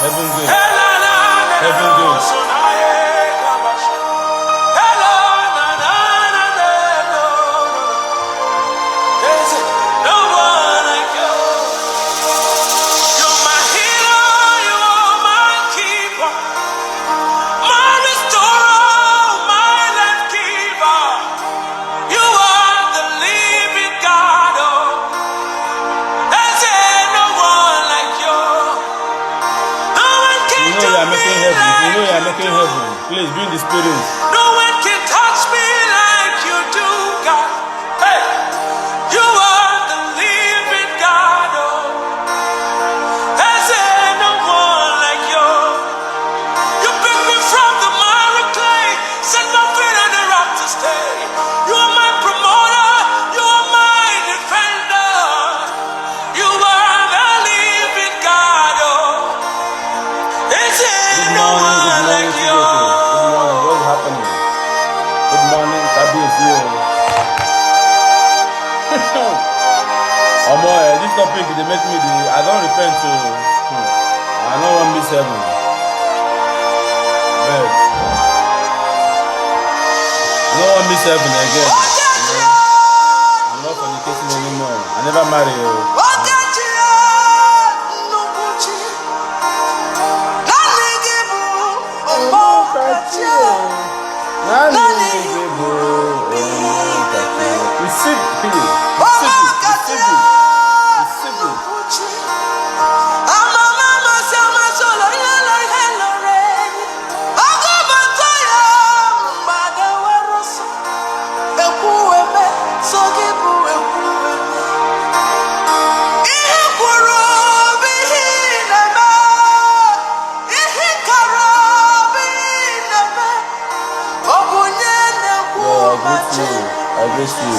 Heaven gate. Heaven gate. Please bring the spirit. No one can touch me like you do, God. Hey, you are the living God. Oh, there's no one like you. You picked me from the miry clay, set my feet on the rock to stay. You are my promoter, you are my defender. You are the living God. Oh, there's no one like you. Good morning, Kabiyesi. This topic they make me I don't repent to. I don't want miss heaven. I don't want miss heaven again. I'm not fornicating anymore. I never marry. I bless you.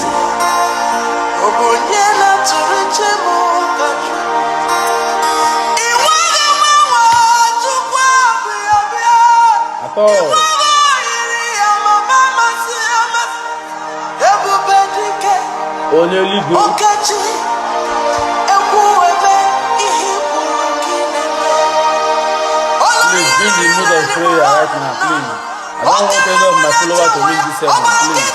Please bring the mood of prayer right now, please. I don't want any of my followers to read this sermon, please.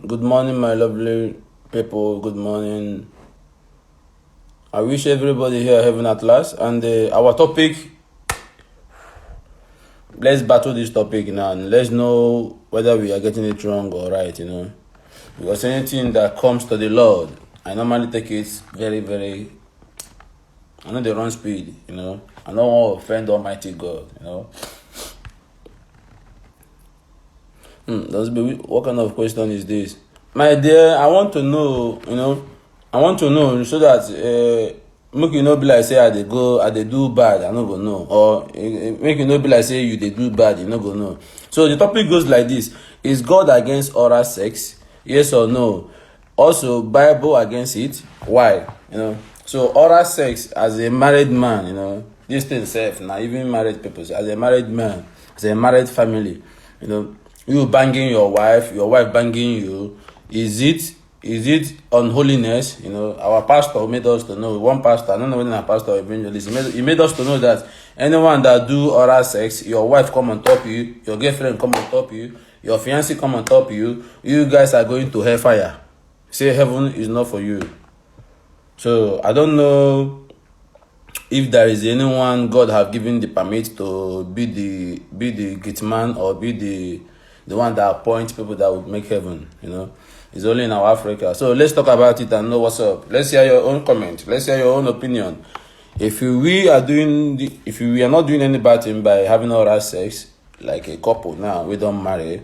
Good morning, my lovely people. Good morning. I wish everybody here heaven at last. And our topic, let's battle this topic now and let's know whether we are getting it wrong or right, Because anything that comes to the Lord, I normally take it very, very, I know they run speed, I don't want to offend Almighty God, What kind of question is this? My dear, I want to know, so that make you no be like say I dey do bad, I no go know. Or make you no be like say you dey do bad, you no go know. So the topic goes like this: is God against oral sex? Yes or no? Also, Bible against it? Why? So oral sex as a married man, this thing self now, even married people, as a married man, as a married family, you banging your wife banging you, is it unholiness? Our pastor made us to know, one pastor, I don't know whether a pastor or evangelist, he made us to know that anyone that do oral sex, your wife come on top you, your girlfriend come on top you, your fiancé come on top you guys are going to hellfire. Say heaven is not for you. So I don't know if there is anyone God have given the permit to be the gate man or be the one that appoints people that would make heaven, it's only in our Africa. So let's talk about it and know what's up. Let's hear your own comment. Let's hear your own opinion. If we are not doing any bad thing by having oral sex, like a couple now, we don't marry,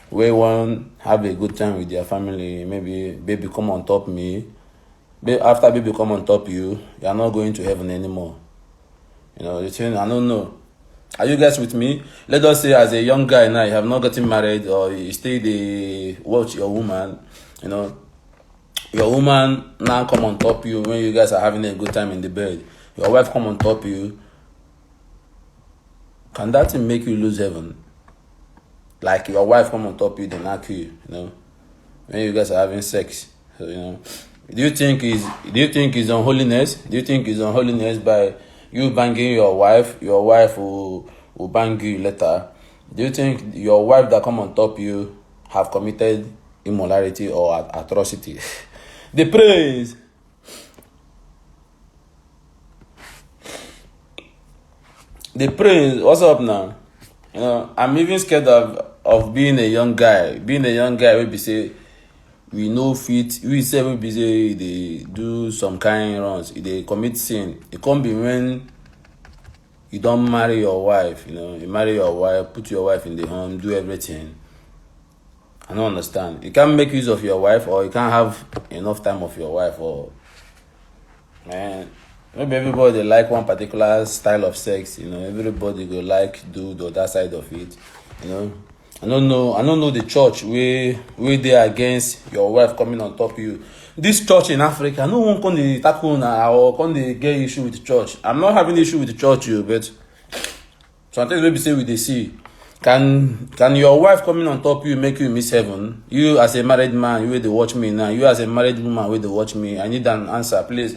we want have a good time with their family, maybe baby come on top me, after baby come on top you are not going to heaven anymore. The thing, I don't know. Are you guys with me? Let us say as a young guy now, you have not gotten married or you stay the watch your woman, your woman now come on top you when you guys are having a good time in the bed. Your wife come on top you. Can that thing make you lose heaven? Like your wife come on top you, then knock you, when you guys are having sex. So, do you think is unholiness? Do you think is unholiness by you banging your wife? Your wife will bang you later. Do you think your wife that come on top you have committed immorality or atrocity? The praise. The praise. What's up now? I'm even scared of being a young guy. Being a young guy will be say we know fit. We say we be say they do some kind runs. They commit sin. It can't be when you don't marry your wife. You marry your wife, put your wife in the home, do everything. I don't understand. You can't make use of your wife, or you can't have enough time of your wife, or man. Maybe everybody like one particular style of sex, everybody go like do the other side of it, I don't know the church where they against your wife coming on top of you. This church in Africa, no one can dey tackle na or can dey get issue with the church. I'm not having issue with the church, but sometimes maybe say we dey see. Can your wife coming on top of you make you miss heaven? You as a married man, you wey dey watch me now. You as a married woman wey dey watch me. I need an answer, please.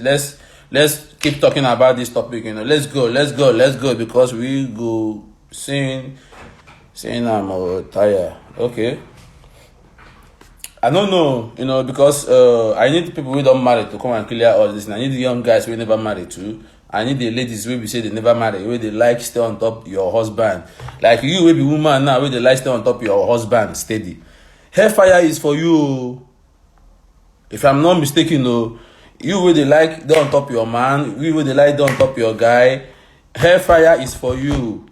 Let's keep talking about this topic. Let's go because we go saying I'm tired. Okay. I don't know, because I need people who don't marry to come and clear all this. And I need the young guys who never married too. I need the ladies who be say they never marry, where they like stay on top your husband. Like you will be woman now, where they like stay on top your husband steady. Hellfire is for you. If I'm not mistaken, you will they like dey on top your man, you will they like dey on top your guy. Hellfire is for you.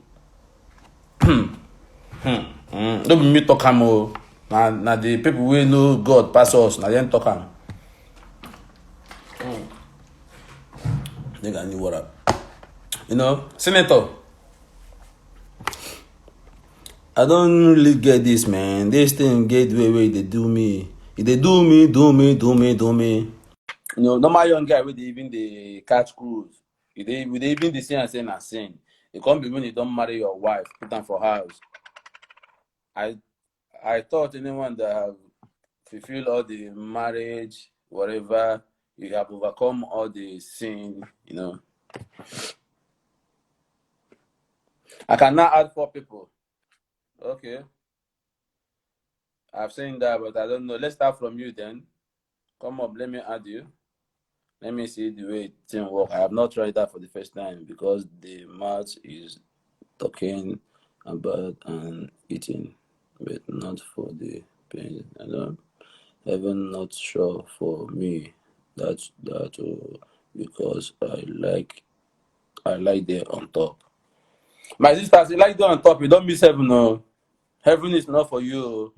Don't be me talk am o. Na the people wey know God pass us, na them talk am. Nigga, I need water. Senator. I don't really get this, man. This thing get way they do me. If they do me. Normal young guy with even the catch cruise. If they even the sin and say na sin. It can't be when you don't marry your wife, put them for house. I thought anyone that have fulfilled all the marriage, whatever, you have overcome all the sin, I can now add 4 people. Okay. I've seen that, but I don't know. Let's start from you then. Come up, let me add you. Let me see the way it work. I have not tried that for the first time because the mouth is talking about and eating, but not for the pain. I don't even not sure for me that because I like there on top. My sisters, you like there on top, you don't miss heaven, no. Heaven is not for you.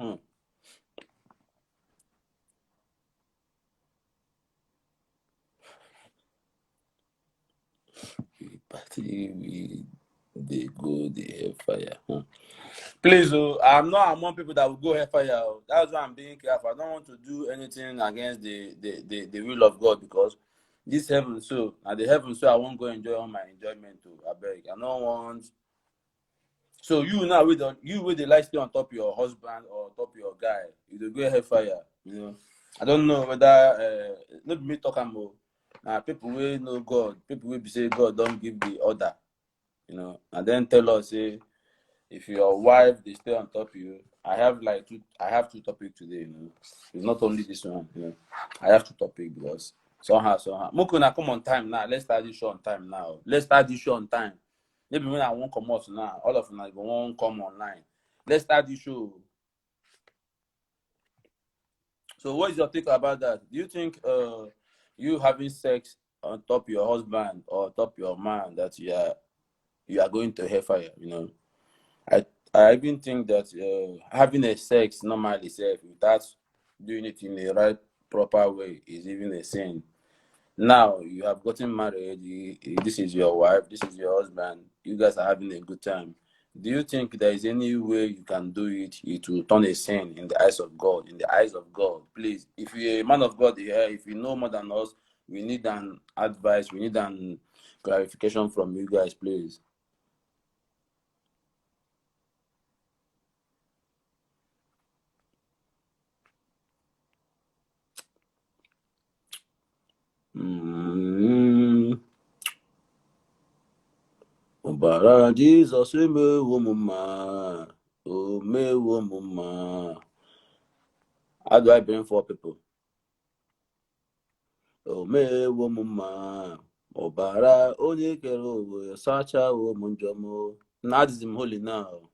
Party they go the hellfire. Please, I'm not among people that will go hellfire. That's why I'm being careful. I don't want to do anything against the will of God because this heaven, so at the heaven, so I won't go enjoy all my enjoyment too. I beg. I don't want. So you now with the light stay on top of your husband or top of your guy, you will go hellfire. I don't know whether not me talking more. People will know God. People will be say God don't give the order. And then tell us say if your wife they stay on top of you. I have 2 topics today. It's not only this one. I have 2 topics because Somehow. Mukuna, come on time now. Let's start this show on time now. Let's start this show on time. Maybe when I won't come out now, all of them won't come online. Let's start this show. So what is your take about that? Do you think you having sex on top your husband or top your man that you are going to hellfire? I I even think that having a sex normally self without doing it in the right proper way is even a sin. Now you have gotten married. This is your wife. This is your husband. You guys are having a good time. Do you think there is any way you can do it? It will turn a sin in the eyes of God. In the eyes of God, please. If you're a man of God here, if you know more than us, we need an advice. We need an clarification from you guys, please. Mm. Ọbara Jizọs emewo m mma, o mewo m mma. How do I bring 4 people? O mewo m mma, ọbara onye kere ụwa sachawo m njọ m. Now this is holy now.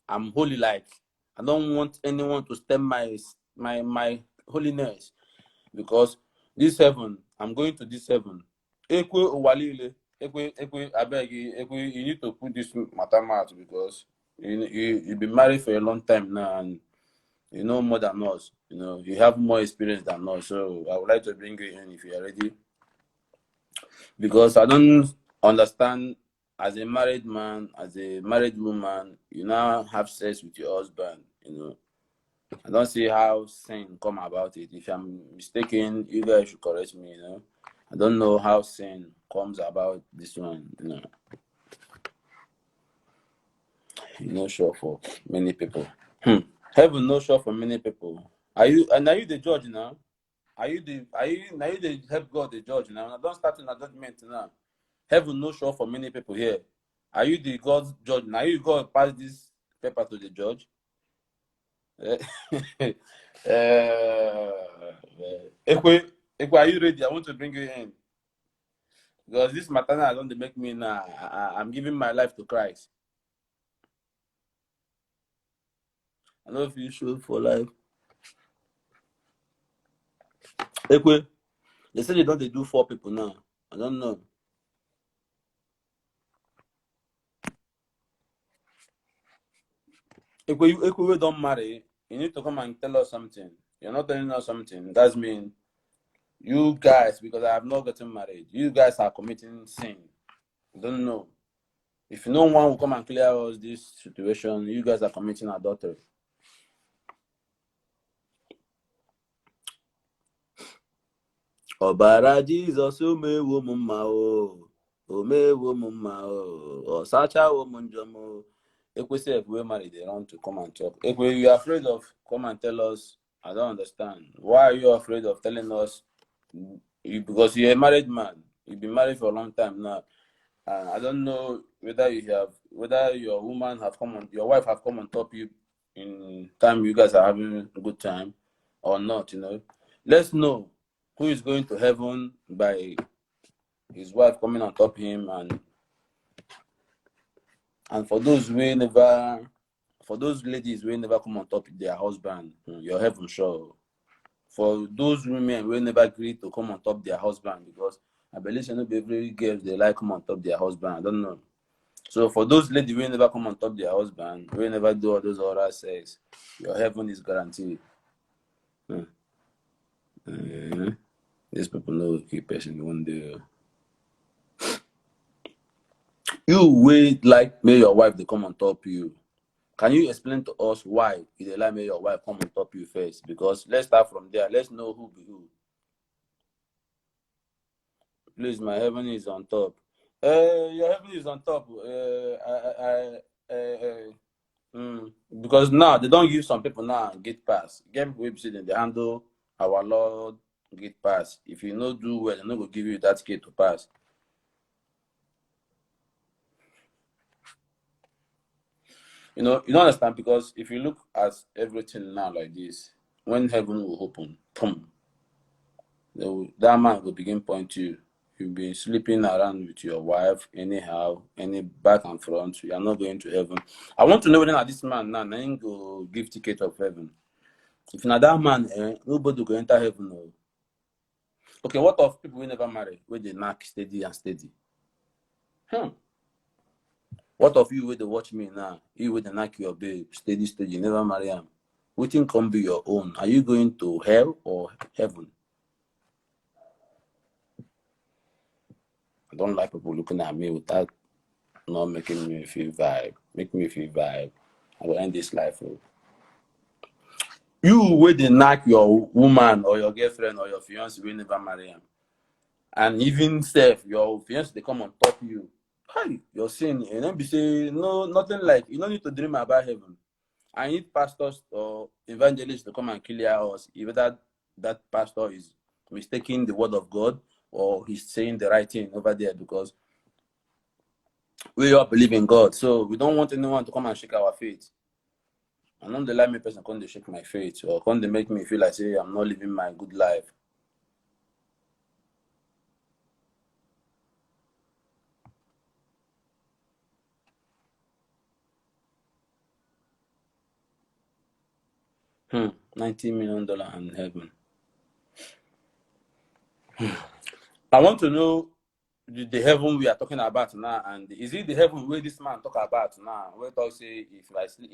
I'm holy like I don't want anyone to stem my holiness because this heaven, I'm going to this heaven. Ekwe Owalile, Ekwe, I beg you, Ekwe, you need to put this matter out because you've been married for a long time now and you know more than us. You have more experience than us. So I would like to bring you in if you are ready. Because I don't understand as a married man, as a married woman, you now have sex with your husband. I don't see how sin come about it. If I'm mistaken, you guys should correct me. I don't know how sin comes about this one. No sure for many people. Heaven no sure for many people. Are you the judge now? Are you the help God the judge now? Now don't start in a judgment now. Heaven no sure for many people here. Are you the God's judge? Now you God pass this paper to the judge? Ekwe, are you ready? I want to bring you in. Because this matter now don't make me now. I'm giving my life to Christ. I don't feel sure for life. Ekwe, they say they don't do 4 people now. I don't know. Ekwe, we don't marry. You need to come and tell us something. You're not telling us something. That means you guys, because I have not gotten married, you guys are committing sin. I don't know. If no one will come and clear us this situation, you guys are committing adultery. Ọbara Jizọs omewo m mma o, omewo m mma o, ọsachawo m njọ m o. Ekwesị we married, they want to come and talk. Ekwe, you are afraid of come and tell us. I don't understand. Why are you afraid of telling us? Because you're a married man. You've been married for a long time now. I don't know whether your wife have come on top you in time you guys are having a good time or not. Let's know who is going to heaven by his wife coming on top him and for those ladies who never come on top their husband, your heaven sure. For those women who never agree to come on top their husband, because I believe every girl they like come on top their husband. I don't know. So for those ladies who never come on top their husband, who never do all those oral sex, your heaven is guaranteed. These people know keep person one day. You wait like may your wife they come on top you. Can you explain to us why they like may your wife come on top you first? Because let's start from there. Let's know who be who. Please, my heaven is on top. Your heaven is on top. Because now they don't give some people now get pass. Get people who they handle our Lord get pass. If you no do well, they're not gonna give you that gate to pass. You don't understand, because if you look at everything now like this, when heaven will open, that man will begin point you. You'll be sleeping around with your wife anyhow, any back and front. You are not going to heaven. I want to know whether this man now ain't go give ticket of heaven. If not that man, nobody go enter heaven. No. Okay, what of people who never marry, where they knock steady and steady? What of you where they watch me now? You where they knock your babe, steady, steady, you never marry him. Waiting can be your own. Are you going to hell or heaven? I don't like people looking at me without not making me feel vibe. Make me feel vibe. I will end this life. Oh. You where they knock your woman or your girlfriend or your fiance will never marry him. And even self, your fiance they come on top of you. Hi, you're saying and then be say no, nothing like you don't need to dream about heaven. I need pastors or evangelists to come and clear us if that pastor is mistaking the word of God or he's saying the right thing over there, because we all believe in God. So we don't want anyone to come and shake our faith. And not the let me person come to shake my faith or come to make me feel like say I'm not living my good life. $90 million in heaven. I want to know the heaven we are talking about now, and is it the heaven where this man talk about now? Where talk say if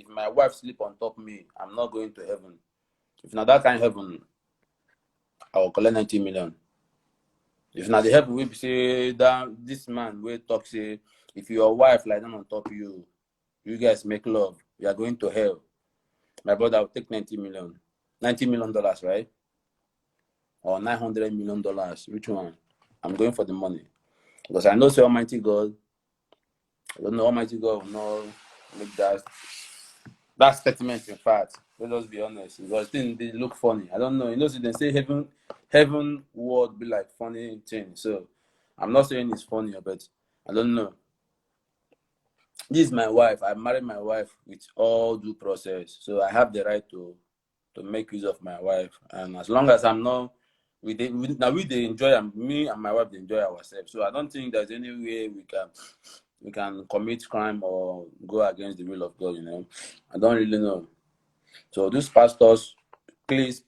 my wife sleep on top of me, I'm not going to heaven. If not that kind of heaven, I will collect 90 million. If not the heaven we say that this man will talk say if your wife lie down on top of you, you guys make love, you are going to hell. My brother will take 90 million. $90 million, right? Or $900 million. Which one? I'm going for the money. Because I know say Almighty God, I don't know Almighty God will not make that statement. In fact, let us be honest, because things they look funny. I don't know. You know, so they say heaven word be like funny thing. So I'm not saying it's funny, but I don't know. This is my wife. I married my wife with all due process, so I have the right to make use of my wife. And as long as I'm not, we they enjoy, me and my wife they enjoy ourselves. So I don't think there's any way we can commit crime or go against the will of God. You know, I don't really know. So these pastors, please,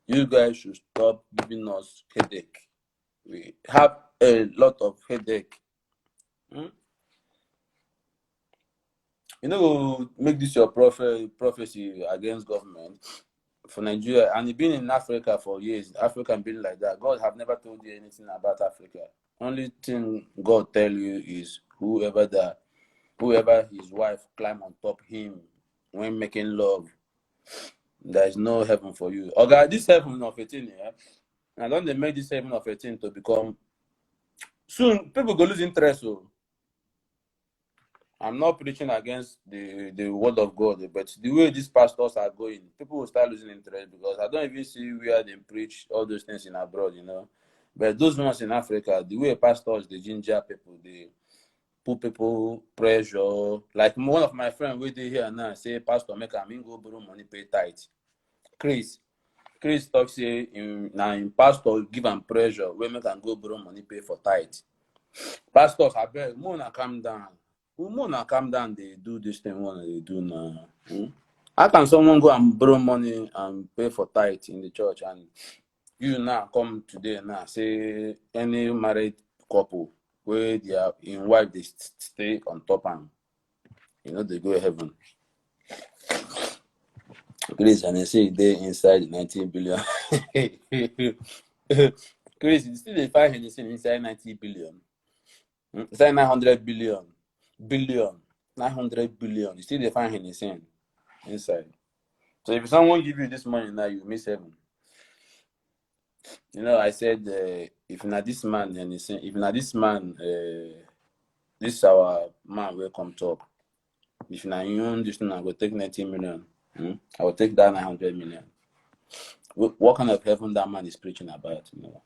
you guys should stop giving us headache. We have a lot of headache. You know, make this your prophecy against government for Nigeria, and you've been in Africa for years. Africa been like that. God have never told you anything about Africa. Only thing God tell you is whoever his wife climb on top him when making love, there is no heaven for you. Okay, this heaven of 18, yeah. I don't they make this heaven of 18 to become soon people go lose interest. So I'm not preaching against the word of God, but the way these pastors are going, people will start losing interest, because I don't even see where they preach all those things in abroad, you know. But those ones in Africa, the way pastors, they ginger people, they put people pressure. Like one of my friends, where they here now say, Pastor, make a go borrow money, pay tithe. Chris talks say now in pastor give them pressure, where make can go borrow money, pay for tithe. Pastors, I beg, Mona calm down. Mona calm down, they do this thing what they do now. How can someone go and borrow money and pay for tithe in the church, and you now come today now say any married couple where their in wife they stay on top and you know they go to heaven. Chris and they say they inside the 19 billion. Chris, you still they find anything inside 90 billion. Inside 900 billion. 900 billion. You still they find anything inside. So if someone give you this money now, you miss heaven. You know, I said if not this man, anything, if not this man, this our man will come talk. If not you this one, I will take 90 million. I will take that 900 million. What kind of heaven that man is preaching about? You know,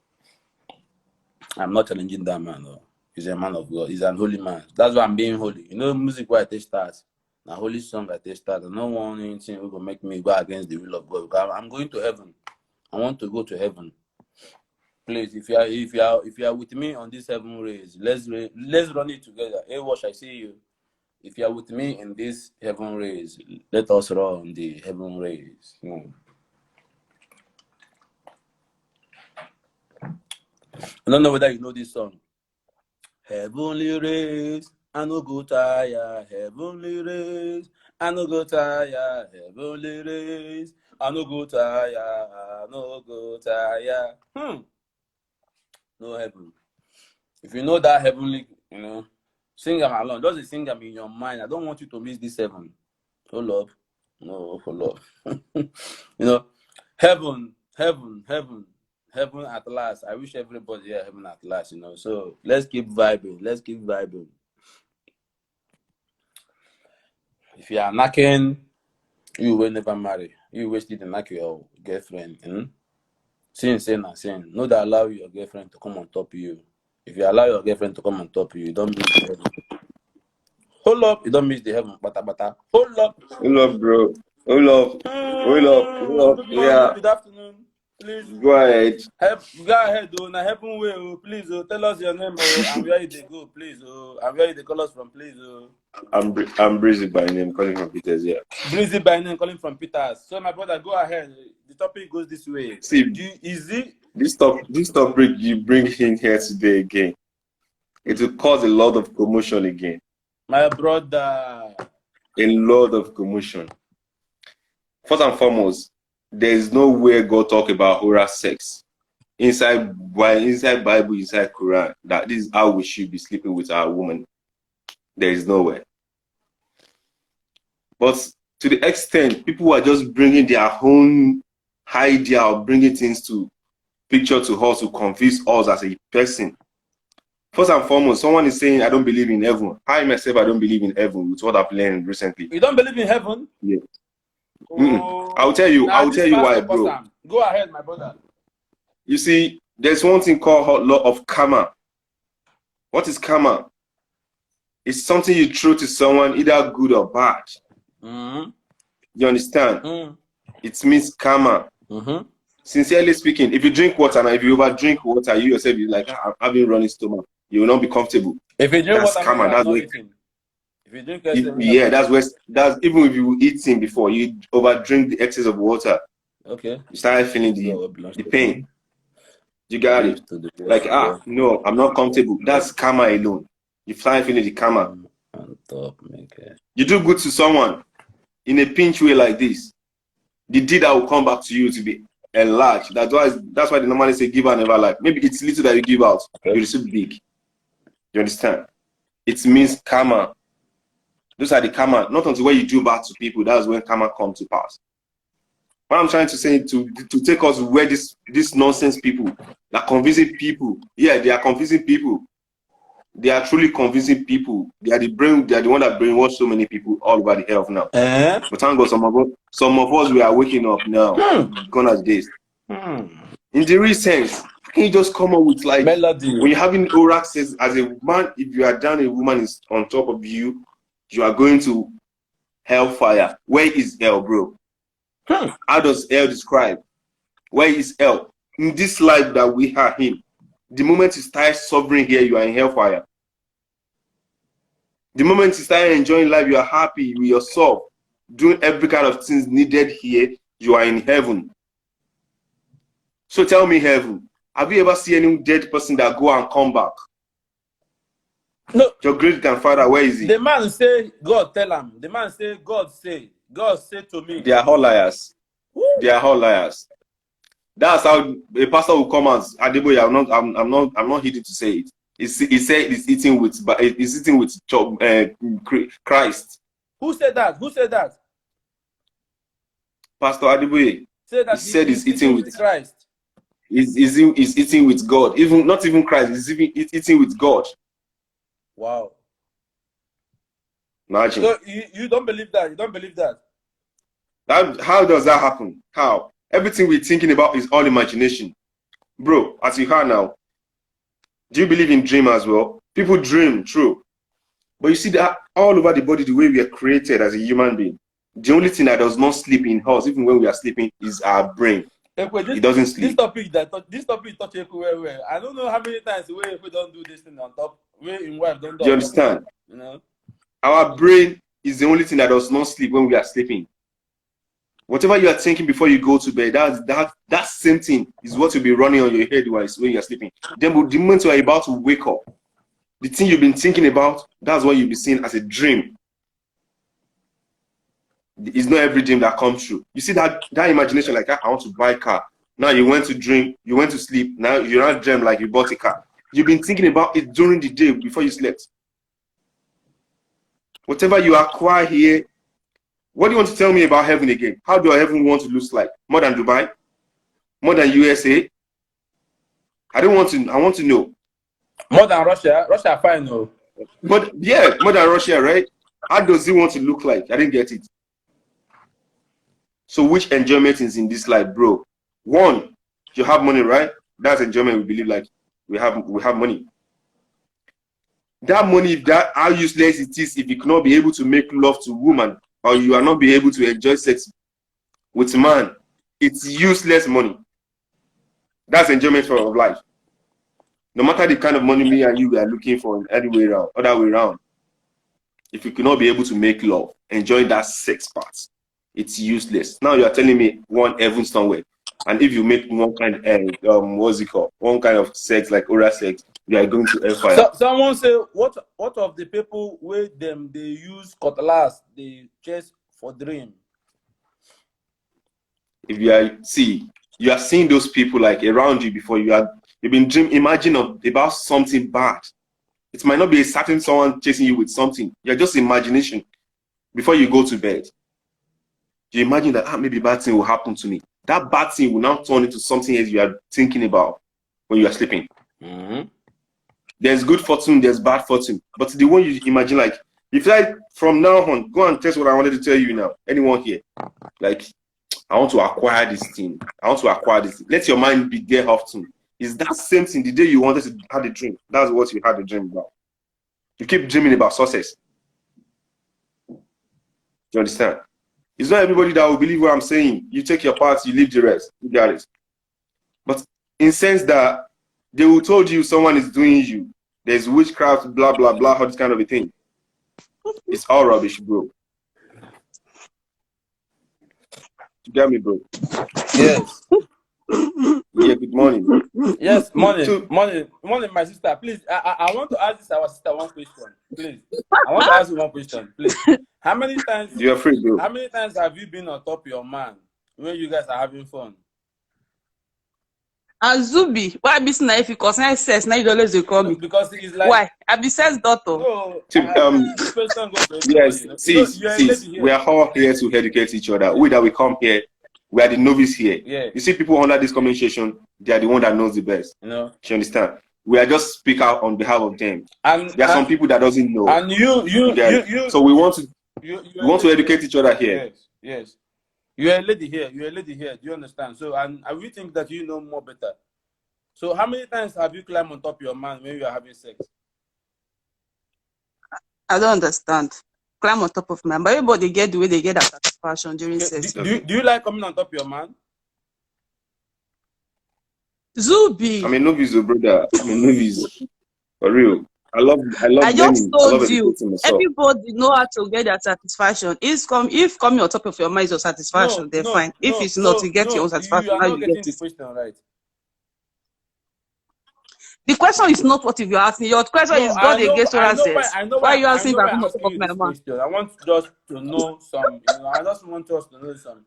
I'm not challenging that man. No. He's a man of God. He's an holy man. That's why I'm being holy. You know, music where I take starts. Now, holy song I take start. No one anything will make me go against the will of God. Because I'm going to heaven. I want to go to heaven. Please, if you are with me on this heaven race, let's run it together. Hey, Wash, I see you. If you are with me in this heaven race, let us run the heaven race. I don't know whether you know this song. Heavenly race, I no go tire. Heavenly race, I no go tire. Heavenly race, I no go tire. I no go tire. No heaven. If you know that heavenly, sing them along. Just sing them in your mind. I don't want you to miss this heaven. Oh Lord. No, oh Lord. Heaven, heaven, heaven, heaven at last. I wish everybody here heaven at last, So let's keep vibing. Let's keep vibing. If you are knocking, you will never marry. You will still knock your girlfriend. Sin, sin. No, that allow your girlfriend to come on top of you. If you allow your girlfriend to come on top of you, you don't miss the heaven. Hold up, you don't miss the heaven. Bata. Hold up. Hold up, bro. Hold up. Hold up. Hold up. Good morning, Yeah. good afternoon. Please. Go ahead. Go ahead, though. Now, heaven way, please. Tell us your name, and where they go, please. And where they call us from, please. I'm Breezy by name, calling from Peters. Yeah. Breezy by name, calling from Peters. So, my brother, go ahead. The topic goes this way. See, easy. This topic you bring in here today again, it will cause a lot of commotion again. My brother. A lot of commotion. First and foremost, there is no way God talk about oral sex inside Bible, inside Quran, that this is how we should be sleeping with our woman. There is nowhere. But to the extent people are just bringing their own idea or bringing things to picture to us to confuse us as a person. First and foremost, someone is saying, I don't believe in heaven. I myself, I don't believe in heaven with what I've learned recently. You don't believe in heaven? Yeah. I'll tell you why, bro. Go ahead, my brother. You see, there's one thing called law of karma. What is karma? It's something you throw to someone, either good or bad. You understand? It means karma. Sincerely speaking, if you drink water and if you over drink water, you yourself be like, I'm having running stomach. You will not be comfortable. If you drink that's water, karma. That's what. If you drink that's even if you eat thing before you over drink the excess of water. Okay. You start feeling the pain. You got it. Like no, I'm not comfortable. That's karma alone. You start feeling the karma. You do good to someone in a pinch way like this. The deed that will come back to you to be enlarged. That's why they normally say give and never like. Maybe it's little that you give out, you receive big. You understand? It means karma. Those are the karma. Not until when you do bad to people, that's when karma comes to pass. What I'm trying to say to take us where this nonsense people are convincing people. Yeah, they are convincing people. They are truly convincing people. They are the one that brainwash so many people all over the earth now. But thank God some of us we are waking up now. Gone as days. In the real sense, can you just come up with like melody? When you're having oral sex as a man, if you are down, a woman is on top of you, you are going to hellfire. Where is hell, bro? How does hell describe? Where is hell? In this life that we are in, the moment you start suffering here, you are in hellfire. The moment you start enjoying life, you are happy with yourself, doing every kind of things needed here, you are in heaven. So tell me, heaven, have you ever seen any dead person that go and come back? No. Your great grandfather, where is he? The man say, God tell him. The man say, God say to me. They are all liars. Woo. They are all liars. That's how a pastor will come and Adeboye, I'm not here to say it. He said he's eating with Christ. Who said that? Pastor Adeboye said he's eating with Christ. He's eating with God. Even not even Christ, he's even eating with God. Wow. Imagine. So you don't believe that? You don't believe that? How does that happen? How? Everything we're thinking about is all imagination. Bro, as you are now, do you believe in dream as well? People dream, true. But you see that all over the body, the way we are created as a human being, the only thing that does not sleep in us, even when we are sleeping, is our brain. He doesn't sleep. This topic touch well. I don't know how many times if we don't do this thing on top, we in wife don't do. Do you understand? Top, you know, our brain is the only thing that does not sleep when we are sleeping. Whatever you are thinking before you go to bed, that same thing is what will be running on your head when you are sleeping. Then the moment you are about to wake up, the thing you've been thinking about, that's what you'll be seeing as a dream. It's not every dream that comes true. You see that imagination, like, I want to buy a car. Now you went to dream, you went to sleep. Now you're not dream like you bought a car. You've been thinking about it during the day before you slept. Whatever you acquire here, what do you want to tell me about heaven again? How do heaven want to look like? More than Dubai? More than USA? I want to know. More than Russia? Russia fine, no. But yeah, more than Russia, right? How does it want to look like? I didn't get it. So which enjoyment is in this life, bro? One, you have money, right? That's enjoyment. We believe like we have money. That money, how useless it is if you cannot be able to make love to woman, or you are not be able to enjoy sex with man, it's useless money. That's enjoyment of life. No matter the kind of money me and you are looking for, any way around, other way around, if you cannot be able to make love, enjoy that sex part, it's useless. Now you are telling me one heaven somewhere, and if you make one kind of what's it called, one kind of sex like oral sex, you are going to hellfire. So, someone say, what of the people where they use cutlass, they chase for dream? If you are seeing those people like around you before you've been imagine about something bad. It might not be a certain someone chasing you with something. You're just imagination before you go to bed. You imagine that maybe bad thing will happen to me. That bad thing will now turn into something else you are thinking about when you are sleeping. Mm-hmm. There's good fortune, there's bad fortune. But the one you imagine, like, if like from now on, go and test what I wanted to tell you now. Anyone here? Like, I want to acquire this thing. I want to acquire this. Let your mind be there often. Is that same thing the day you wanted to have a dream? That's what you had a dream about. You keep dreaming about success. You understand? It's not everybody that will believe what I'm saying. You take your part, you leave the rest. You got it. But in sense that they will told you someone is doing you. There's witchcraft, blah, blah, blah, all this kind of a thing. It's all rubbish, bro. You got me, bro? Yes. Yeah, good morning. Yes, morning, my sister. Please, I want to ask our sister one question. Please, I want to ask you one question. Please, how many times? You're free, bro. How many times have you been on top of your man when you guys are having fun? And Zubby, why be saying if you concern sex, now you always call me? Because it's like why? I be sex doctor. No, yes, see, we are all here to educate each other. We that we come here, we are the novice here. Yeah. You see, people under this communication, they are the one that knows the best. You know. You understand? We are just speak out on behalf of them. And there are some people that doesn't know. And you so we want to educate each other here. Yes. You're a lady here. Do you understand? So, and we think that you know more better. So, how many times have you climbed on top of your man when you are having sex? I don't understand. Climb on top of man, but everybody get the way they get that satisfaction during sex. Do you like coming on top of your man? Zubby. I'm a novice, brother. I'm a novice. For real. I love. I just told you, everybody know how to get that satisfaction. If coming on top of your mind is your satisfaction, they're fine. If it's not, you get your own satisfaction. You are not getting the question right. The question is not what if you're asking. Your question is God against oral sex. Why are you asking that I'm on top of my man? I want just to know some. I just want us to know some.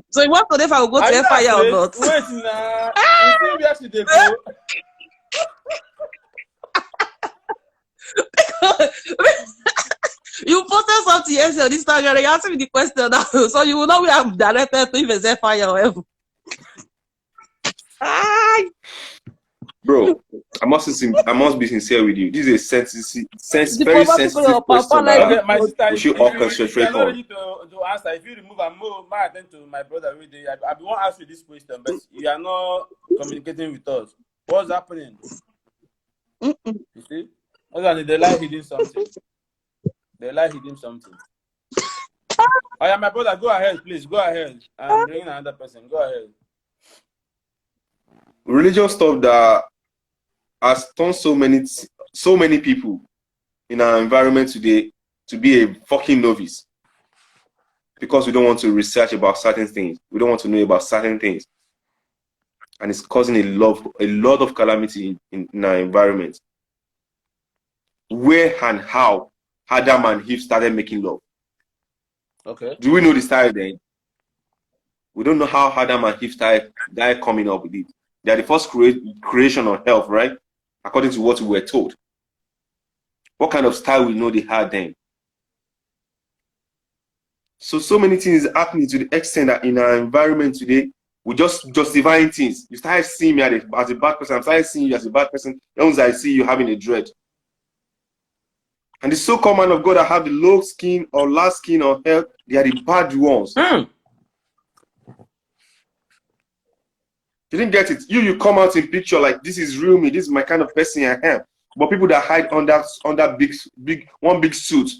So you want to know if I will go to fire or not? Wait now. You see where she dey go? You posted something yesterday on Instagram. You asked me the question now, so you will know we have directed to if it's fire or ever. Bro, I must be sincere with you. This is a very sensitive question. Okay, my sister, we should all concentrate on. Ready to answer. If you remove and move, I attend to my brother every day. I won't ask you this question, but you are not communicating with us. What's happening? You see? They lie hiding something. Oh yeah, my brother, go ahead, please. Go ahead. I'm bringing another person. Go ahead. Religious stuff that has turned so many people in our environment today to be a fucking novice, because we don't want to research about certain things. We don't want to know about certain things. And it's causing a lot of calamity in our environment. Where and how Adam and Eve started making love. Okay. Do we know the style then? We don't know how Adam and Eve started coming up with it. They are the first creation on earth, right? According to what we were told. What kind of style we know they had then? So many things happening to the extent that in our environment today, we just justifying things. You start seeing me as a bad person. I'm starting seeing you as a bad person. Once I see you having a dread. And the so-called man of God that have the low skin or last skin or health, they are the bad ones. You didn't get it. You come out in picture like this is real me. This is my kind of person I am. But people that hide under one big suit,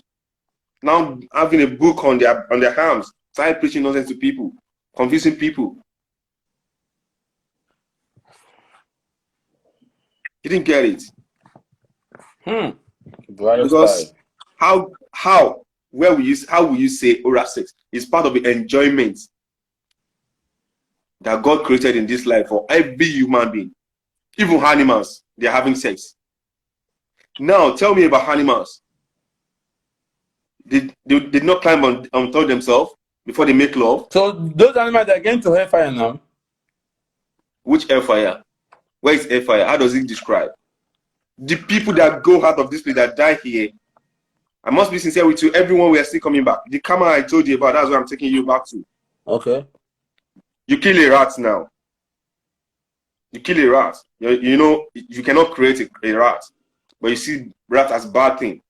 now having a book on their arms, start preaching nonsense to people, confusing people. You didn't get it. Because how will you say oral sex is part of the enjoyment that God created in this life for every human being? Even animals, they're having sex. Now tell me about animals. They did not climb on top themselves before they make love. So those animals are getting to hellfire now. Which hellfire? Where is hellfire? How does it describe? The people that go out of this place that die here. I must be sincere with you. Everyone, we are still coming back. The camera I told you about, that's what I'm taking you back to. Okay. You kill a rat now. You kill a rat. You know, you cannot create a rat. But you see rat as bad thing.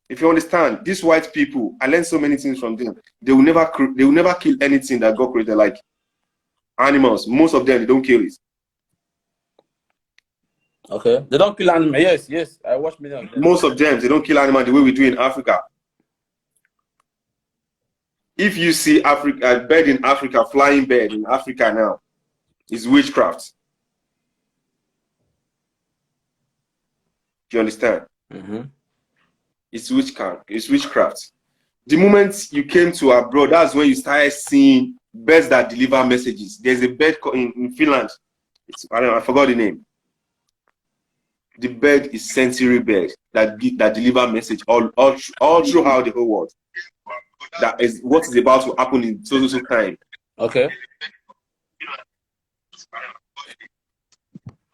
If you understand, these white people, I learned so many things from them. They will never kill anything that God created, like animals. Most of them, they don't kill it. Okay. They don't kill animals. Yes. I watch many of them. Most of them, they don't kill animals the way we do in Africa. If you see a bird in Africa, flying bird in Africa now, it's witchcraft. Do you understand? It's witchcraft. It's witchcraft. The moment you came to abroad, that's when you started seeing birds that deliver messages. There's a bird in Finland. I forgot the name. The bird is sensory bird that deliver message all throughout the whole world. That is what is about to happen in so time. Okay.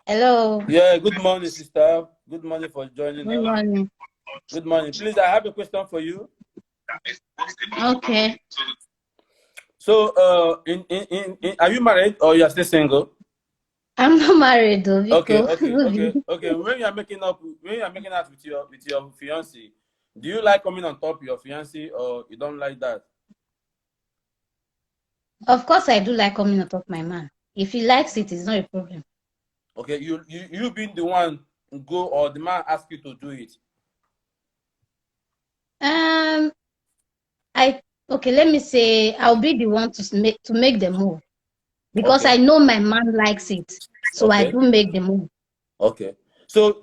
Hello. Yeah, good morning, sister. Good morning for joining us. Good morning. Good morning. Please, I have a question for you. Okay. So, are you married or you are still single? I'm not married though. Okay. When you are making out with your fiancé, do you like coming on top of your fiancé or you don't like that? Of course, I do like coming on top of my man. If he likes it, it's not a problem. Okay, you being the one go or the man ask you to do it? Let me say I'll be the one to make the move because I know my man likes it, so I do make the move. Okay. So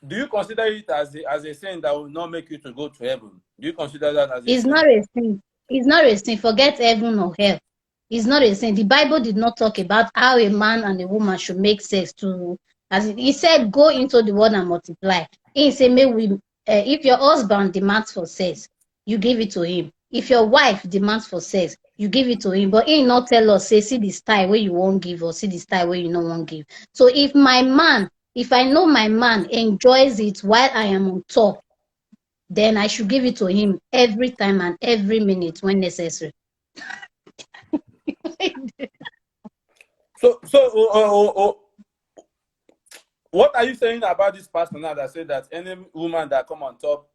do you consider it as a sin that will not make you to go to heaven? Do you consider that as a It's sin? not a sin. It's not a sin. Forget heaven or hell. It's not a sin. The Bible did not talk about how a man and a woman should make sex he said, go into the world and multiply. He said, if your husband demands for sex, you give it to him. If your wife demands for sex, you give it to him. But he not tell us, say, see the style where you won't give or see the style where you don't want give. So if I know my man enjoys it while I am on top, then I should give it to him every time and every minute when necessary. So, what are you saying about this pastor now that said that any woman that come on top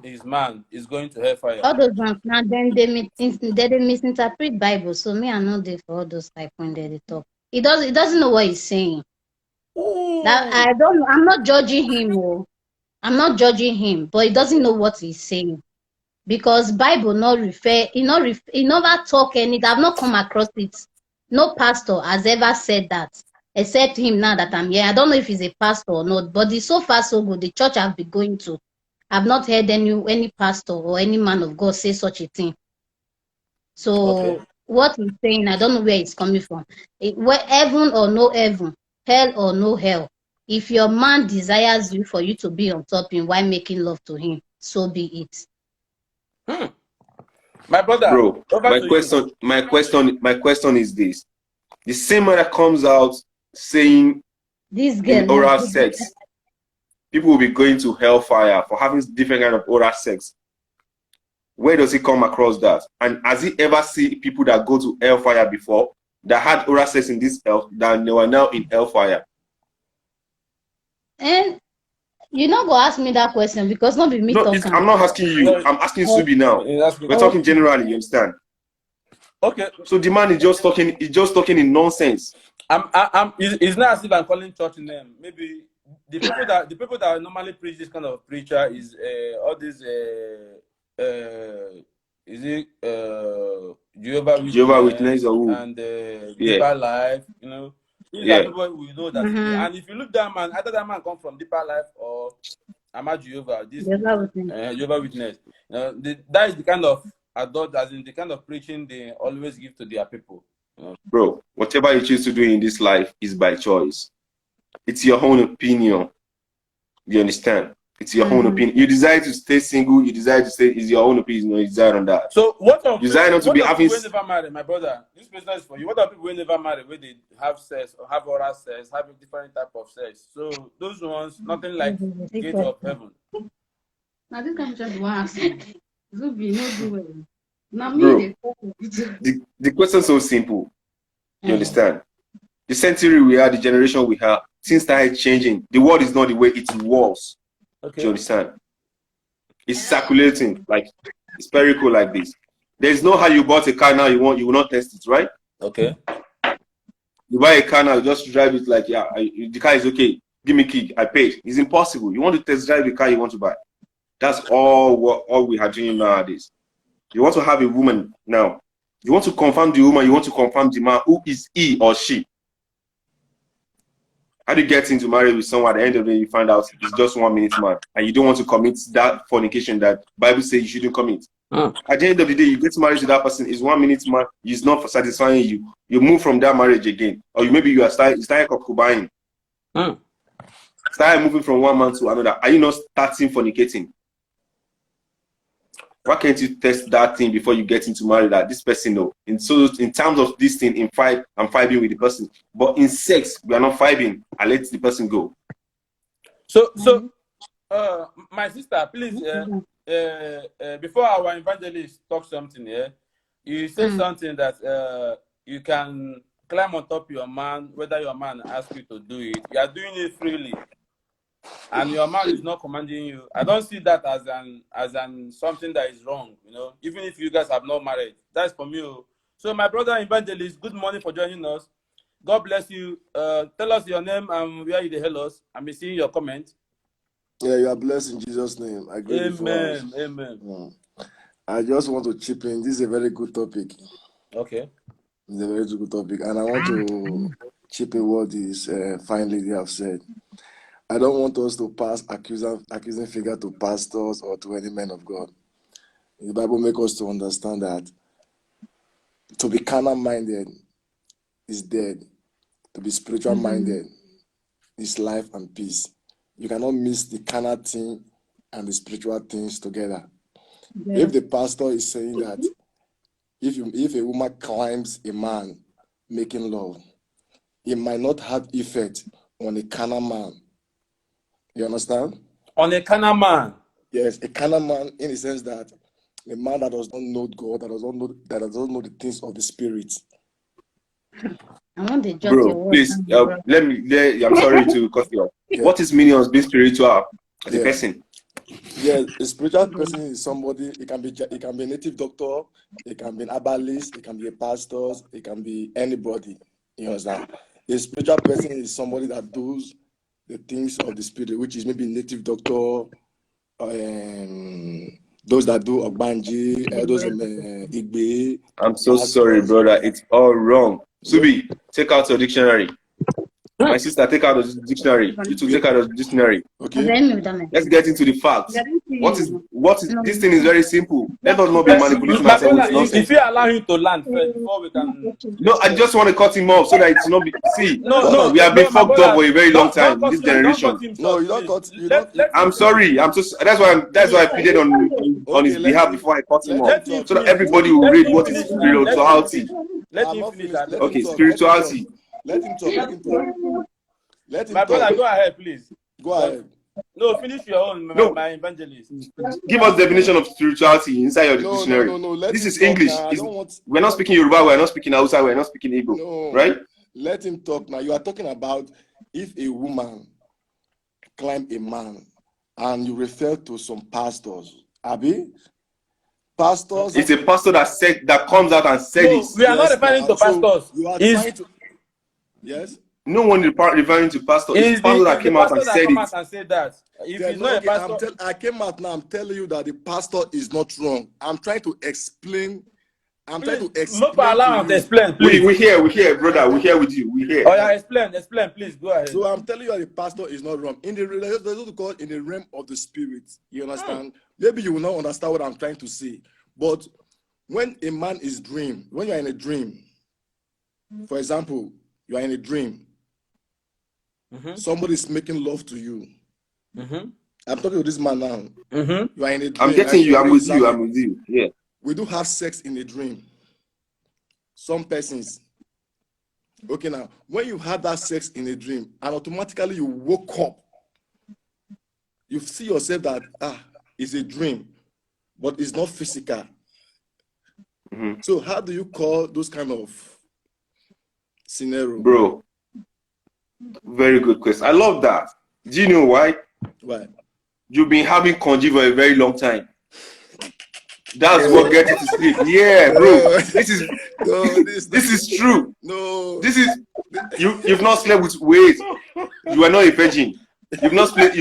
his man is going to hellfire? All those ones now, then they misinterpret Bible. So me, I'm not there for all those type when they talk. He doesn't know what he's saying. That I don't know. I'm not judging him. I'm not judging him, but he doesn't know what he's saying. because Bible not refer, he never talk any. I've not come across it. No pastor has ever said that, except him now that I'm here. I don't know if he's a pastor or not, but it's so far so good. The church I've been going to, I've not heard any pastor or any man of God say such a thing. So what he's saying, I don't know where it's coming from. Heaven or no heaven, hell or no hell. If your man desires you for you to be on top him while making love to him, so be it. My brother, bro, my question is this: the same man that comes out saying this girl in oral sex, people will be going to hellfire for having different kind of oral sex. Where does he come across that? And has he ever seen people that go to hellfire before that had oral sex in this hell that they are now in hellfire? And you're not gonna ask me that question because not be me talking. I'm not asking you. I'm asking Zubby now. We're talking generally. You understand? Okay. So the man is just talking. He's just talking in nonsense. It's not as if I'm calling church name. Maybe the people that normally preach this kind of preacher is all these is it Jehovah Witness and Deeper Life, you know. These are people we know that. And if you look that man, either that man come from Deeper Life or Ama Jehovah, Jehovah Witness. That is the kind of adult, as in the kind of preaching they always give to their people. You know? Bro, whatever you choose to do in this life is by choice. It's your own opinion. You understand? It's your own opinion. You decide to stay single. You decide to stay. It's your own opinion. You decide on that. So what of you decide not to be having? People never married, my brother. This question is for you. What are people who never married, where they have sex or have oral sex, having different type of sex? So those ones, nothing like gate of heaven. Now this kind of just one asking. Zubby, no do well. Now me, the question is so simple. You understand? The century we are, the generation we have, things started changing. The world is not the way it was. Okay. Do you understand? It's circulating, like it's spherical like this. There's no how you bought a car now, you will not test it, right? Okay. You buy a car now, you just drive it like, yeah, the car is okay. Give me key, I paid. It's impossible. You want to test drive the car you want to buy. That's all we are doing nowadays. You want to have a woman now. You want to confirm the woman, you want to confirm the man. Who is he or she? How do you get into marriage with someone at the end of the day you find out it's just 1 minute man and you don't want to commit that fornication that Bible says you shouldn't commit? At the end of the day, you get married to that person, is 1 minute man, he's not satisfying you. You move from that marriage again. Or maybe you are starting concubine. Start moving from one man to another. Are you not starting fornicating? Why can't you test that thing before you get into marriage that this person know? And so in terms of this thing, in fight, I'm fighting with the person. But in sex, we are not fighting. I let the person go. So my sister, please, before our evangelist talk something here, you say something that you can climb on top of your man, whether your man asks you to do it. You are doing it freely. And your man is not commanding you. I don't see that as an something that is wrong, you know, even if you guys have not married. That's for me. So my brother evangelist, good morning for joining us. God bless you. Tell us your name and where you hail us. I'm seeing your comment. Yeah, you are blessed in Jesus' name. I agree. Amen. Amen. I just want to chip in. This is a very good topic. Okay. It's a very good topic. And I want to chip in what this fine lady have said. I don't want us to pass accusing finger to pastors or to any men of God. The Bible makes us to understand that to be carnal minded is dead. To be spiritual minded is life and peace. You cannot mix the carnal thing and the spiritual things together. Yeah. If the pastor is saying that if a woman climbs a man making love, it might not have effect on a carnal man. You understand? On a carnal man? Yes, a carnal man in the sense that a man that does not know God, that does not know the things of the spirit. I want to judge bro, please, I'm sorry to cut you off. Yeah. What is meaning of being spiritual as a person? Yeah, a spiritual person is somebody. It can be a native doctor, it can be an herbalist, it can be a pastor, it can be anybody. You understand? A spiritual person is somebody that does the things of the spirit, which is maybe native doctor, those that do Ogbanji, those Igbe. I'm so sorry, brother. It's all wrong. Zubby, take out your dictionary. My sister, take out the dictionary. You two take out the dictionary. Okay. Let's get into the facts. What is this thing is very simple. Let us not be manipulating ourselves. If you allow him to land first before we can. No, I just want to cut him off so that it's not be. See, no, we have been fucked up for a very long time in this generation. No, you don't cut. I'm sorry. I'm just that's why I pleaded on his behalf before I cut him off, so that everybody will read what is spirituality. Let him finish. Okay, spirituality. Let him talk. Let him My talk. brother, go ahead, please. Go ahead. No, finish your own, No. my evangelist. Give us definition of spirituality inside your dictionary. No. This is English. We're not speaking Yoruba. We're not speaking Hausa. We're not speaking Igbo. No. Right? Let him talk now. You are talking about if a woman climb a man, and you refer to some pastors. Abi? Pastors. It's a pastor that comes out and said No, this. we are not referring to pastors. You are trying to. Yes. No one referring to pastor. It's pastor that came out and said it. And said that. If Yeah, he's not a pastor, I came out now. I'm telling you that the pastor is not wrong. I'm trying to explain. no allow him to explain, please. We hear, brother. We hear with you. We hear. Oh yeah, explain, please. Go ahead. So I'm telling you that the pastor is not wrong. In the there's what we call in the realm of the spirit. You understand? Maybe you will not understand what I'm trying to say. But when a man is when you are in a dream, for example, you are in a dream. Somebody is making love to you. I'm talking to this man now. You are in a dream. I'm getting you. I'm with you. Yeah. We do have sex in a dream. Some persons. Okay, now, when you had that sex in a dream and automatically you woke up, you see yourself that, it's a dream, but it's not physical. So how do you call those kind of scenario? Bro, very good question. I love that. Do you know why? Why? You've been having congee for a very long time. That's what gets you to sleep. Yeah, bro. This is true. No. This is you've not slept with wait. You are not a virgin. You've not slept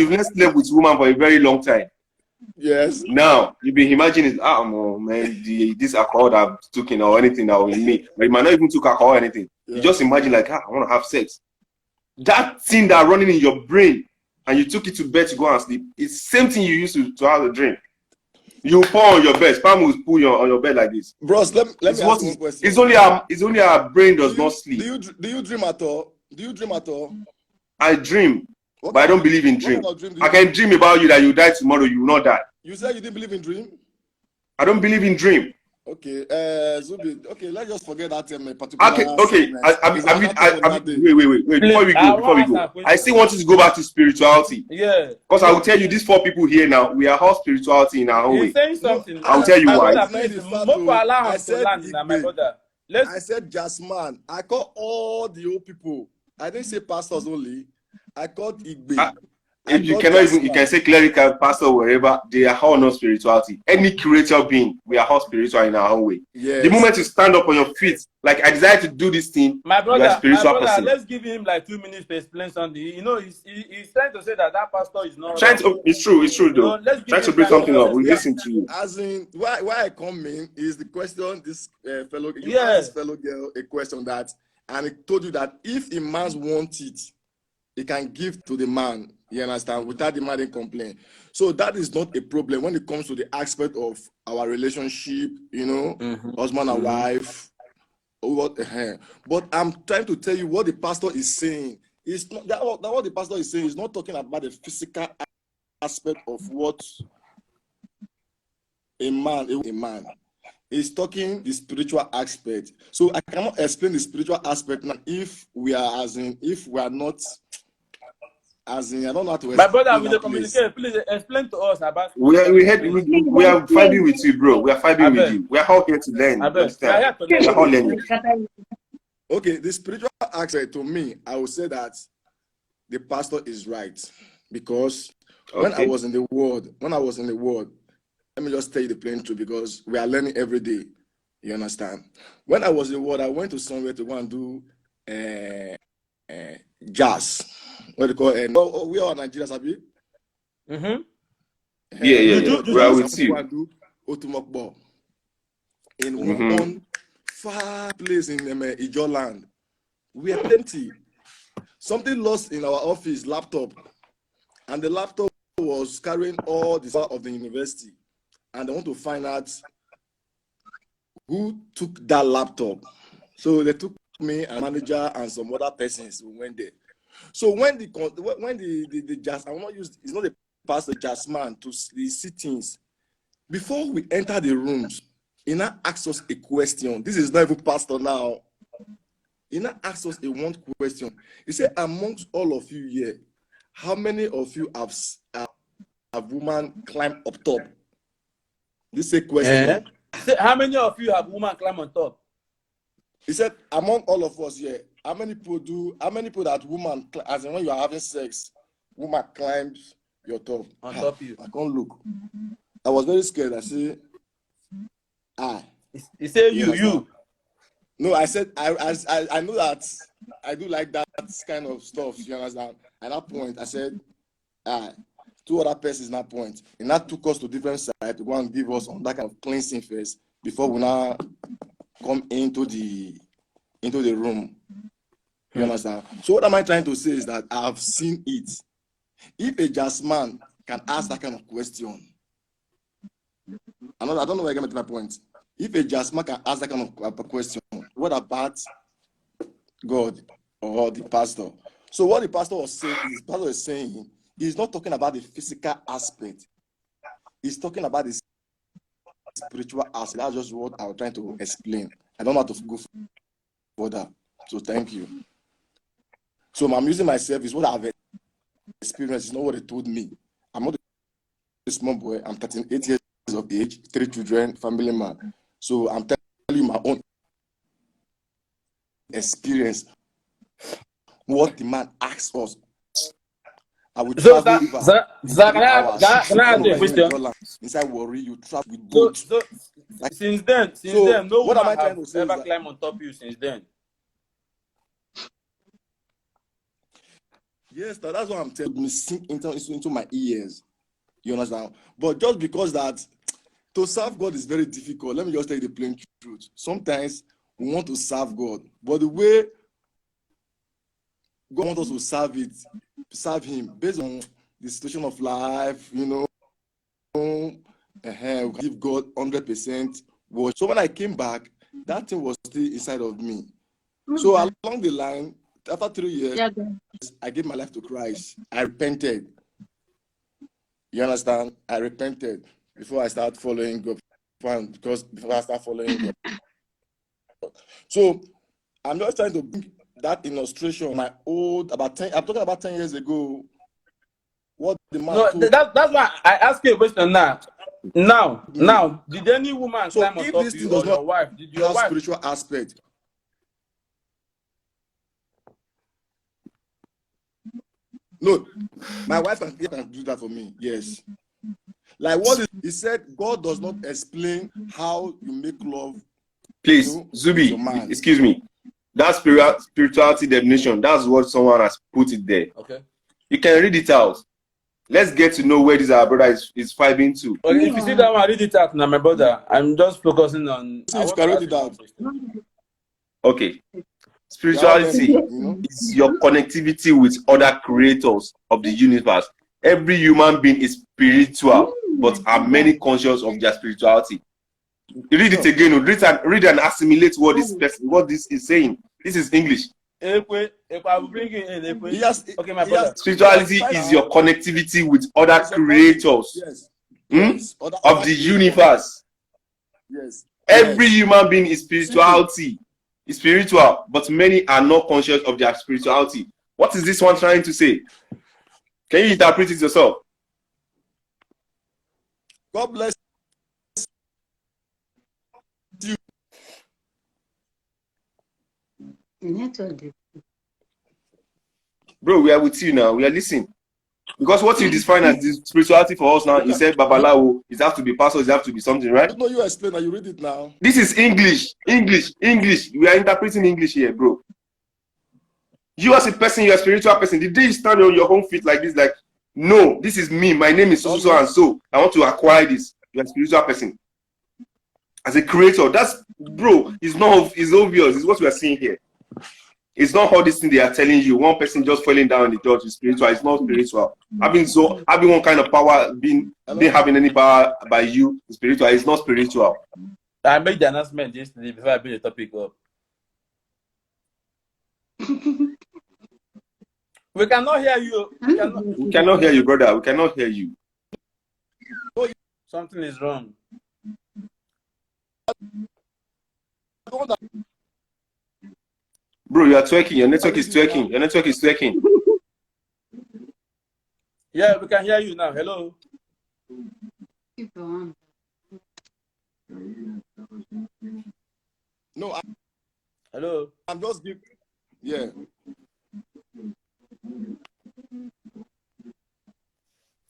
with woman for a very long time. Yes. Now you've been imagining man, this alcohol that I've taken or anything that will in me. But you might not even took alcohol or anything. Yeah. You just imagine like I want to have sex. That thing that running in your brain and you took it to bed to go and sleep, it's the same thing you used to have a dream. You pour on your bed. Spam will pull you on your bed like this. Bros, let me ask you one question. It's only our brain does not sleep. Do you dream at all? I dream, but I don't believe in dream. I can dream about you that you die tomorrow. You will not die. You said you didn't believe in dream? I don't believe in dream. Okay, Zubby. Okay, let's just forget that particular. Okay. Wait. Before we go, I still want you to go back to spirituality. Yeah. Because I will tell you, these 4 people here now, we are all spirituality in our own way. He's saying something. I'll tell you why. I said Jasmine. I call all the old people. I didn't say pastors only. I called Igbe. If you cannot even, you can say clerical, pastor, wherever, they are all not spirituality. Any creator being, we are all spiritual in our own way. Yes. The moment you stand up on your feet, like I desire to do this thing, my brother, you are spiritual person. Let's give him like 2 minutes to explain something. You know, he's trying to say that pastor is not. It's true though. Trying to bring something up. We listen to you. As in, why I come in is the question. This fellow, asked this fellow girl a question that, and it told you that if a man wants it, he can give to the man. You understand? Without the man in complaint. So that is not a problem when it comes to the aspect of our relationship, husband and wife. But I'm trying to tell you what the pastor is saying. It's not that what the pastor is saying is not talking about the physical aspect of what a man. He's talking the spiritual aspect. So I cannot explain the spiritual aspect now if we are not. As in, I don't know how to explain. My brother, with the communication, please explain to us about. We are fighting with you, bro. We are fighting with you. We are all here to learn. We are all learning. Okay, the spiritual aspect to me, I would say that the pastor is right because when I was in the world, let me just tell you the plain truth because we are learning every day. You understand? When I was in the world, I went to somewhere to go and do jazz. What do you call it? We are Nigerians, have you? Yeah. We are with you. In one far place in Ijo land. We are plenty. Something lost in our office laptop, and the laptop was carrying all the stuff of the university, and they want to find out who took that laptop. So they took me and manager and some other persons who went there. So when the jazz, I will not use, it's not the pastor, jazz man to the sittings. Before we enter the rooms, he now asks us a question. This is not even pastor now. He now asks us a one question. He said, amongst all of you here, how many of you have woman climb up top? This is a question. How many of you have woman climb on top? He said, among all of us here, how many people that woman, as in when you are having sex, woman climbs your top? On top of you. I can't look. I was very scared. I said, He said, you. No, I said, I know that I do like that kind of stuff, you understand? At that point, I said, two other persons at that point. And that took us to different sides to go and give us on that kind of cleansing first before we now come into the room. You understand? So what am I trying to say is that I have seen it. If a just man can ask that kind of question, I don't know where I get to my point. If a just man can ask that kind of question, what about God or the pastor? So what the pastor was saying, he's not talking about the physical aspect. He's talking about the spiritual aspect. That's just what I was trying to explain. I don't know how to go further. So thank you. So I'm using myself is what I've experienced. It's not what they told me. I'm not a small boy. I'm 38 years of age, 3 children, family man. So I'm telling you my own experience. What the man asks us. I will travel can I ask you a question? Inside worry, you travel with boat. So since then, no woman has ever climbed on top of you since then. Yes, that's what I'm telling you. Sink into my ears. You understand? But just because that to serve God is very difficult, let me just tell you the plain truth. Sometimes we want to serve God, but the way God wants us to serve Him based on the situation of life, you know, we give God 100%. So when I came back, that thing was still inside of me. So along the line, after 3 years, I gave my life to Christ. I repented. You understand? I repented before I start following God. Before I start following God. So I'm just trying to bring that illustration. My old I'm talking about 10 years ago. What the man that's why I ask you a question now. Now, did any woman climb on top of you or your wife? Did your wife spiritual aspect? No, my wife can do that for me. Yes. Like what he said, God does not explain how you make love. Please, Zubby, excuse me. That spirituality definition, that's what someone has put it there. Okay. You can read it out. Let's get to know where this our brother is vibing to. Okay, if you see that one, read it out now, my brother. I'm just focusing on. I can read it out. Okay. Spirituality is your connectivity with other creators of the universe. Every human being is spiritual, but are many conscious of their spirituality. Read it again. Read and assimilate what this is saying. This is English. Okay, my brother. Spirituality is your connectivity with other creators of the universe. Yes. Every human being is spiritual, but many are not conscious of their spirituality. What is this one trying to say? Can you interpret it yourself? God bless you. Bro, we are with you now. We are listening. Because what you define as the spirituality for us now, you said Babalawo, it has to be pastors, it has to be something, right? I don't know, you explain that you read it now. This is English. We are interpreting English here, bro. You as a person, you're a spiritual person. The day you stand on your own feet like this, like No, this is me. My name is so and so. I want to acquire this. You're a spiritual person. As a creator, that's, bro, it's obvious. It's what we are seeing here. It's not all this thing they are telling you. One person just falling down in the church is spiritual. It's not spiritual. Having one kind of power, being having any power by you, is spiritual. It's not spiritual. I made the announcement yesterday before I bring the topic up. We cannot hear you. We cannot hear you, brother. We cannot hear you. Something is wrong. Bro, you are twerking. Your network is twerking. Your network is twerking. Yeah, we can hear you now. Hello. No, Hello. I'm just giving. Yeah.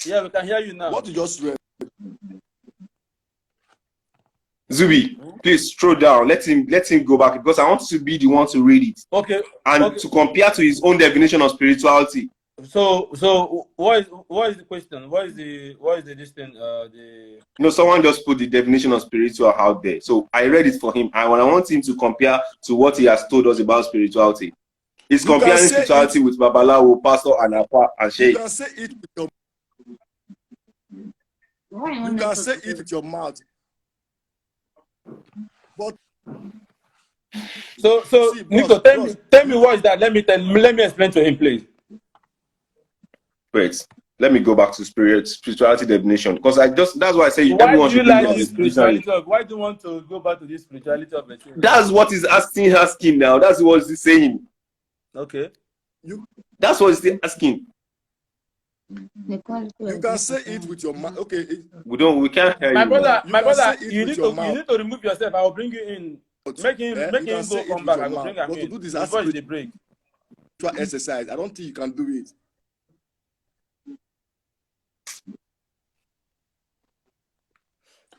Yeah, we can hear you now. What you just read. Zubby, please throw down. Let him go back because I want to be the one to read it. Okay. And to compare to his own definition of spirituality. So what is the question? What is the distance? No, someone just put the definition of spiritual out there. So I read it for him. I want him to compare to what he has told us about spirituality. He's comparing spirituality with Babalawo, Pastor, and Apa, and Sheikh. You can say it with your You can say it with your mouth. But so see, Nico, tell me what is that? Let me explain to him, please. Wait, let me go back to spirituality definition because that's why I say why everyone do you should like this spirituality why do you want to go back to this spirituality of the church? That's what he's asking now. That's what he's saying. Okay. That's what he's asking. You can say it with your mouth. Okay. We can't hear my you. brother, you need to remove yourself. I will bring you in. Make him go come back. I will bring him in. To do this before the break. Exercise. I don't think you can do it.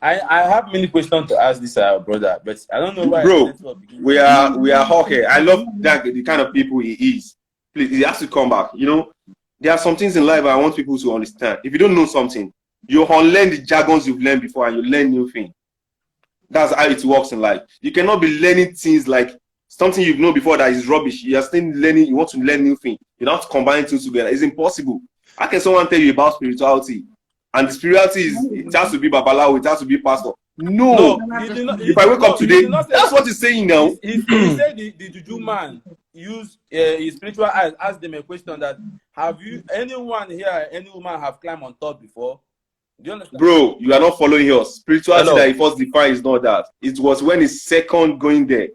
I have many questions to ask this brother, but I don't know why. Bro, we are all here. I love that the kind of people he is. Please, he has to come back. You know, there are some things in life I want people to understand. If you don't know something, you unlearn the jargons you've learned before and you learn new things. That's how it works in life. You cannot be learning things like something you've known before that is rubbish. You are still learning, you want to learn new things. You don't have to combine two together. It's impossible. How can someone tell you about spirituality? And the spirituality it has to be Babalawo, it has to be pastor. No. If I wake up today, that's what he's saying now. He said the Juju man used his spiritual eyes, asked them a question that have you anyone here, any woman have climbed on top before? Do you understand? Bro, you are not following us. Spirituality that he first defined is not that. It was when he's second going there.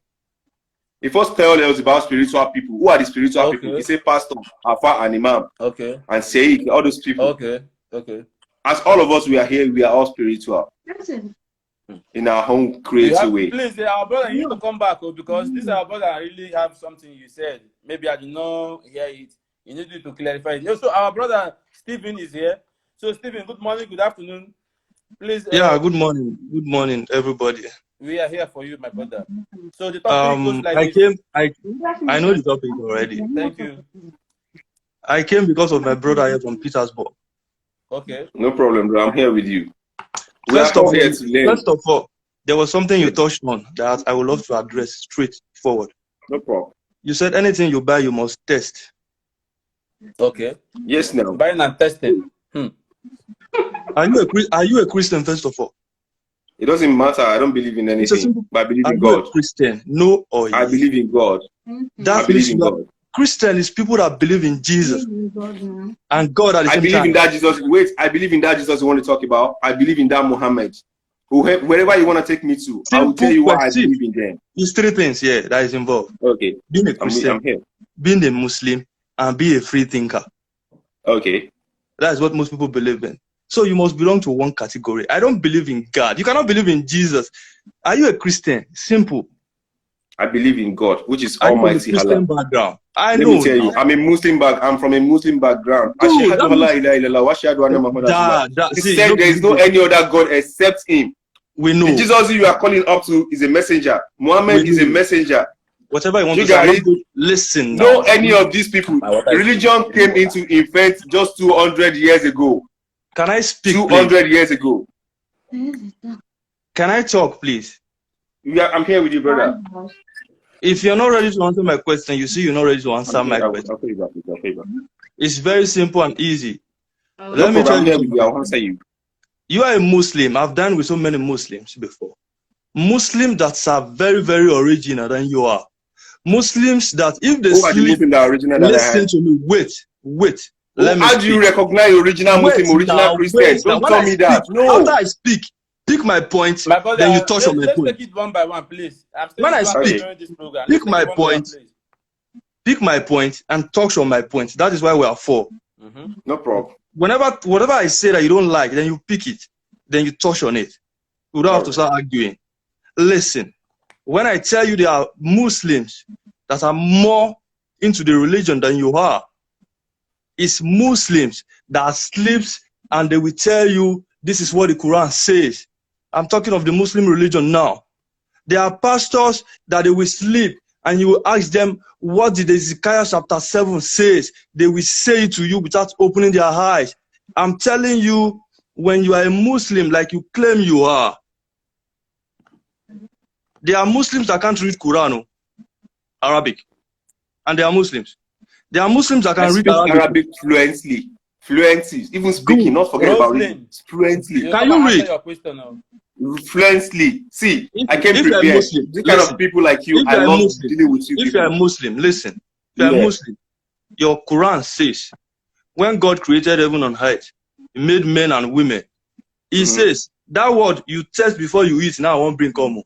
He first tell us about spiritual people. Who are the spiritual people? He said pastor, Alpha, and Imam. Okay. And Sheikh, all those people. Okay. As all of us, we are here, we are all spiritual. In our own creative way. Please, our brother, you need to come back because this our brother really have something you said. Maybe I did not hear it. You need to clarify it. Also, our brother Stephen is here. So, Stephen, good morning, good afternoon. Please. Yeah, good morning. Good morning, everybody. We are here for you, my brother. So the topic goes like I know the topic already. Thank you. I came because of my brother here from Petersburg. Okay. No problem, bro. I'm here with you. First of all, there was something you touched on that I would love to address straight forward. No problem. You said anything you buy, you must test. Okay. Yes, now. Buying and testing. Are you a Christian, first of all? It doesn't matter. I don't believe in anything, but I believe in God. Are you a Christian? No or yes? I believe in God. That means God. Christian is people that believe in Jesus and God at the same time. I believe in that Jesus. Wait, I believe in that Jesus you want to talk about. I believe in that Muhammad. Wherever you want to take me to, I will tell you what I believe in them. There's three things here that is involved. Okay. Being a Christian, being a Muslim, and be a free thinker. Okay. That's what most people believe in. So you must belong to one category. I don't believe in God. You cannot believe in Jesus. Are you a Christian? Simple. I believe in God, which is Almighty Allah. Background. Let me tell you, I'm from a Muslim background. He said there is no any other God except him. We know. The Jesus you are calling up to is a messenger. Muhammad is a messenger. Whatever you want You to say, I'm got not going. Listen now. No, any of these people. Religion came into effect just 200 years ago. Can I speak, 200 years ago. Can I talk, please? Yeah, I'm here with you, brother. If you're not ready to answer my question, you see you're not ready to answer my question. I'll pay back. It's very simple and easy. Let me tell you, I'll answer you. You are a Muslim. I've done with so many Muslims before. Muslims that are very, very original than you are. Muslims that if they sleep, listen to me. Wait. How do you recognize original Muslim, original Christian? Don't tell me that. No. After I speak, pick my point, then you touch on my point. Let's take it one by one, please. When I speak, pick my point and touch on my point. That is why we are four. No problem. Whatever I say that you don't like, then you pick it, then you touch on it. You don't have to start arguing. Listen, when I tell you there are Muslims that are more into the religion than you are, it's Muslims that sleeps and they will tell you this is what the Quran says. I'm talking of the Muslim religion now. There are pastors that they will sleep and you will ask them, what did Ezekiel chapter 7 says? They will say it to you without opening their eyes. I'm telling you, when you are a Muslim like you claim you are, there are Muslims that can't read Quran, Arabic. And they are Muslims. There are Muslims that can read Arabic fluently. Even speaking, not forget about it. Fluently. Can you read? Fluently. See, I came prepared. This kind of people like you, I love dealing with you. If you're a Muslim, listen. If you're a Muslim, your Quran says, when God created heaven and earth, He made men and women. He says, that word you test before you eat, now I won't bring come.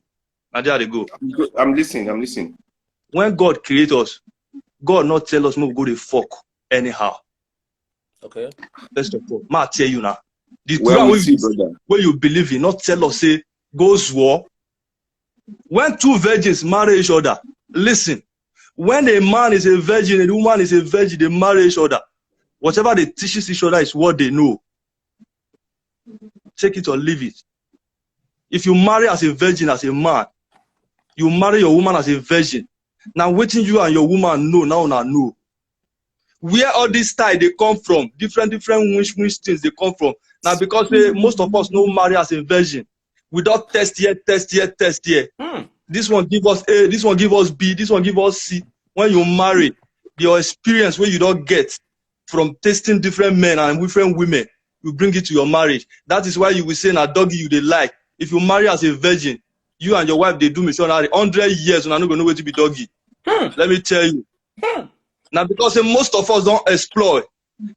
And there they go. I'm listening. When God created us, God not tell us no go to fuck anyhow. Okay. First of all, I tell you now. The Quran where you believe in, not tell us say goes war. When two virgins marry each other, listen. When a man is a virgin and a woman is a virgin, they marry each other. Whatever they teach each other is what they know. Take it or leave it. If you marry as a virgin as a man, you marry your woman as a virgin. Now waiting you and your woman know. Where all this style they come from, different wish things they come from. Now because most of us know marry as a virgin. We don't test here. This one give us A, this one give us B, this one give us C. When you marry, your experience where you don't get from testing different men and different women, you bring it to your marriage. That is why you will say na doggy you they like. If you marry as a virgin, you and your wife they do missionary 100 years and I'm not gonna know where to be doggy. Let me tell you. Now because most of us don't explore.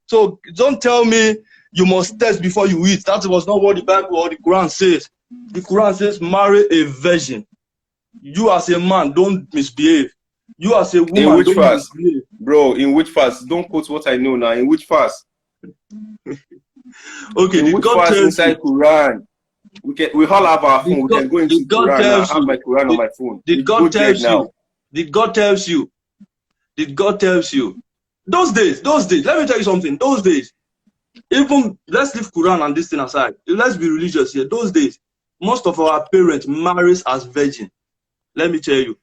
So don't tell me you must test before you eat. That was not what the Bible or the Quran says. The Quran says marry a virgin. You as a man don't misbehave. You as a woman in which don't fast? misbehave. Bro, in which fast? Don't quote what I know now. In which fast? Okay, in which God fast tells inside you. Quran? We all have our phone. We can go into Quran. I have my Quran on my phone. Did God tells you? Did God tells you? Did God tells you? Those days, let me tell you something. Those days, even let's leave Quran and this thing aside. Let's be religious here. Those days, most of our parents marries as virgin. Let me tell you,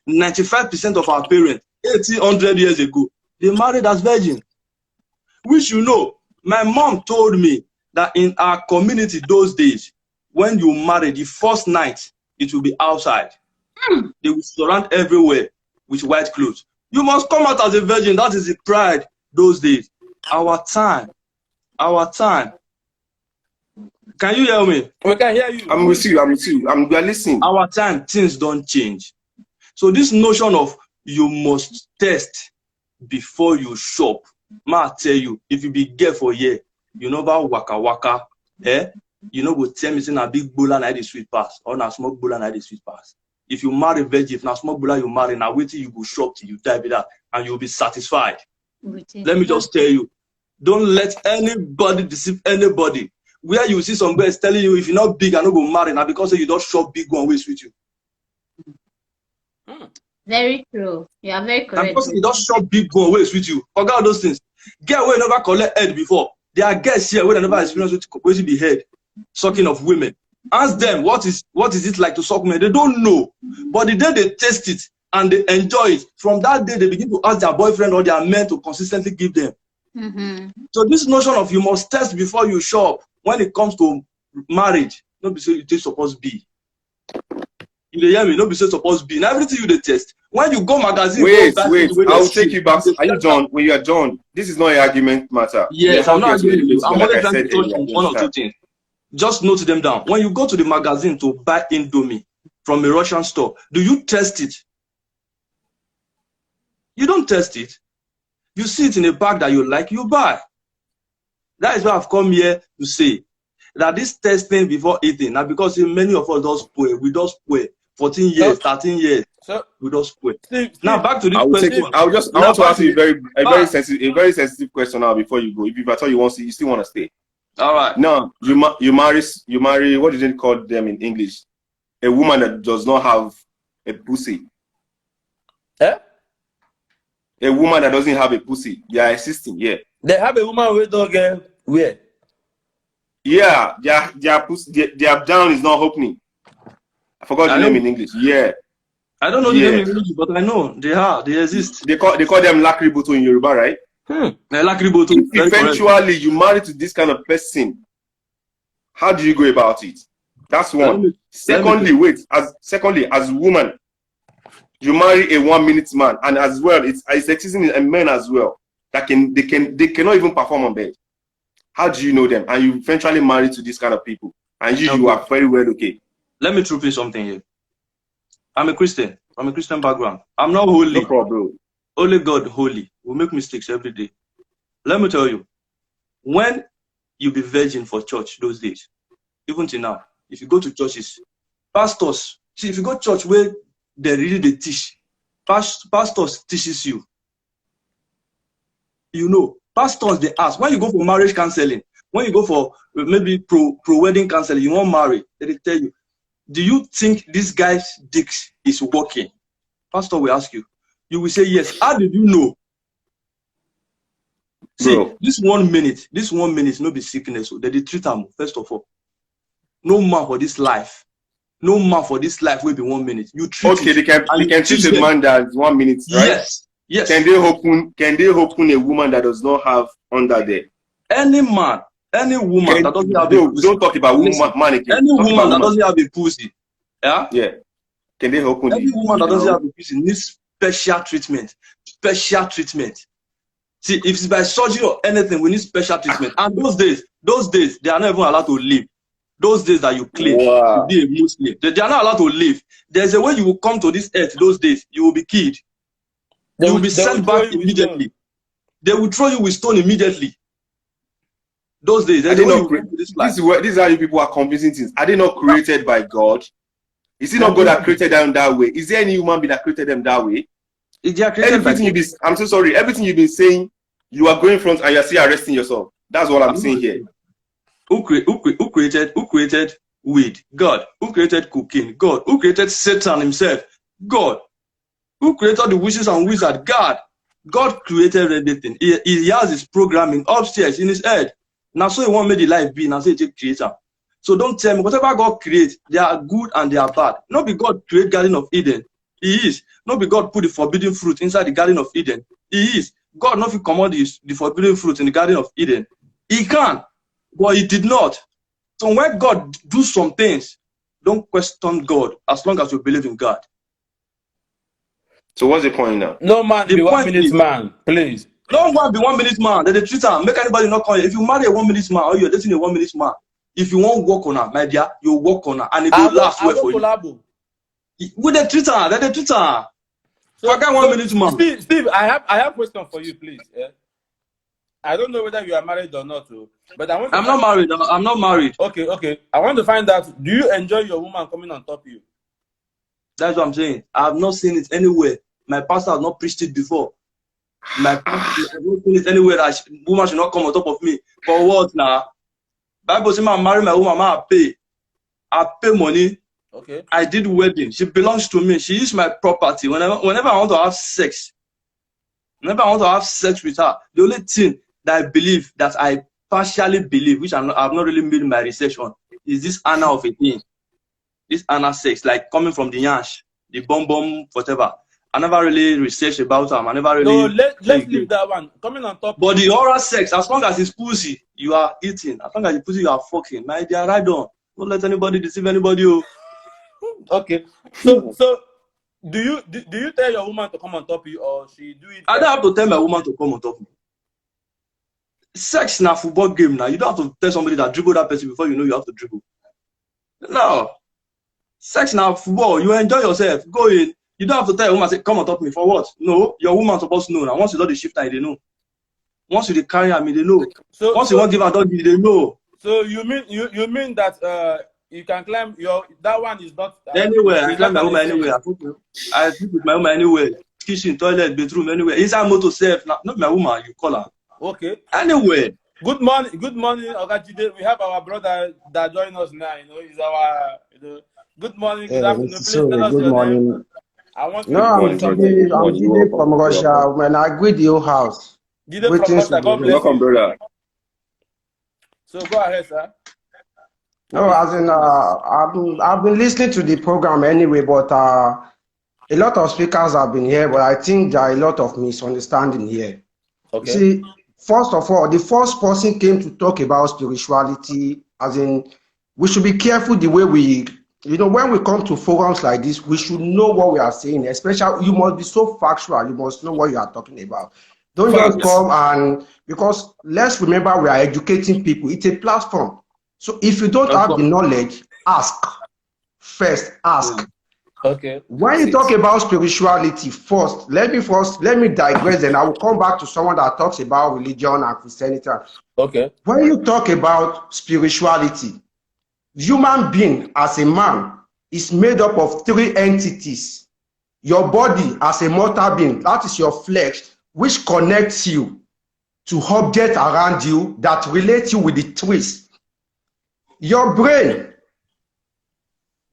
95% of our parents, 100 years ago, they married as virgin. Which you know, my mom told me that in our community those days, when you marry the first night, it will be outside. They will surround everywhere with white clothes. You must come out as a virgin. That is the pride those days. Our time. Can you hear me? We can hear you. I'm with you. We are listening. Our time, things don't change. So this notion of you must test before you shop. Ma tell you, if you be gay for a year, you know about waka, you know go tell me say na big bola na the sweet pass or na small bola na the sweet pass. If you marry virgin, if na small bola you marry, now wait till you go shop till you die with that and you'll be satisfied. Let me just tell you, don't let anybody deceive anybody. Where you see some guys telling you if you're not big, I don't go marry now because you don't shop big one ways with you. Very true. You are very correct. And because you don't shop big one ways with you. Forget those things. Get away never collect head before. There are guys here where they never experienced with be head sucking of women. Ask them what is it like to suck men. They don't know. But the day they test it, and they enjoy it. From that day, they begin to ask their boyfriend or their men to consistently give them. So this notion of you must test before you shop when it comes to marriage, not be so it is supposed to be. You hear me? Not be so supposed to be. Now everything you test. When you go magazine, wait. I'll take you back. Are you done? When you are done, this is not an argument matter. Yes, I'm not arguing with you. I'm only like trying to touch on one or two things. Just note them down. When you go to the magazine to buy Indomie from a Russian store, do you test it? You don't test it. You see it in a bag that you like, you buy. That is why I've come here to say that this testing before eating, now because many of us don't spoil, we don't spoil 14 years, 13 years, we don't spoil. Now back to this question. I want to ask you a very sensitive question now before you go. If I tell you once, you still want to stay. All right. Now you marry. What did they call them in English? A woman that does not have a pussy. Eh? A woman that doesn't have a pussy. They are existing. Yeah. They have a woman with dog where? Yeah, their abdomen is not opening. I forgot the name in English. Yeah. I don't know the name in English, but I know they exist. They call them lakriboto in Yoruba, right? Lakriboto. If eventually you marry to this kind of person, how do you go about it? That's one. Secondly, as a woman, you marry a 1 minute man, and as well, it's existing in men as well. That they cannot even perform on bed. How do you know them? And you eventually marry to this kind of people, and you are very well okay. Let me truth you something here. I'm a Christian. From a Christian background. I'm not holy. No problem. Only God holy. We make mistakes every day. Let me tell you, when you be virgin for church those days, even till now, if you go to churches, pastors, see, if you go to church where they teach, pastors teaches you. You know, pastors, they ask, when you go for marriage counseling, when you go for maybe pro-wedding counseling, you won't marry, they tell you, do you think this guy's dick is working? Pastor will ask you. You will say yes. How did you know? See, this 1 minute, no be sickness. They treat them, first of all. No man for this life. No man for this life will be 1 minute. You treat they can treat a man that's 1 minute, right? Yes. Can they open a woman that does not have under there? Any man, any woman that doesn't have a pussy. Don't talk about woman again. Any woman that doesn't have a pussy. Yeah? Yeah. Can they open Every woman that doesn't have a pussy needs special treatment. Special treatment. See, if it's by surgery or anything, we need special treatment. And those days, they are not even allowed to live. Those days that you claim to be a Muslim, they are not allowed to live. There's a way you will come to this earth those days. You will be killed. You will be sent back immediately. They will throw you with stone immediately. Those days, this is how you people are confusing things. Are they not created by God? Is it not God that created them that way? Is there any human being that created them that way? I'm so sorry. Everything you've been saying, you are going front and you're still arresting yourself. That's what I'm saying here. Who created weed? God. Who created cocaine? God. Who created Satan himself? God. Who created the witches and wizards? God. God created everything. He has his programming upstairs in his head. Now, so he won't make the life be. Now, so he's a creator. So don't tell me, whatever God creates, they are good and they are bad. Not be God create Garden of Eden. He is. Not be God put the forbidden fruit inside the Garden of Eden. He is. God not command the forbidden fruit in the Garden of Eden. He can, but he did not. So when God do some things, don't question God as long as you believe in God. So what's the point now? No man be 1 minute man, please. No man be 1 minute man. They treat him. Make anybody not come. If you marry a 1 minute man or you're dating a 1 minute man, if you won't work on her, my dear, you work on her, and it will last well for you. With the Twitter, they treat her. So I got 1 minute man. Steve, I have a question for you, please. Yeah? I don't know whether you are married or not, but I'm not married. I'm not married. Okay. I want to find out. Do you enjoy your woman coming on top of you? That's what I'm saying. I have not seen it anywhere. My pastor has not preached it before. My pastor has not seen it anywhere that woman should not come on top of me. For what now? Bible says, I marry my woman, I pay money. Okay. I did wedding. She belongs to me. She is my property. Whenever I want to have sex, with her, the only thing that I believe, that I partially believe, which I've not really made my research on, is this anal of a thing. This anal sex, like coming from the yansh, the bum, whatever. I never really researched about them. I never really. So let's leave that one. Coming on top. But the oral sex, as long as it's pussy, you are eating. As long as it's pussy, you are fucking. My dear, right on. Don't let anybody deceive anybody. Okay. So do you tell your woman to come on top of you, or she do it? I don't have to tell my woman to come on top of me. Sex na football game now. You don't have to tell somebody that dribble that person before you know you have to dribble. No. Sex now football. You enjoy yourself. Go in. You don't have to tell your woman, say, come on top of me. For what? No. Your woman's supposed to know now. Once you do the shift time, they know. Once you carry them, they know. So once you want to give a dog, they know. So you mean that you can climb that one is not anywhere. I climb my woman anywhere. I sleep with my woman anywhere. Kitchen, toilet, bedroom, anywhere. Inside motor safe. Not my woman, you call her. Okay. Anyway. Good morning, Ogajide. We have our brother that join us now. He's our good morning, good afternoon. Please tell us your morning. Name. I want no, I'm Jide from Russia. When I greet your house. Jide from Russia. God bless welcome, brother. So go ahead, sir. No, as in I've been listening to the program anyway, but a lot of speakers have been here, but I think there are a lot of misunderstanding here. Okay. See, first of all, the first person came to talk about spirituality, as in we should be careful the way we, when we come to forums like this, we should know what we are saying, especially you must be so factual, you must know what you are talking about. Don't just come and, because let's remember we are educating people, it's a platform. So if you don't have the knowledge, ask. First, ask. Okay. When you talk about spirituality, let me digress, and I will come back to someone that talks about religion and Christianity. Okay. When you talk about spirituality, human being as a man is made up of 3 entities. Your body as a mortal being, that is your flesh, which connects you to objects around you that relate you with the trees. Your brain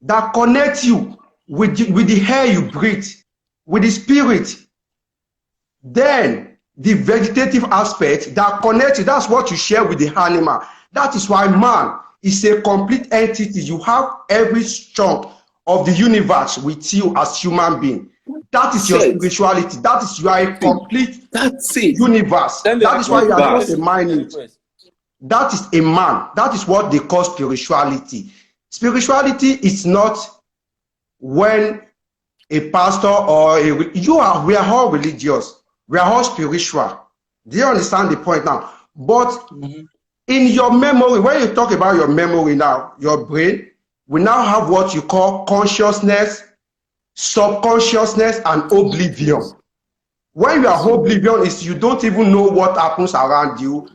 that connects you with the air you breathe, with the spirit. Then the vegetative aspect that connects you, that's what you share with the animal. That is why man is a complete entity. You have every chunk of the universe with you as human being. That is your spirituality. That is, you are a complete universe. That is why you are just a mind. That is a man. That is what they call spirituality. Spirituality is not when a pastor or we are all religious, we are all spiritual. Do you understand the point now? But in your memory, when you talk about your memory now, your brain, we now have what you call consciousness, subconsciousness, and oblivion. When you are oblivion, is you don't even know what happens around you.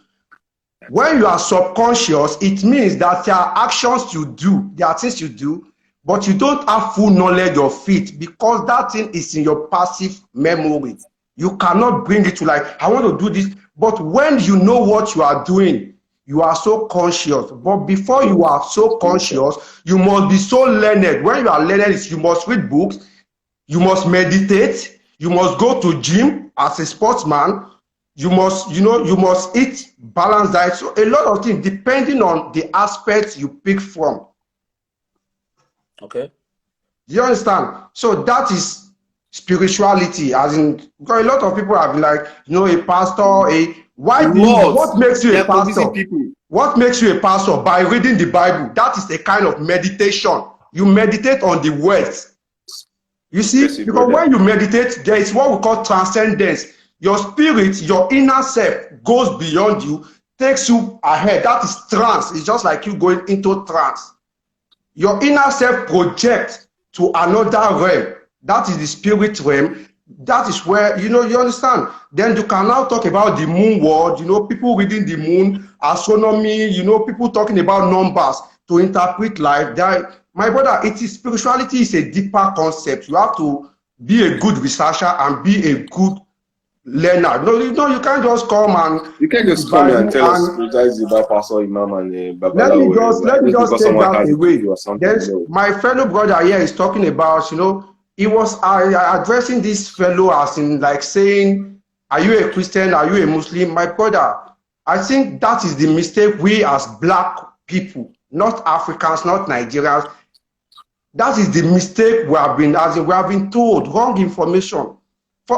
When you are subconscious, it means that there are actions you do, there are things you do, but you don't have full knowledge of it because that thing is in your passive memory. You cannot bring it to like, I want to do this. But when you know what you are doing, you are so conscious. But before you are so conscious, you must be so learned. When you are learned, you must read books, you must meditate, you must go to gym as a sportsman, you must, you must eat balanced diet. So a lot of things depending on the aspects you pick from. Okay. Do you understand? So that is spirituality, as in, because a lot of people have been like, a pastor, what makes you a pastor? What makes you a pastor? By reading the Bible. That is a kind of meditation. You meditate on the words. You see, because when you meditate, there is what we call transcendence. Your spirit, your inner self goes beyond you, takes you ahead. That is trance. It's just like you going into trance. Your inner self projects to another realm. That is the spirit realm. That is where, you understand. Then you can now talk about the moon world, people reading the moon, astronomy, people talking about numbers to interpret life. My brother, spirituality is a deeper concept. You have to be a good researcher and be a good learner. No, you can't just come and you can't just come and tell us spirituality about Pastor Imam and let me just take that away. Then my fellow brother here is talking about, he was addressing this fellow as in like saying, are you a Christian? Are you a Muslim? My brother, I think that is the mistake we as black people, not Africans, not Nigerians, that is the mistake we have been told, wrong information.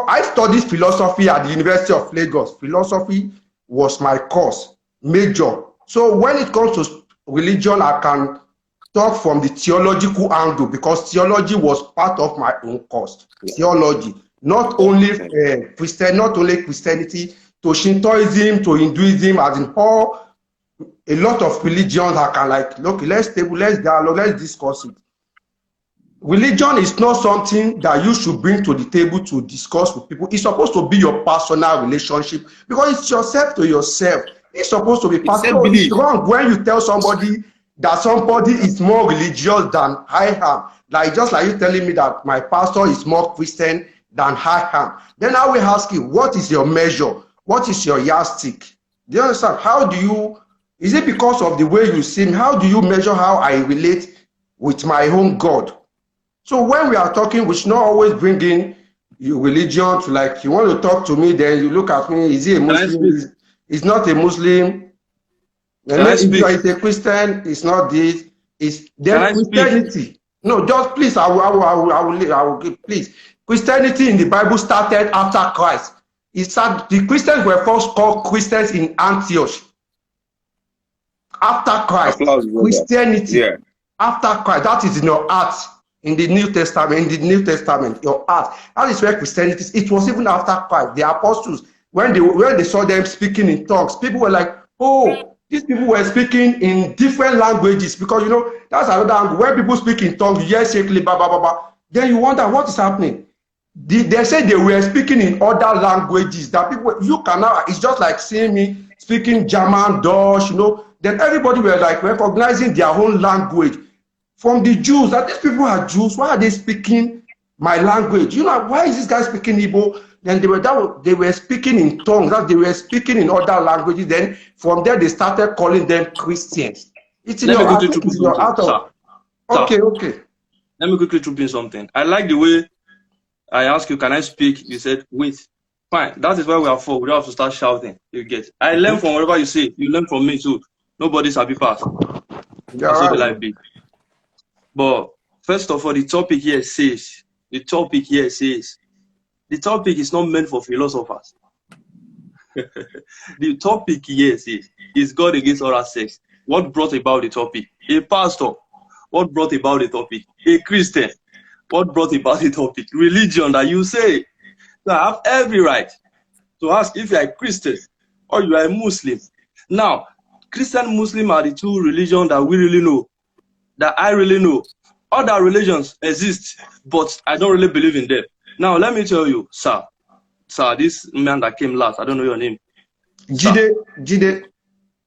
I studied philosophy at the University of Lagos. Philosophy was my course, major. So when it comes to religion, I can talk from the theological angle because theology was part of my own course. Theology, not only Christianity, to Shintoism, to Hinduism, as in all, a lot of religions I can like, look, let's dialogue, let's discuss it. Religion is not something that you should bring to the table to discuss with people. It's supposed to be your personal relationship because it's yourself to yourself. It's supposed to be personal. It's wrong when you tell somebody that somebody is more religious than I am. Like just like you telling me that my pastor is more Christian than I am. Then I will ask you, what is your measure? What is your yardstick? Do you understand? How do you, is it because of the way you see me? How do you measure how I relate with my own God? So when we are talking, we should not always bring in your religion to like, you want to talk to me, then you look at me, is he a Muslim? He's not a Muslim. And then if you are a Christian, it's not this. It's then Christianity. No, just please, I will please. Christianity in the Bible started after Christ. The Christians were first called Christians in Antioch. After Christ, Christianity. After Christ, that is in your heart. In the New Testament, your heart. That is where Christianity is. It was even after Christ. The apostles, when they saw them speaking in tongues, people were like, oh, these people were speaking in different languages because, you know, that's another angle. When people speak in tongues, yes, shakily, blah, blah, blah, blah. Then you wonder what is happening. They said they were speaking in other languages that people, you cannot, it's just like seeing me speaking German, Dutch, you know. Then everybody were like recognizing their own language. From the Jews, that these people are Jews, why are they speaking my language? You know, why is this guy speaking Igbo? Then they were speaking in tongues, that they were speaking in other languages. Then from there, they started calling them Christians. It's in your heart. It's in your heart. Okay. Let me quickly chip in something. I like the way I asked you, can I speak? You said, wait. Fine. That is why we are for. We don't have to start shouting. You get. I learn from whatever you say. You learn from me too. Nobody's happy fast. That's what the life be. But first of all, the topic here says, the topic is not meant for philosophers. The topic here says, is God against oral sex? What brought about the topic? A pastor. What brought about the topic? A Christian. What brought about the topic? Religion that you say. So I have every right to ask if you are a Christian or you are a Muslim. Now, Christian, Muslim are the two religions that we really know. That I really know. Other religions exist, but I don't really believe in them. Now, let me tell you, sir, this man that came last, I don't know your name. Jide.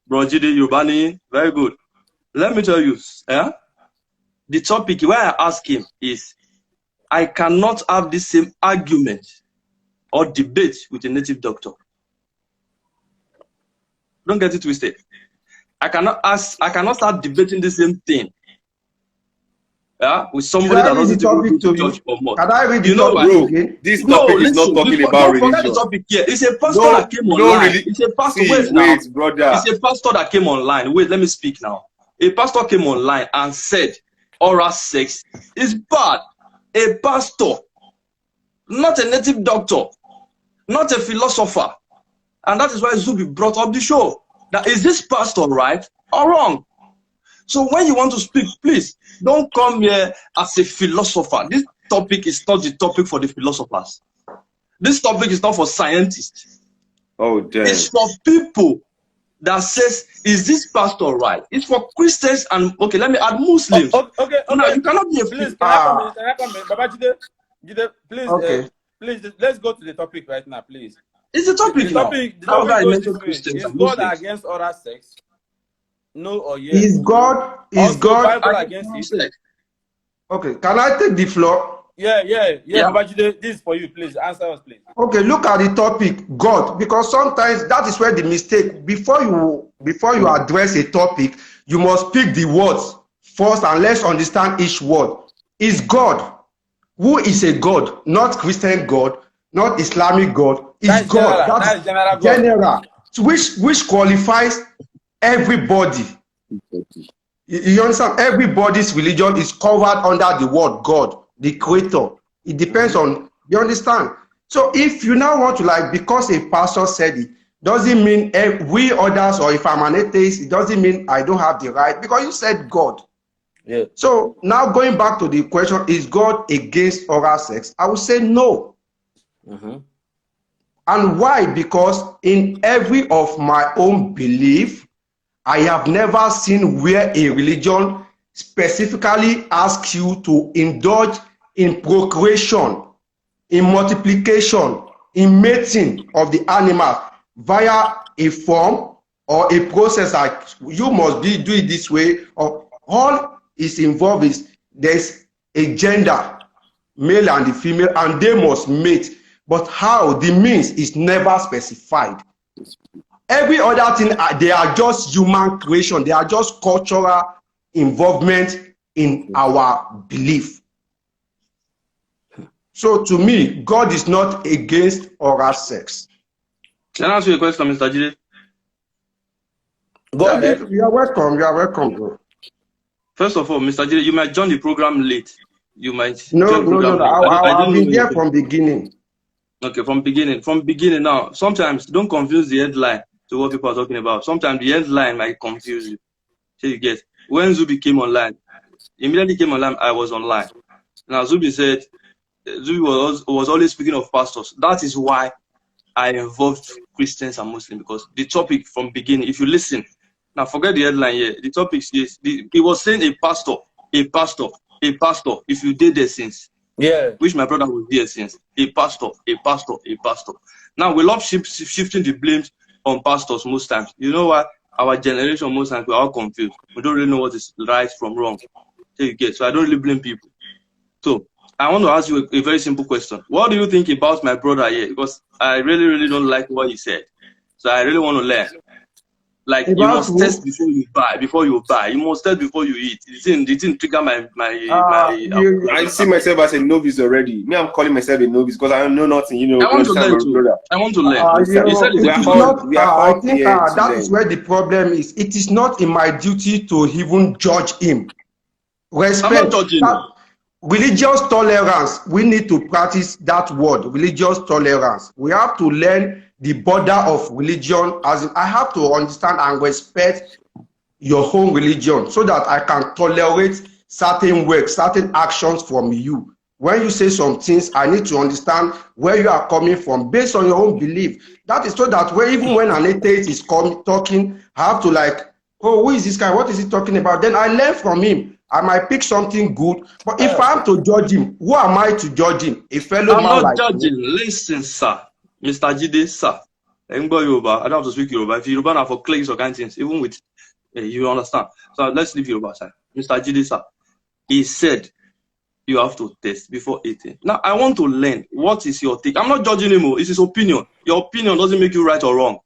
Bro, Jide, Yobani, very good. Let me tell you, the topic where I ask him is, I cannot have the same argument or debate with a native doctor. Don't get it twisted. I cannot start debating the same thing. With somebody that doesn't go to church or more. Can I read the topic again? This topic is not talking about religion. Forget the topic here. It's a pastor that came online. It's a pastor. Wait, brother. It's a pastor that came online. Wait, let me speak now. A pastor came online and said oral sex is bad. A pastor, not a native doctor, not a philosopher. And that is why Zubby brought up the show. That is this pastor right or wrong? So when you want to speak, please don't come here as a philosopher. This topic is not the topic for the philosophers. This topic is not for scientists. Oh, damn. It's for people that says, is this pastor right? It's for Christians and, okay, let me add Muslims. Okay. Now, you cannot be a please, can I come in? Baba Jide, please, okay. Please, let's go to the topic right now, please. It's the topic now. The topic goes Christians is God against oral sex? No or yes? Is God Bible against it? Okay, can I take the floor? Yeah. Baba Jide, this is for you, please. Answer us, please. Okay, look at the topic, God, because sometimes that is where the mistake. Before you address a topic, you must pick the words first, and let's understand each word. Is God? Who is a God? Not Christian God, not Islamic God. Is God? That's general God. General. So which qualifies everybody. You understand? Everybody's religion is covered under the word God, the creator. It depends on, you understand? So if you now want to like, because a pastor said it, doesn't mean we others, or if I'm an atheist, it doesn't mean I don't have the right, because you said God. Yeah. So now going back to the question, is God against oral sex? I would say no. Mm-hmm. And why? Because in every of my own belief, I have never seen where a religion specifically asks you to indulge in procreation, in multiplication, in mating of the animal via a form or a process like you must do it this way, or all is involved is there's a gender, male and the female, and they must mate. But how, the means is never specified. Every other thing, they are just human creation. They are just cultural involvement in our belief. So to me, God is not against oral sex. Can I ask you a question, Mr. Jide? Go ahead. You are welcome. You are welcome, bro. First of all, Mr. Jide, you might join the program late. You might No. join the program late. I've been there from beginning. Okay, from beginning. Now, sometimes don't confuse the headline to what people are talking about. Sometimes the headline might confuse you. So you get, when Zubby came online, immediately came online, I was online. Now Zubby said, Zubby was always speaking of pastors. That is why I involved Christians and Muslims, because the topic from beginning, if you listen, now forget the headline here, the topic is, he was saying a pastor, if you did their sins. Yeah. Which my brother was there since. A pastor. Now we love shifting the blames on pastors most times. You know what? Our generation most times we're all confused. We don't really know what is right from wrong. So you get. So I don't really blame people. So I want to ask you a very simple question. What do you think about my brother here? Because I really don't like what he said. So I really want to learn. Like, you must test before you buy. You must test before you eat. It didn't trigger my I see myself as a novice already. Me, I'm calling myself a novice because I don't know nothing. You know, I want to learn too. I want to learn. I think that is where the problem is. It is not in my duty to even judge him. Respect. I'm not judging him. Religious tolerance, we need to practice that word, religious tolerance. We have to learn the border of religion, as in, I have to understand and respect your own religion so that I can tolerate certain words, certain actions from you. When you say some things, I need to understand where you are coming from based on your own belief. That is so that even when an atheist is talking, I have to like, oh, who is this guy? What is he talking about? Then I learn from him. I might pick something good, but if I'm to judge him, who am I to judge him? A fellow man like I'm not judging. Listen, sir. Mr. Jide, sir. I don't have to speak Yoruba. If Yoruba are for clicks or kind of things, even with, you understand. So let's leave Yoruba aside. Mr. Jide, sir. He said, you have to test before eating. Now, I want to learn. What is your take? I'm not judging him. It's his opinion. Your opinion doesn't make you right or wrong.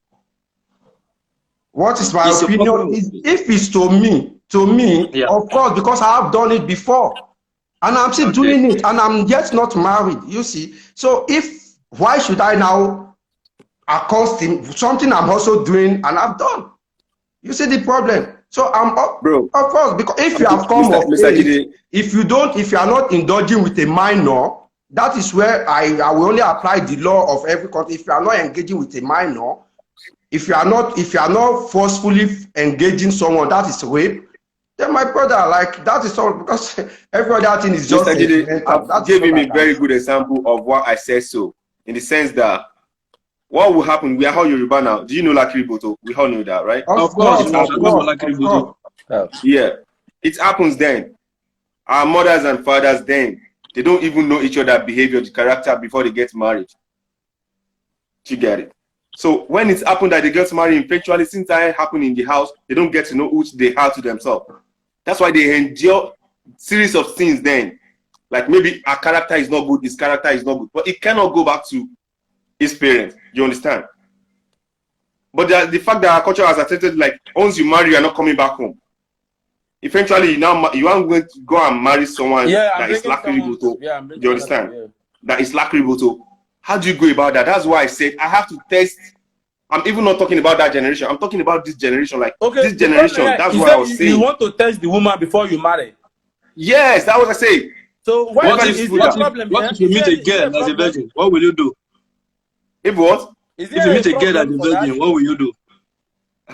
What is my opinion? If it's to me, yeah. Of course, because I have done it before. And I'm still doing it. And I'm yet not married, you see. So why should I now accost him? Something I'm also doing and I've done. You see the problem. So I'm up, bro. Of course, because if you have come of age, if you are not indulging with a minor, that is where I will only apply the law of every country. If you are not engaging with a minor, if you are not forcefully engaging someone, that is rape. Then my brother, like, that is all, because every other thing is just gave him a very good example of what I said. So in the sense that what will happen, we are all Yoruba now. Do you know Lakiriboto? We all know that, right? Of course. Yeah, it happens then. Our mothers and fathers then, they don't even know each other's behavior, the character before they get married. You get it? So when it's happened that they get married, eventually, since that happened in the house, they don't get to know which they are to themselves. That's why they endure series of things then. Like maybe our character is not good, his character is not good. But it cannot go back to his parents. You understand? But the fact that our culture has accepted, like, once you marry, you're not coming back home. Eventually, you are going to go and marry someone that is Lakiriboto. You understand? That is Lakiriboto. How do you go about that? That's why I said I have to test. I'm even not talking about that generation. I'm talking about this generation. Like, this generation. That's what I was saying. You want to test the woman before you marry? Yes, that was what I say. So what if you meet a girl as a virgin? What will you do? If what? Is If there you a meet a girl problem that's a for that? virgin, what will you do?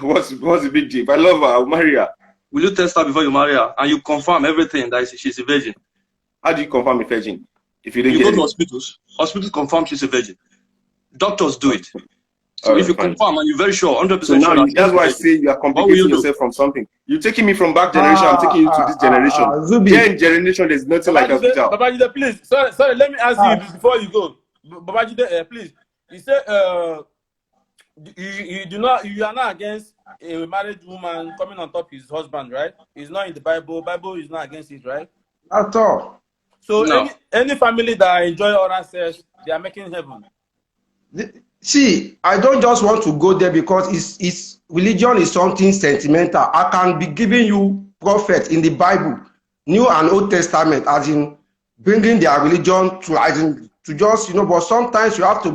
What's the big deal? If I love her, I'll marry her. Will you test her before you marry her? And you confirm everything that she's a virgin? How do you confirm a virgin? If you didn't You go get to it? hospitals. Hospitals confirm she's a virgin. Doctors do it. So All if right, you fine. confirm and you're very sure, 100% So now sure that that's she's a why I virgin, say you are what will you complicating do? yourself from something. You're taking me from back generation. I'm taking you to this generation. Zubby. Here in generation, there's nothing like hospital. Babajide, please. Sorry. Let me ask you before you go. Babajide, please. You say you are not against a married woman coming on top of his husband, right? It's not in the Bible. Bible is not against it, right? At all. So No. any family that enjoy oral sex, they are making heaven. See, I don't just want to go there because it's religion is something sentimental. I can be giving you prophets in the Bible, New and Old Testament, as in bringing their religion to, as in to just, but sometimes you have to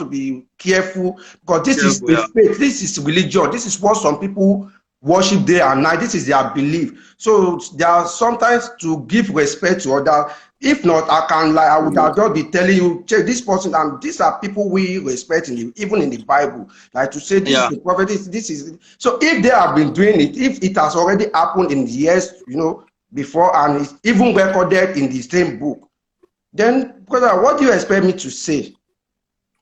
be careful because this is a faith, this is religion, this is what some people worship day and night, this is their belief. So there are sometimes to give respect to others. If not, I would have just be telling you, check this person, and these are people we respect even in the Bible. Like to say this is the prophet, this is. So if they have been doing it, if it has already happened in the years, before, and it's even recorded in the same book, then brother, what do you expect me to say?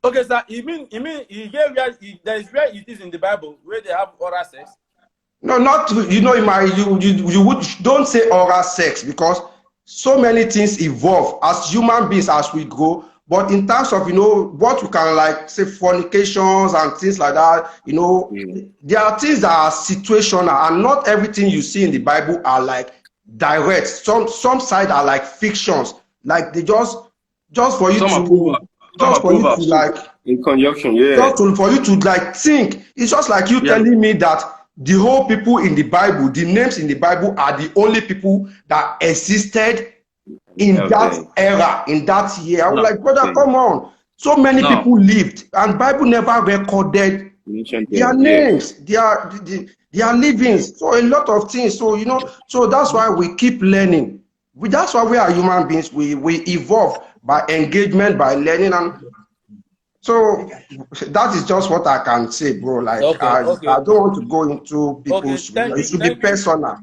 Okay, sir. You mean there is where it is in the Bible where they have oral sex? No, not you would don't say oral sex because so many things evolve as human beings as we grow. But in terms of what you can like say fornications and things like that, there are things that are situational, and not everything you see in the Bible are like direct. Some side are like fictions, like they just for you to like in conjunction, yeah. Just for you to like think. It's just like you telling me that the whole people in the Bible, the names in the Bible are the only people that existed in that era, in that year. I was like, brother, come on. So many people lived, and Bible never recorded their names, their livings. So a lot of things. So so that's why we keep learning. That's why we are human beings. We evolve by engagement, by learning, and so that is just what I can say, bro. Like I don't want to go into people's. It should be personal.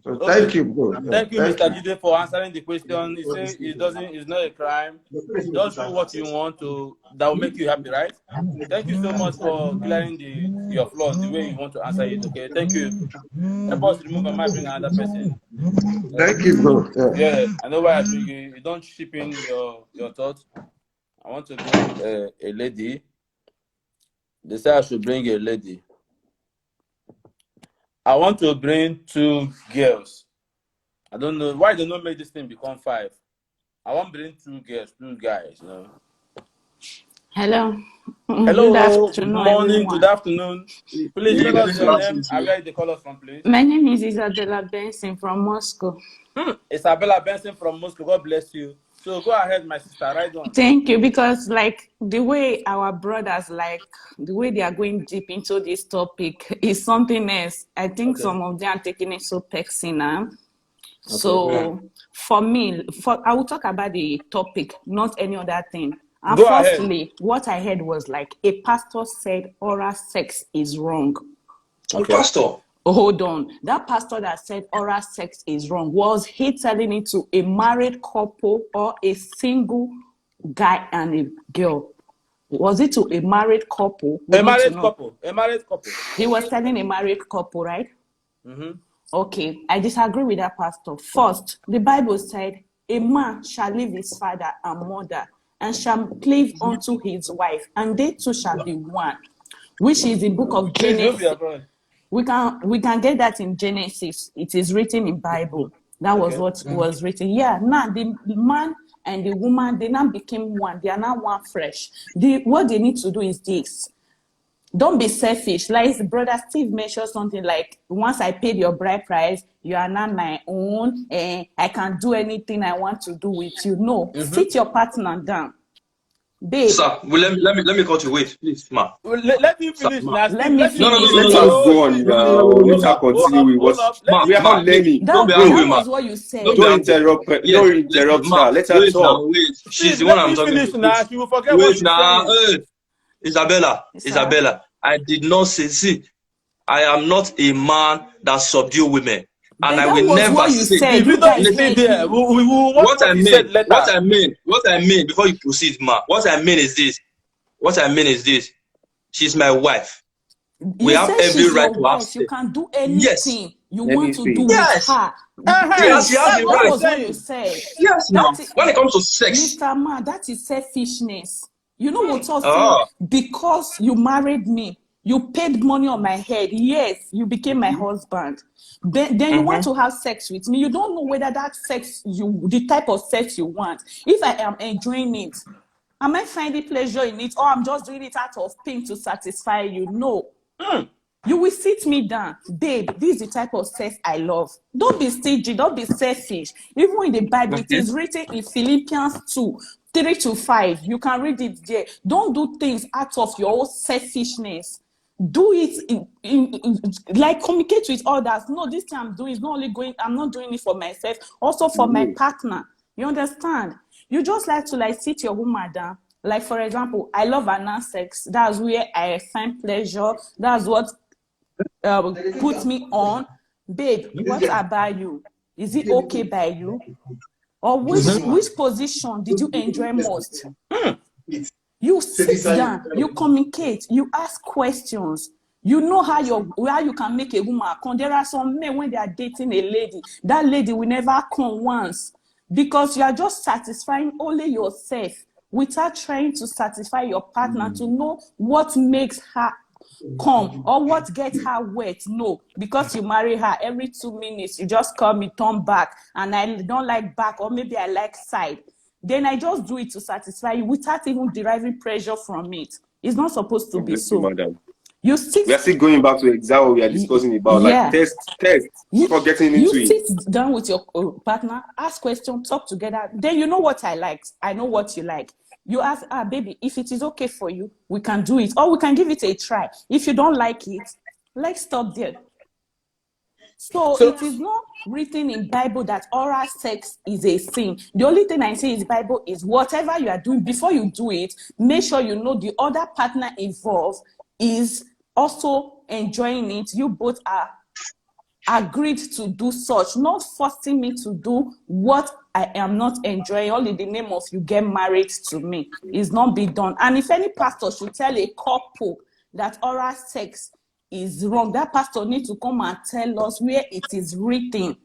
So thank you, bro. Thank you, Mr. Jide, for answering the question. He said it's not a crime. Just do what you want to that will make you happy, right? Thank you so much for clearing your flaws the way you want to answer it. Okay, thank you. Help us remove and might bring another person. Thank you, bro. Yeah, I know why I bring you. You don't chip in your thoughts. I want to bring a lady. They say I should bring a lady. I want to bring 2 girls. I don't know why they don't make this thing become 5. I want to bring 2 girls, 2 guys. Hello. Hello. Good afternoon, Morning. everyone. Good afternoon. Please tell us your name and where you call us from, please. My name is Isabella Benson from Moscow. Isabella Benson from Moscow. God bless you. So go ahead, my sister. Right on. Thank you, because the way our brothers the way they are going deep into this topic is something else. I think some of them are taking it so personal. So for me, I will talk about the topic, not any other thing. And firstly, what I heard was like a pastor said oral sex is wrong. Okay. Pastor? Hold on. That pastor that said oral sex is wrong, was he telling it to a married couple or a single guy and a girl? Was it to a married couple? A married couple. He was telling a married couple, right? Mm-hmm. Okay, I disagree with that pastor. First, the Bible said, a man shall leave his father and mother and shall cleave unto his wife, and they two shall be one, which is the book of Genesis. We can get that in Genesis. It is written in Bible. That was what was written. Yeah, now the man and the woman, they now became one. They are now one flesh. What they need to do is this. Don't be selfish. Like Brother Steve mentioned something like, once I paid your bride price, you are not my own, and I can do anything I want to do with you. No, sit your partner down. Babe. Sir, well, let me cut you. Wait, please, ma. Let me finish. No. Let me finish. Let us go on now. Let us continue with what we are not learning. That was what you said. Don't interrupt her. Don't interrupt her. Let her talk. Wait. She's the one I'm talking to. Now. She will forget what she's saying. Isabella, I did not say, see, I am not a man that subdue women. And I will never say, if you don't stay there, we will watch what he said later. What I mean, before you proceed, ma, what I mean is this. She's my wife. We have every right to have sex. You can do anything you want to do with her. Yes, she has the right. Was what you said. Yes, now, when it comes to sex. Mr. Man, that is selfishness. You know what I'm saying? Because you married me, you paid money on my head. Yes, you became my husband. Then you want to have sex with me. You don't know whether that sex, the type of sex you want. If I am enjoying it, am I finding pleasure in it, or I'm just doing it out of pain to satisfy you? No. You will sit me down, babe. This is the type of sex I love. Don't be stingy. Don't be selfish. Even in the Bible, it is written in Philippians 2:3-5. You can read it there. Don't do things out of your own selfishness. Do it like communicate with others. No, this thing I'm doing is not only going. I'm not doing it for myself, also for my partner. You understand? You just like to sit your woman down. Like, for example, I love anal sex. That's where I find pleasure. That's what puts me on. Babe, what about you? Is it okay by you? Or which position did you enjoy most? You sit down, you communicate, you ask questions. You know how you can make a woman come. There are some men, when they are dating a lady, that lady will never come once, because you are just satisfying only yourself without trying to satisfy your partner to know what makes her come or what gets her wet. No, because you marry her, every 2 minutes you just call me, turn back, and I don't like back, or maybe I like side. Then I just do it to satisfy you without even deriving pleasure from it. It's not supposed to be so. Madam. We are still going back to exactly what we are discussing about. Like test, before getting into it. You sit down with your partner, ask questions, talk together. Then you know what I like. I know what you like. You ask, baby, if it is okay for you, we can do it. Or we can give it a try. If you don't like it, let's stop there. So it is not written in Bible that oral sex is a sin. The only thing I say in the Bible is whatever you are doing, before you do it, make sure you know the other partner involved is also enjoying it. You both are agreed to do such, not forcing me to do what I am not enjoying, all in the name of you get married to me. It's not be done. And if any pastor should tell a couple that oral sex is wrong, that pastor needs to come and tell us where it is written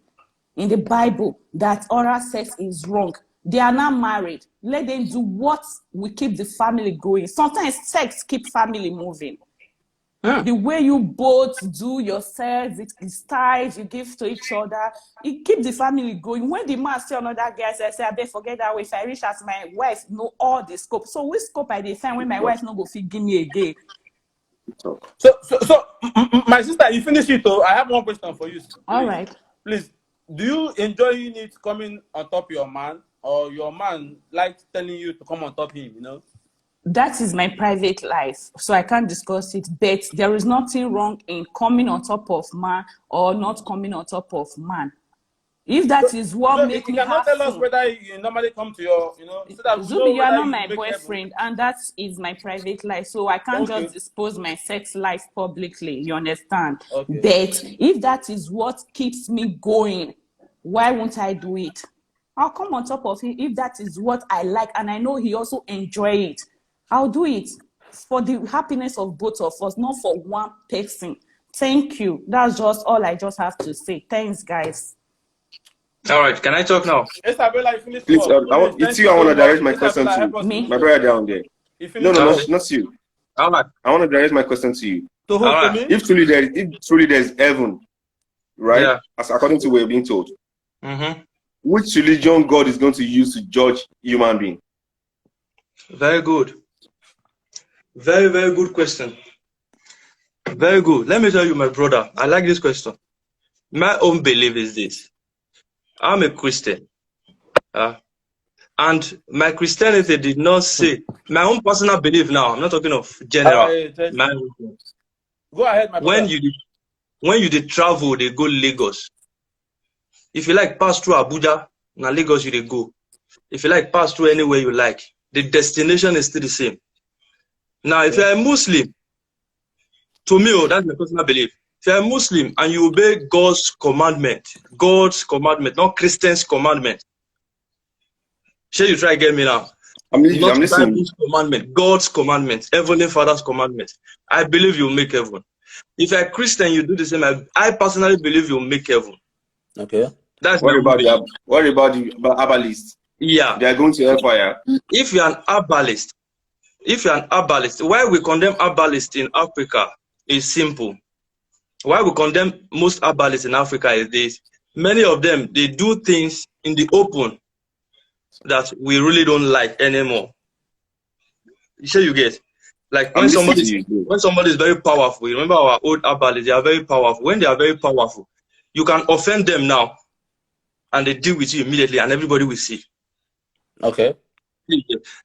in the Bible that oral sex is wrong. They are not married. Let them do what will keep the family going. Sometimes sex keeps family moving. The way you both do your sex, it is tight, you give to each other, it keeps the family going. When the man see another guy, say, I better forget that way. If I reach as my wife, know all the scope. So which scope I define when my wife no go fit give me again? So, my sister, you finish it. I have one question for you. Please. All right. Please, do you enjoy it coming on top of your man, or your man likes telling you to come on top of him, you know? That is my private life, so I can't discuss it. But there is nothing wrong in coming on top of man or not coming on top of man. If that is what makes me happy. You cannot tell us whether you normally come to your, so that Zubby, you are not my boyfriend, and that is my private life, so I can't just expose my sex life publicly. You understand? Okay. But if that is what keeps me going, why won't I do it? I'll come on top of him if that is what I like, and I know he also enjoy it. I'll do it for the happiness of both of us, not for one person. Thank you. That's just all I just have to say. Thanks, guys. All right, can I talk now? Isabella, you please, it's you. I want to direct my question to. Me? My brother down there. No, not you. All right. I want to direct my question to you. To who? All To me? If truly there is heaven, right? Yeah. As according to what we're being told, which religion God is going to use to judge human being? Very good. Very, very good question. Very good. Let me tell you, my brother, I like this question. My own belief is this. I'm a Christian. And my Christianity did not say, my own personal belief now, I'm not talking of general. Go ahead, my brother. When you did travel, they go Lagos. If you like pass through Abuja, now Lagos you they go. If you like pass through anywhere you like, the destination is still the same. Now, if you're a Muslim, to me, that's my personal belief. If you're a Muslim and you obey God's commandment, not Christian's commandment. Shall you try to get me now? I'm Not listening. Bible's commandment, God's commandment, Heavenly Father's commandment. I believe you'll make heaven. If you're a Christian, you do the same. I personally believe you'll make heaven. Okay. That's what about the herbalists? Yeah. They are going to hellfire. If you're an herbalist, why we condemn herbalists in Africa is simple. Why we condemn most herbalists in Africa is this. Many of them, they do things in the open that we really don't like anymore. You sure you get? Like when somebody is very powerful, you remember our old herbalists, they are very powerful. When they are very powerful, you can offend them now and they deal with you immediately and everybody will see. Okay.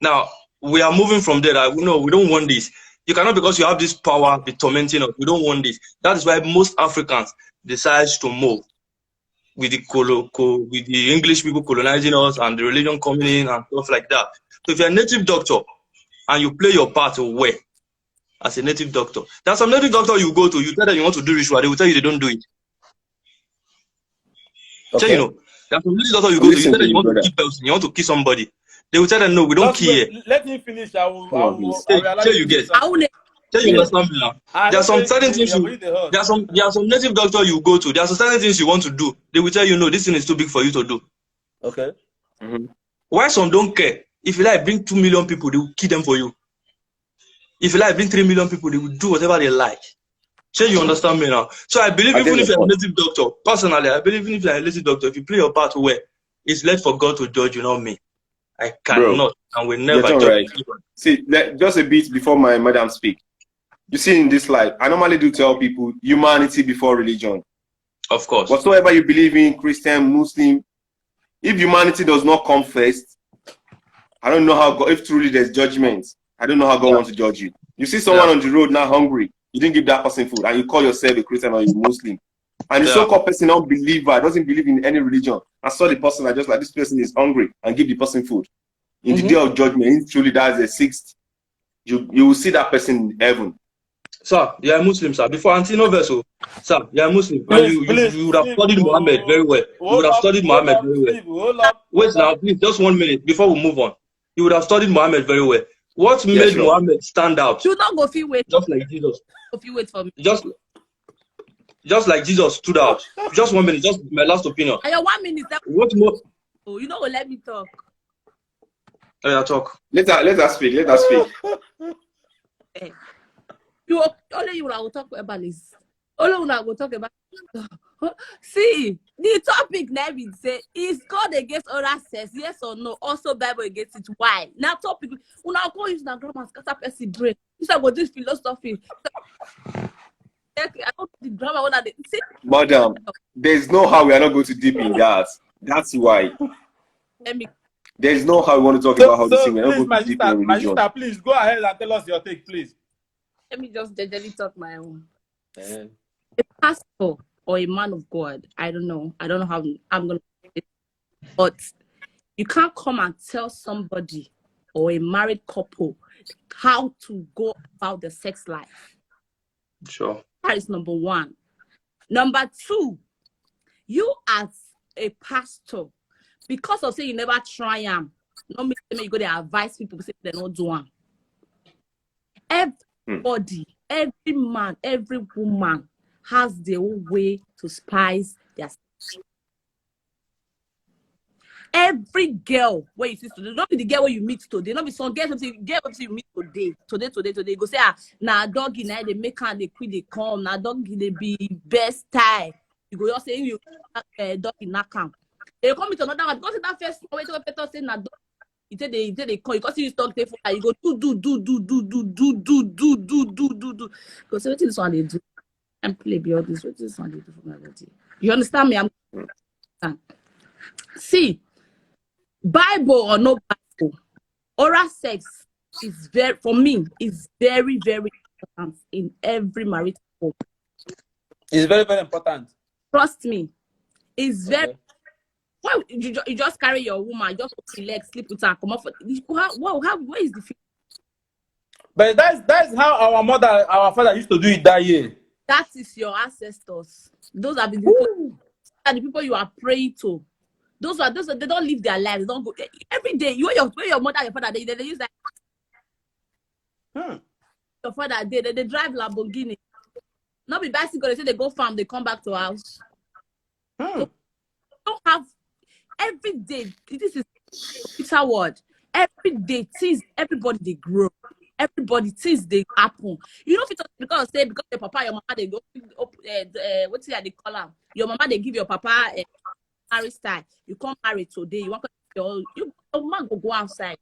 Now, we are moving from there. No, we don't want this. You cannot, because you have this power, be tormenting us. We don't want this. That is why most Africans decide to move with the English people colonizing us and the religion coming in and stuff like that. So if you're a native doctor and you play your part well as a native doctor, there's some native doctor you go to, you tell them you want to do ritual, they will tell you they don't do it. Okay. So, you know, there's some native doctor you go to, you tell them you want to kill person, you want to kill somebody. They will tell them, no, we don't kill. Let him finish. I will you get. You understand me now? There are some certain things there are some native doctor you go to. There are some certain things you want to do. They will tell you, no, this thing is too big for you to do. Okay. Why some don't care? If you like bring 2 million people, they will kill them for you. If you like bring 3 million people, they will do whatever they like. So you understand me now? So I believe even if you're a native doctor, personally, I believe even if you're a native doctor, if you play your part well, it's left for God to judge you, not me. I cannot and will never judge you. See, just a bit before my madam speak. You see, in this life, I normally do tell people humanity before religion. Of course. Whatsoever you believe in, Christian, Muslim, if humanity does not come first, I don't know how God, if truly there's judgment, I don't know how God wants to judge you. You see someone on the road now hungry, you didn't give that person food, and you call yourself a Christian or a Muslim. And the so-called person, unbeliever, doesn't believe in any religion. I saw the person, I just like, this person is hungry, and give the person food. In the day of judgment, truly that's the sixth. You will see that person in heaven. Sir, you are Muslim, sir. Before Antino Verso, sir, you are Muslim. And you would have studied Muhammad very well. You would have studied Muhammad very well. Wait now, please, just 1 minute before we move on. You would have studied Muhammad very well. What made Muhammad stand out? You don't go feel wait. Just like Jesus. If you wait for me. Just like Jesus stood out. Just 1 minute, just my last opinion. And your 1 minute. What more? Oh, you know what? Let me talk. Yeah, talk. Let us speak. Let us speak. Only you will talk about this. Only you will talk about. See, the topic now is say, is God against oral sex? Yes or no? Also, Bible against it. Why? Now, topic. When I go use the grammar, scatter person brain. You say about this philosophy. The grammar one they see. Madam, there's no how we are not going to deep in that. That's why. There's no how we want to talk about how this thing. Please, my sister, please go ahead and tell us your take, please. Let me just gently talk my own. A pastor or a man of God, I don't know how I'm gonna do it, but you can't come and tell somebody or a married couple how to go about the sex life. Sure. That is number one. Number two, you as a pastor, because of say you never try them, not me you go there advise people say they don't do them. Everybody, every man, every woman has their own way to spice their sex. Every girl where you see today, not be the girl where you meet today, not be some girls you meet today. Go say nah doggy now they make and they quit they come, nah doggy they be best tie. You go just say you doggy knock am. They come with another one because that first way to better say nah dog. They call you because you talk for you go do. Because what this one they do and play beyond this. What this one they do for my body. You understand me? See, Bible or no Bible, oral sex is very very important in every marriage home. It's very, very important. Trust me, it's very. Why you just carry your woman, just open your legs, sleep with her, come off? Where is the feeling? But that's how our mother, our father used to do it that year. That is your ancestors. Those are the people you are praying to. Those are they don't live their lives. They don't go every day. Your mother and your father they use that. Your father they drive Lamborghini. Not be bicycle. They say they go farm. They come back to house. So don't have every day. This is it's a word. Every day things everybody they grow. Everybody things they happen. You know, if it's because your papa, your mama they go what's it they call them? Your mama they give your papa a marriage style. You can't marry today. You want your man go outside.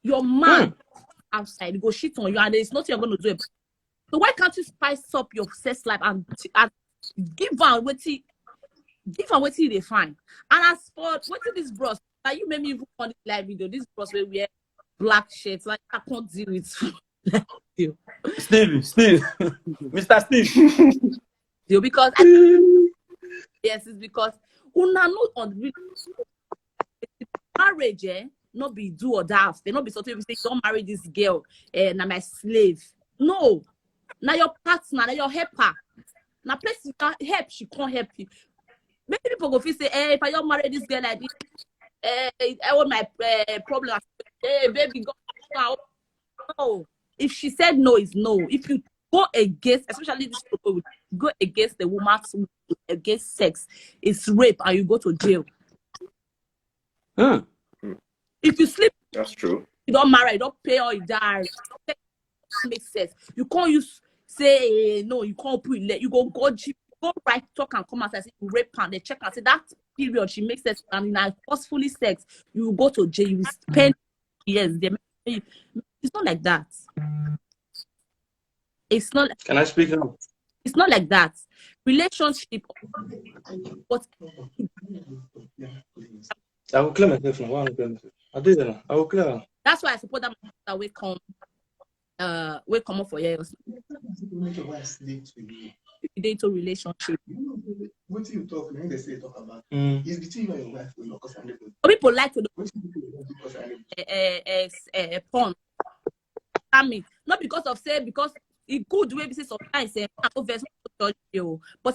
Your man outside go shit on you, and there's nothing you're gonna do. So why can't you spice up your sex life and give them what they find? And as for what this bros, like you made me even on this live video. This bros where we wear black shirts, like I can't deal with you. Steve, Mr. Steve. Because yes, it's because una not on marriage, not be do or die. They not be something we say don't marry this girl, na my slave. No, now your partner, now your helper. Now place you can help, she can't help you. Many people go feel say, if I don't marry this girl like this, I want my problem. Hey, baby, go. No. If she said no, it's no. If you go against, especially this people, go against the woman's against sex, it's rape and you go to jail. If you sleep, that's true. You don't marry, you don't pay all your diary. Makes sense. You can't use say no, you can't put it. You go right talk and come out and say you rape and they check and say that period she makes sense and in a forcefully sex, you go to jail, you spend years. It's not like that. It's not. Can I speak now? It's not like that. Relationship. What? I will clear myself now. I did it now. I will clear. That's why I support that we come up for years. They into relationship. What you talk when they say talk about is between you and your wife. Some people like to do porn. I mean, not because of say because it good way be say sometimes but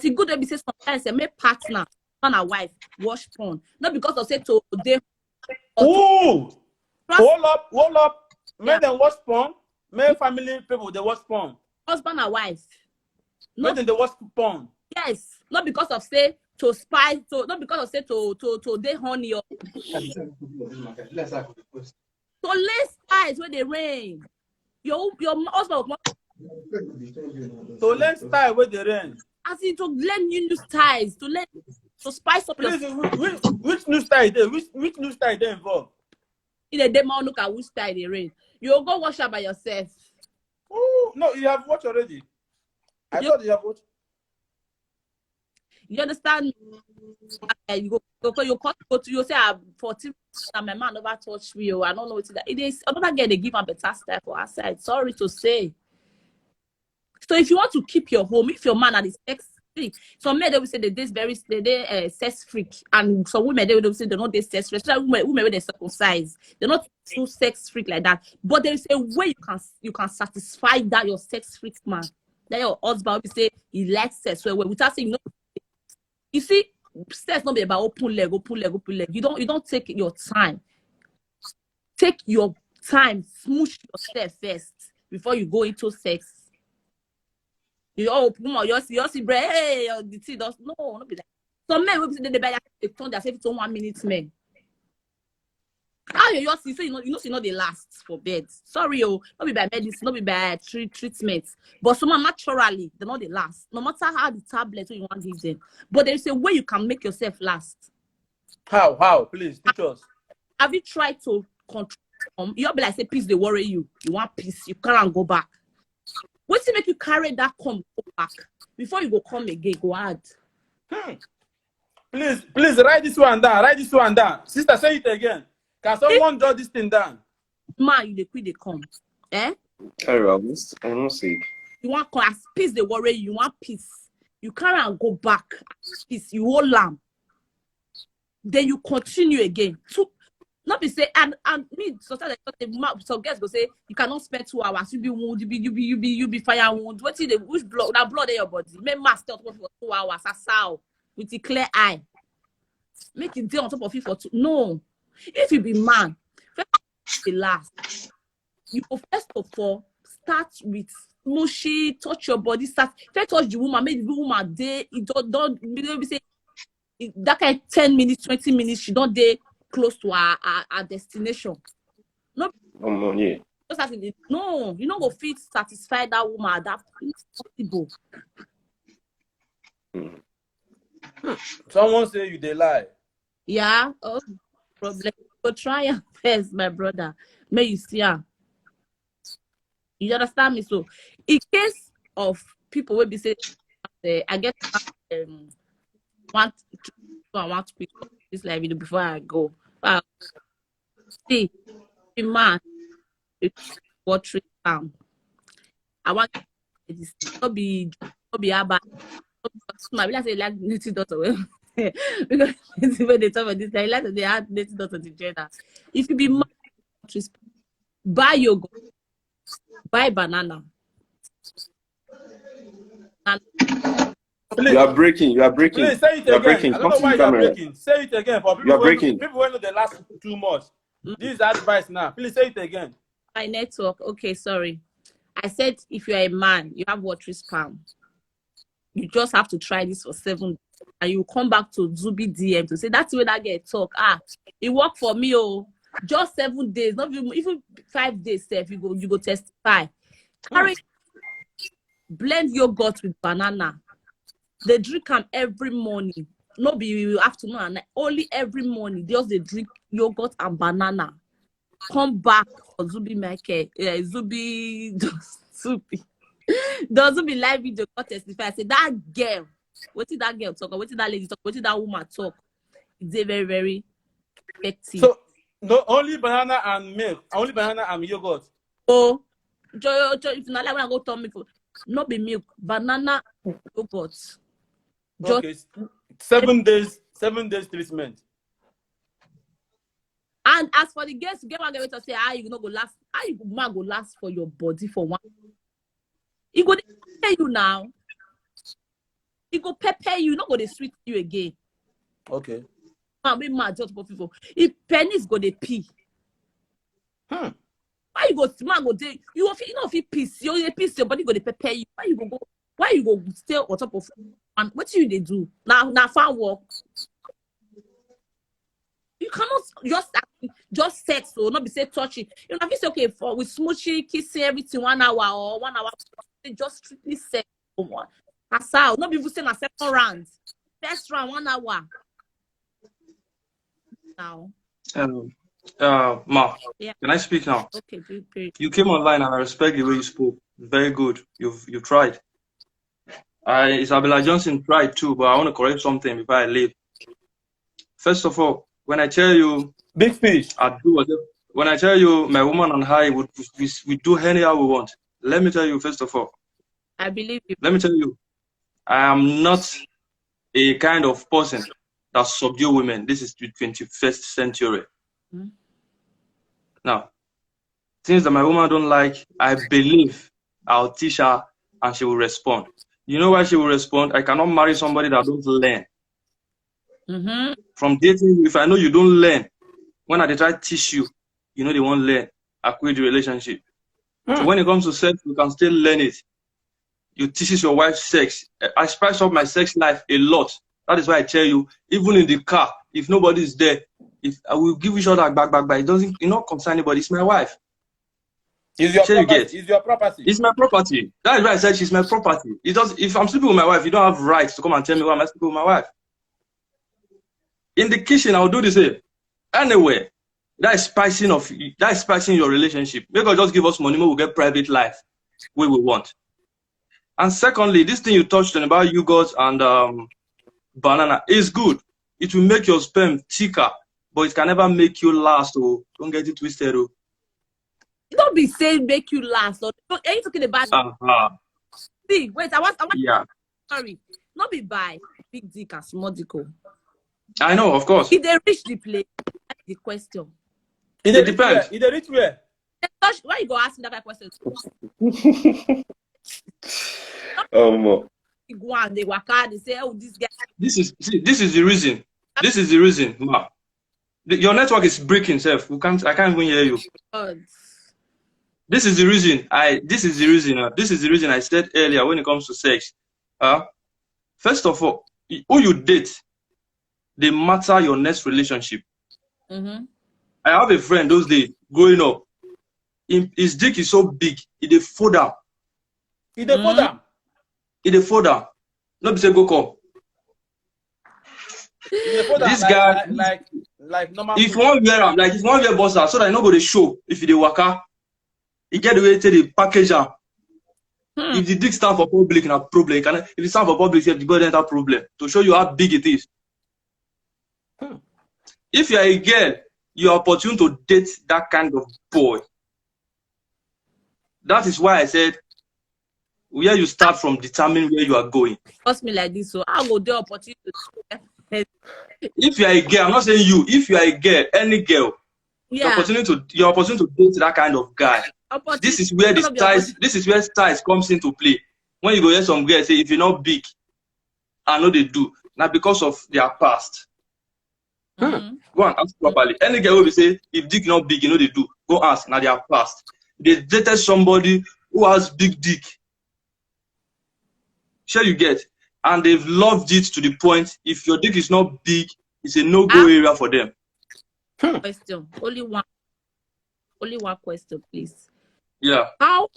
it good way be say sometimes my partner man and wife watch porn. Not because of say to they. Hold up. Make them watch porn. Make family people they watch porn. Husband and wife. Make them they watch porn. Yes, not because of say to spy, not because of say to they honey or so less ties when they rain. Your husband to learn style where they rain. As in to learn new styles, to spice up your which new style they which new style they involved? In a demo look at which style they rain. You go wash up by yourself. Oh no, you have watched already. I thought you have watched. You understand? You say I'm 14 and my man never touched me. I don't know what it is. Another girl they give a better style for her side. Sorry to say. So if you want to keep your home, if your man are the sex freak, some men they will say they sex freak, and some women they will say they're not sex freak. Women when they circumcise, they're not so sex freak like that. But there is a way you can satisfy that your sex freak man. That your husband will say he likes sex well without saying no. You see, sex not be about open leg. You don't take your time. Take your time, smoosh yourself first before you go into sex. You open your see bread. Hey, the tea does not be that. Some men will say they buy they turn their self to 1 minute men. How you see so you know they last for bed. Sorry, not be by medicine, not be by treatments. But some naturally they know they last. No matter how the tablet you want to give them. But there is a way you can make yourself last. How? Please teach us. Have you tried to control? You'll be like say peace, they worry you. You want peace, you can't go back. What's to make you carry that go back before you go come again? Go ahead. Please write this one down. Sister, say it again. Can someone draw this thing down? Man, you quit the come. I'm not sick. You want peace, they worry you. You want peace. You can't go back. Peace, you hold lamb. Then you continue again. Not be say and me sometimes some girls go say you cannot spend 2 hours. You be wound, you be fire wound. What is the which blood that blood in your body? Make master on top for 2 hours. As how with the clear eye. Make it day on top of it for 2. No. If you be man, first the last. You go first of all start with mushy, touch your body, start first touch the woman, make the woman day. It don't maybe say that kind 10 minutes, 20 minutes, she don't day close to our destination. No, yeah. No, you don't go fit satisfy that woman at that possible. Someone say you they lie. Yeah, oh problem. Go try her first, my brother. May you see her. You understand me? So, in case of people will be saying, I get want to quick this live video before I go. See, the man, watering down. I want this not be about. Maybe I say like native daughter because when they talk about this, like they add native daughter to gender. If you be man, buy yogurt, buy banana. You are breaking. Please say it again. I don't know why you are breaking. Say it again for people who know the last too much. This is advice now. Please say it again. My network. Okay, sorry. I said if you are a man, you have watery sperm. You just have to try this for 7 days. And you come back to Zubby DM to say that's where that girl talk. It worked for me. Oh, just 7 days, not even 5 days. If you go testify. Carry blend yogurt with banana. They drink them every morning. No be afternoon and night. Only every morning. They drink yogurt and banana. Come back for Zubby Michael. Zubby. Doesn't be live video testify. I say that girl. What did that girl talk? What did that lady talk? What did that woman talk? It's a very, very effective. So no, only banana and milk. Only banana and yogurt. Oh, if not like when I go tell me for not be milk, banana, yogurt. Okay, 7 days. 7 days treatment. And as for the girls, get one girl to say, you not go last. You man go last for your body for 1. He go pay you now. He go pepper you, not go to sweet you again. Okay. Man, be mad just for people. If pennies go they pee. Why you go man go there? You know if you piss, you piss your body go to pepper you. Why you go stay on top of and what you they do? Now farm work. You cannot just sex or not be say touching. You know, if it's okay for with smoochy, kissing everything 1 hour or 1 hour, just strictly sex for one. That's how. Not people saying a second round. First round 1 hour. Now. Ma, yeah. Can I speak now? Okay, please. You came online and I respect the way you spoke. Very good. You've tried. Isabella Johnson tried too, but I want to correct something before I leave. First of all, when I tell you big fish, I do whatever. When I tell you my woman and I we do anyhow we want. Let me tell you first of all. I believe you. Let me tell you, I am not a kind of person that subdue women. This is the 21st century. Now, things that my woman don't like, I believe I'll teach her and she will respond. You know why she will respond? I cannot marry somebody that don't learn. From dating, if I know you don't learn, when I try to teach you, you know they won't learn. I quit the relationship. So when it comes to sex, you can still learn it. You teach your wife sex. I spice up my sex life a lot. That is why I tell you, even in the car, if nobody is there, if I will give each other back, it doesn't, not concern anybody. It's my wife. It's your property. It's your property. It's my property. That is why I said she's my property. It does. If I'm sleeping with my wife, you don't have rights to come and tell me why I'm sleeping with my wife. In the kitchen, I'll do the same. Anyway, that is spicing your relationship. Make us just give us money, we'll get private life where we want. And secondly, this thing you touched on about yogurt and banana is good. It will make your sperm thicker, but it can never make you last. Oh, don't get it twisted. Oh. Don't be saying make you last. Or are you talking about? See, wait, I want. Yeah. Sorry, not be by big dick and small dick. I know, of course. If they reach the place, that's the question. It depends. It reach where? Why you go asking that kind of question? Go and they work hard. They say, "Oh, this guy." This is the reason. This is the reason, ma. Your network is breaking, self. I can't even hear you. This is the reason. This is the reason I said earlier when it comes to sex. First of all, who you date, they matter your next relationship. Mm-hmm. I have a friend those days growing up. His dick is so big, it fold down. It fold down. It fold down. Not be say go come. This guy, like normal. If one wear am, like if one wear boxer, so that no go dey show. If they waka, he get the way to the package am. If the dick stand for public, na problem. If it stand for public, you have to go enter problem to show you how big it is. If you are a girl, you are opportune to date that kind of boy. That is why I said, where you start from determine where you are going. Ask me like this, so I will do opportunity. If you are a girl, I'm not saying you. If you are a girl, any girl, you're opportunity to date that kind of guy. This is where the size. This is where size comes into play. When you go hear some girls say, if you're not big, I know they do. Now because of their past. Go and ask properly. Any girl will be say, if dick not big, you know they do. Go ask. Now their past. They dated somebody who has big dick. Sure you get. And they've loved it to the point, if your dick is not big, it's a no-go area for them. Question. Only one question, please. Yeah. How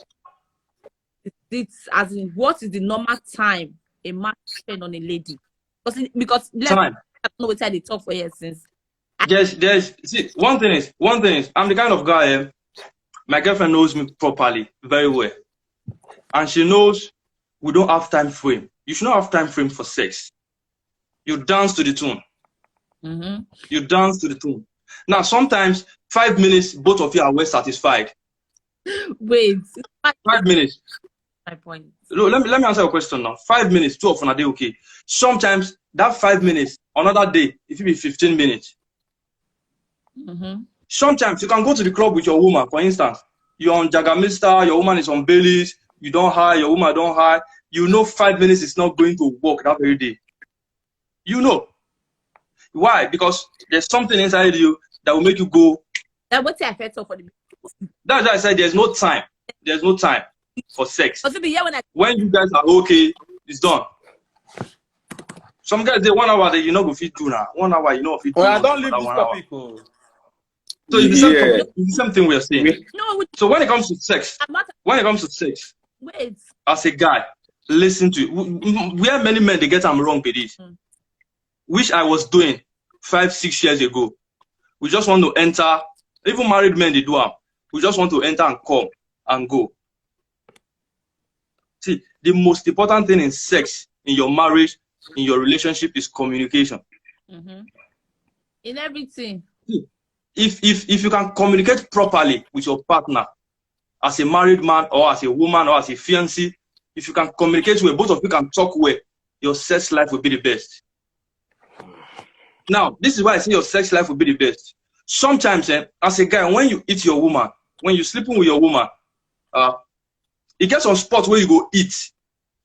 is it, as in, what is the normal time a man spend on a lady? Because time. I don't know what they talk for years since. See, one thing is, I'm the kind of guy, my girlfriend knows me properly, very well. And she knows we don't have time frame. You should not have time frame for sex. You dance to the tune. Mm-hmm. You dance to the tune. Now, sometimes 5 minutes, both of you are well satisfied. Wait. 5 minutes. My point. Look, let me answer your question now. 5 minutes, 2 of a day, okay. Sometimes that 5 minutes, another day, it will be 15 minutes. Mm-hmm. Sometimes you can go to the club with your woman, for instance. You're on Jagamista, your woman is on Baileys, you don't hire, your woman don't hire. You know 5 minutes is not going to work that very day. You know. Why? Because there's something inside you that will make you go. What's the effect of for the? That's why I said there's no time. There's no time for sex. When you guys are okay, it's done. Some guys, they 1 hour that you know go fit do now. 1 hour, you know fit do. Well, I don't leave this topic. So it's the same thing we are saying. No. So when it comes to sex, wait. As a guy, listen to it. Where many men they get them wrong with this, which I was doing 5-6 years ago. We just want to enter. Even married men they do them. We just want to enter and come and go. See, the most important thing in sex, in your marriage, in your relationship is communication. Mm-hmm. In everything. If you can communicate properly with your partner, as a married man or as a woman or as a fiancé, if you can communicate well, both of you can talk well, your sex life will be the best. Now, this is why I say your sex life will be the best. Sometimes, as a guy, when you eat your woman, when you're sleeping with your woman, it gets on spot where you go eat,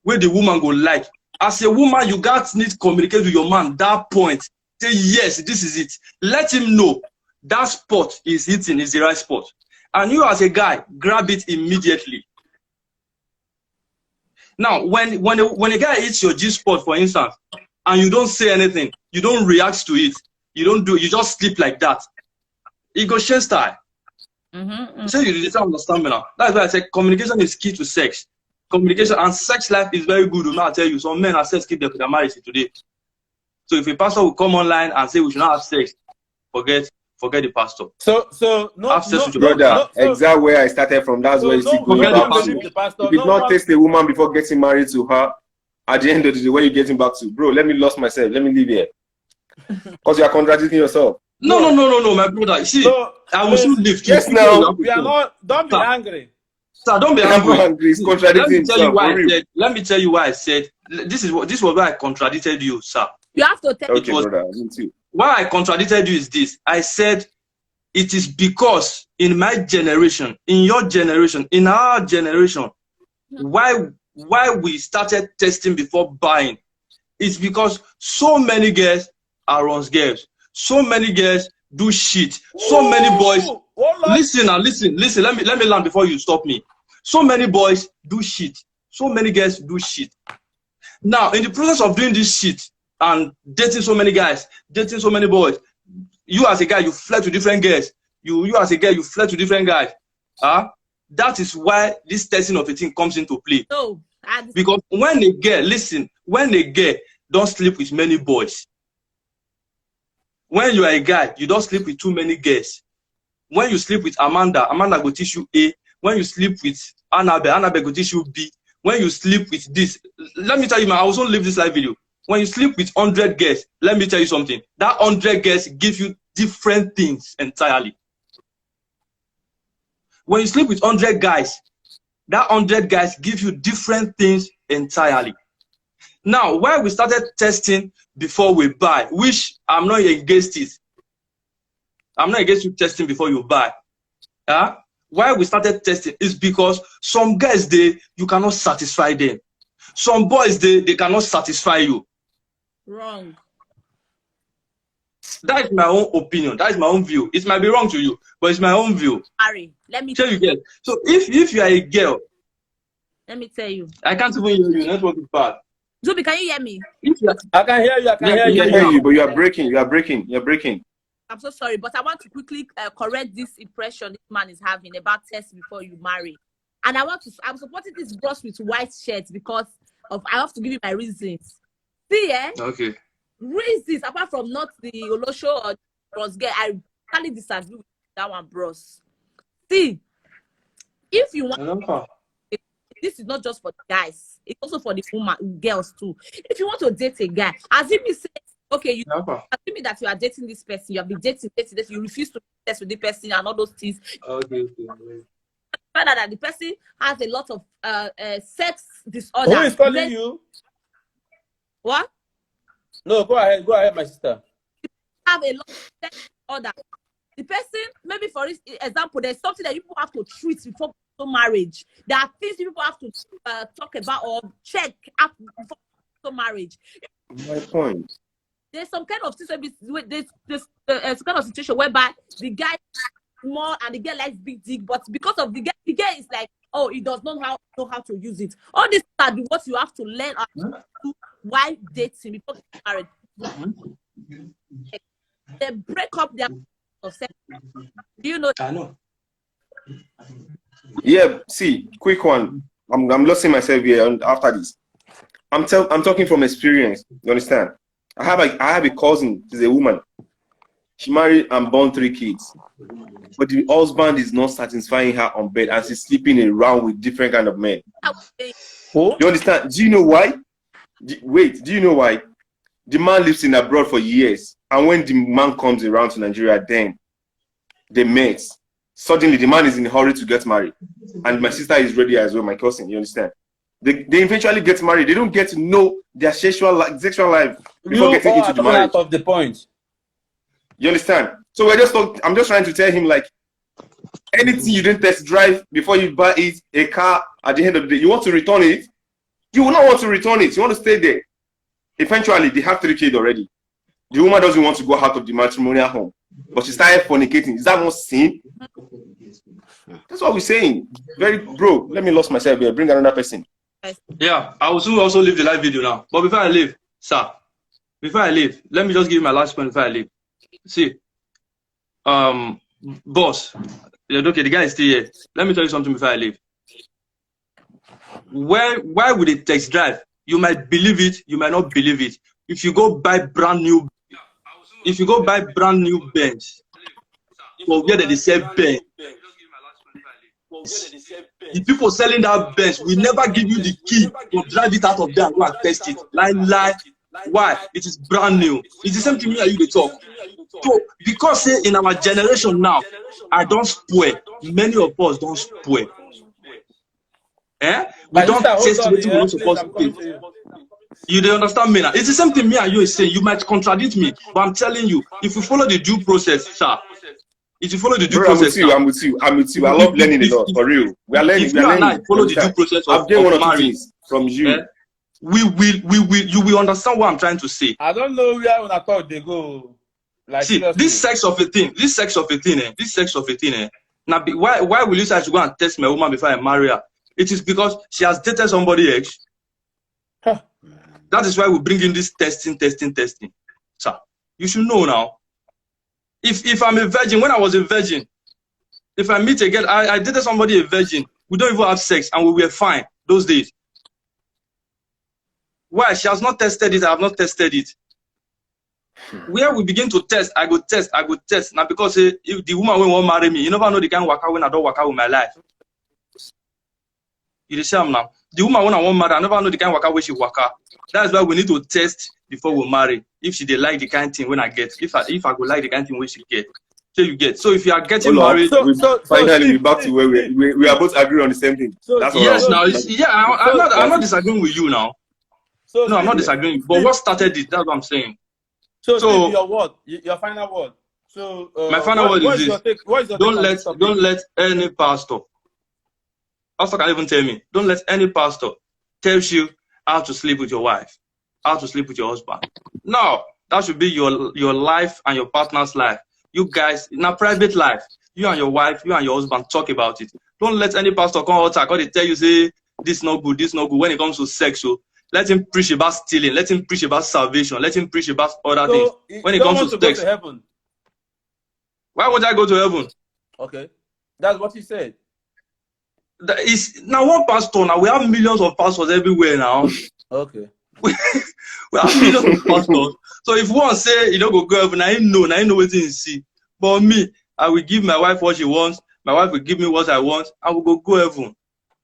where the woman go like. As a woman, you got need to communicate with your man that point. Say, yes, this is it. Let him know that spot is hitting, is the right spot. And you as a guy, grab it immediately. Now, when a guy hits your G-spot, for instance, and you don't say anything, you don't react to it, you just sleep like that, it goes share style. So you don't understand me now. That's why I said communication is key to sex. Communication and sex life is very good. I'll tell you, some men are sex keep their marriage today. So if a pastor will come online and say we should not have sex, forget the pastor. So brother, exactly where I started from. That's where you see if you not taste a woman before getting married to her, at the end of the day, where you getting back to, bro? Let me lost myself. Let me leave here because you are contradicting yourself. No, my brother. See, I will soon leave. Yes, now we are not. Don't be angry. Sir, don't be angry. He's contradicting himself. Let me tell you why I said this was why I contradicted you, sir. You have to tell me. Okay, brother. Me too. Why I contradicted you is this. I said it is because in my generation, in your generation, in our generation, why we started testing before buying. It's because so many girls are on girls. So many girls do shit. So many boys. Listen now, listen. Let me land before you stop me. So many boys do shit. So many girls do shit. Now, in the process of doing this shit and dating so many guys, dating so many boys, you as a guy, you flirt to different girls. You as a girl, you flirt to different guys. That is why this testing of a thing comes into play. No, because when a girl, listen, when a girl don't sleep with many boys, when you are a guy, you don't sleep with too many girls. When you sleep with Amanda will teach you A. When you sleep with Annabelle will teach you B. When you sleep with this, let me tell you, man, I also leave this live video. When you sleep with 100 girls, let me tell you something. That 100 girls give you different things entirely. When you sleep with 100 guys, that 100 guys give you different things entirely. Now, why we started testing before we buy, which I'm not against it. I'm not against you testing before you buy. Why we started testing is because some guys, you cannot satisfy them. Some boys, they cannot satisfy you. Wrong. That is my own opinion. That is my own view. It might be wrong to you, but it's my own view. Harry, let me tell you again. So if you are a girl, let me tell you. I can't even hear you. Network is bad. Zubby, can you hear me? I can hear you. I can hear you, but you are breaking. You are breaking. You're breaking. I'm so sorry, but I want to quickly correct this impression this man is having about test before you marry. And I'm supporting this bros with white shirts because I have to give you my reasons. See, Okay. Reasons, apart from not the Olosho or bros girl, I totally disagree with that one, bros. See, if you want, this is not just for the guys, it's also for the girls too. If you want to date a guy, as if you say, okay, you assuming that you are dating this person, you have been dating, you refuse to test with the person and all those things. Okay. Find out that the person has a lot of sex disorder. Who is calling you? What? No, go ahead, my sister. Have a lot of sex disorder. The person, maybe for example, there's something that people have to treat before marriage. There are things people have to talk about or check after before marriage. My point. There's some kind of there's kind of situation whereby the guy more and the girl likes big dick, but because of the girl is like, oh, he does not know how to use it. All this are what you have to learn why dating before getting married. They break up their sex. Do you know? I know. Yeah, see, quick one. I'm losing myself here after this. I'm talking from experience. You understand? I have a cousin. She's a woman. She married and born 3 kids, but the husband is not satisfying her on bed, and she's sleeping around with different kind of men. Who? You understand? Do you know why? Wait, do you know why? The man lives in abroad for years, and when the man comes around to Nigeria, then they met. Suddenly, the man is in a hurry to get married, and my sister is ready as well. My cousin, you understand? They eventually get married. They don't get to know their sexual life before getting into the marriage. Of the point. You understand? So I'm just trying to tell him, like, anything you didn't test drive before you buy it, a car, at the end of the day, you want to return it, you will not want to return it. You want to stay there. Eventually, they have 3 kids already. The woman doesn't want to go out of the matrimonial home, but she started fornicating. Is that not sin? That's what we're saying. Bro, let me lose myself here. Bring another person. Yeah, I will soon also leave the live video now. But before I leave, sir, let me just give you my last point before I leave. See, boss, okay, the guy is still here. Let me tell you something before I leave. Why would they test drive? You might believe it, you might not believe it. If you go buy brand new Benz, or where they sell Benz, the people selling that Benz will never give you the key to drive it out of there and go and test it. Lie. Why? It is brand new. It's the same thing me and you they talk. So because say in our generation now, I don't spoil. Many of us don't spoil. We don't taste what we're not supposed to do. You don't understand me now. It's the same thing me and you is saying. You might contradict me, but I'm telling you, if you follow the due process, sir, If you follow the due Bro, process, I'm with you. I love learning a lot, for real. We are learning. If you and I follow the due process of marriage from you, you will understand what I'm trying to say. I don't know where when I thought they go. Like, see, seriously. This sex of a thing. Now, why will you say I should go and test my woman before I marry her? It is because she has dated somebody else. That is why we bring in this testing. Sir, you should know now. If I'm a virgin, when I was a virgin, if I meet a girl, I dated somebody a virgin, we don't even have sex and we were fine those days. Why? She has not tested it, I have not tested it. Where we begin to test, I go test. Now because if the woman won't marry me, you never know the kind of work out when I don't work out with my life. You see now. The woman when I won't marry, I never know the kind of work out where she work out. That's why we need to test before we marry. If she dey like the kind of thing when I get, if I go like the kind of thing when she get. So you get. So if you are getting married, finally we're back to where we are both agree on the same thing. So that's yes, now I'm not disagreeing with you now. So no, I'm not disagreeing. But what started it? That's what I'm saying. So your word, your final word. So my final word is this: don't let any pastor can even tell me. Don't let any pastor tell you how to sleep with your wife, how to sleep with your husband. No, that should be your life and your partner's life. You guys, in a private life, you and your wife, you and your husband talk about it. Don't let any pastor come out and tell you, say, this not good, this not good. When it comes to sexual, let him preach about stealing, let him preach about salvation, let him preach about other things. When it comes to sex, go to heaven. Why would I go to heaven? Okay, that's what he said. That is now one pastor. Now we have millions of pastors everywhere now. Okay. We have millions of pastors. So if one say you don't go heaven, I know what you see. But me, I will give my wife what she wants. My wife will give me what I want. I will go heaven.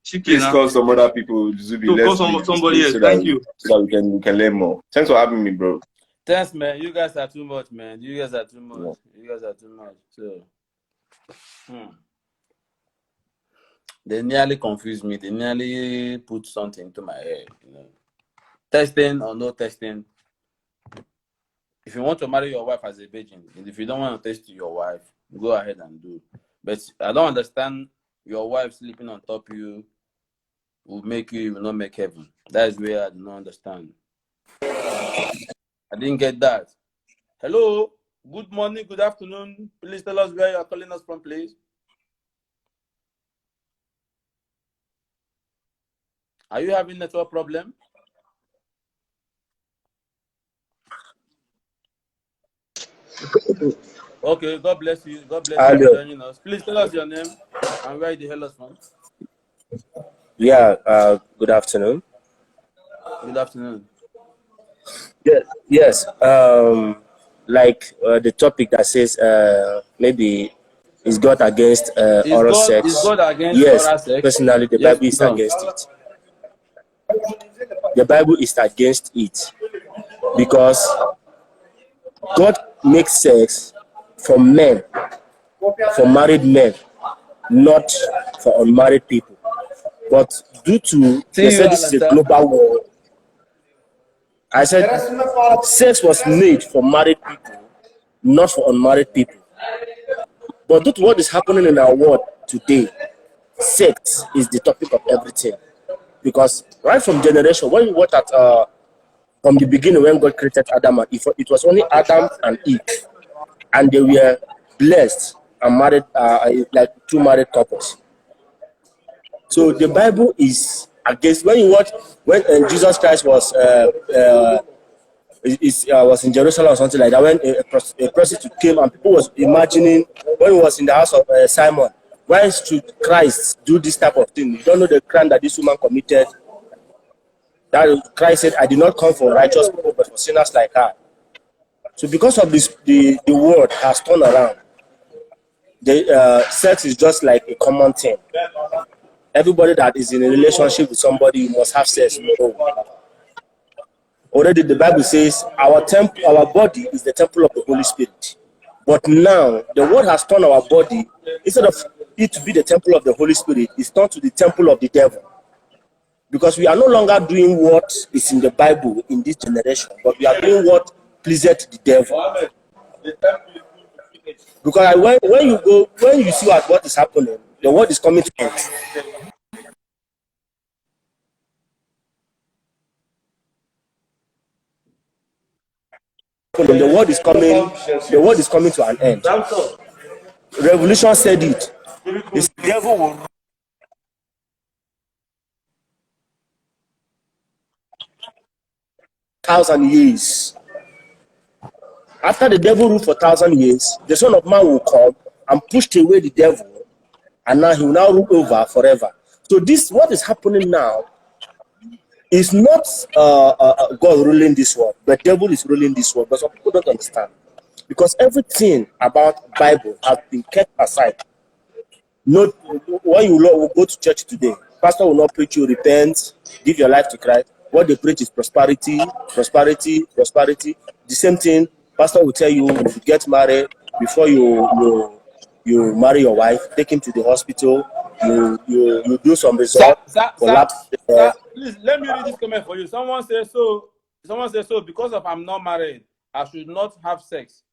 Please call some other people, Zubby. Let's call somebody else. Thank you. So that we can learn more. Thanks for having me, bro. Thanks, man. You guys are too much, man. You guys are too much. So, they nearly confused me. They nearly put something into my head. Testing or no testing. If you want to marry your wife as a virgin, and if you don't want to test your wife, go ahead and do. But I don't understand your wife sleeping on top of you will not make heaven. That is where I do not understand. I didn't get that. Hello, good morning, good afternoon. Please tell us where you are calling us from, please. Are you having network problem? Okay, God bless you. God bless you for joining us. Please tell us your name and where the hell is from. Yeah, good afternoon. Good afternoon. Yeah, yes. Like the topic that says maybe is God against oral sex. Is God against oral sex? Personally, the Bible is against it. The Bible is against it because God makes sex for men, for married men, not for unmarried people. But due to, they said this is a global war. I said sex was made for married people, not for unmarried people. But due to what is happening in our world today, sex is the topic of everything. Because right from generation, when you watch at from the beginning when God created Adam and Eve, it was only Adam and Eve, and they were blessed and married like two married couples. So the Bible is against when you watch when Jesus Christ was in Jerusalem or something like that, when a prostitute came and people was imagining when he was in the house of Simon, why should Christ do this type of thing? You don't know the crime that this woman committed. That Christ said, I did not come for righteous people, but for sinners like her. So because of this, the world has turned around. The sex is just like a common thing. Everybody that is in a relationship with somebody must have sex. Already the Bible says our body is the temple of the Holy Spirit. But now the world has turned our body, instead of it to be the temple of the Holy Spirit, it's turned to the temple of the devil. Because we are no longer doing what is in the Bible in this generation, but we are doing what pleased the devil. Because when you see what is happening, the world is coming to end. The world is coming to an end. Revolution said it. The devil will 1,000 years. After the devil ruled for 1,000 years, the Son of Man will come and push away the devil, and now he will now rule over forever. So what is happening now is not God ruling this world, but the devil is ruling this world. But some people don't understand, because everything about Bible has been kept aside. Not when you will go to church today, pastor will not preach you repent, give your life to Christ. What they preach is prosperity, prosperity, prosperity. The same thing, pastor will tell you if you get married, before you marry your wife, take him to the hospital, you do some result. Sir, please let me read this comment for you. Someone says so because of I'm not married, I should not have sex.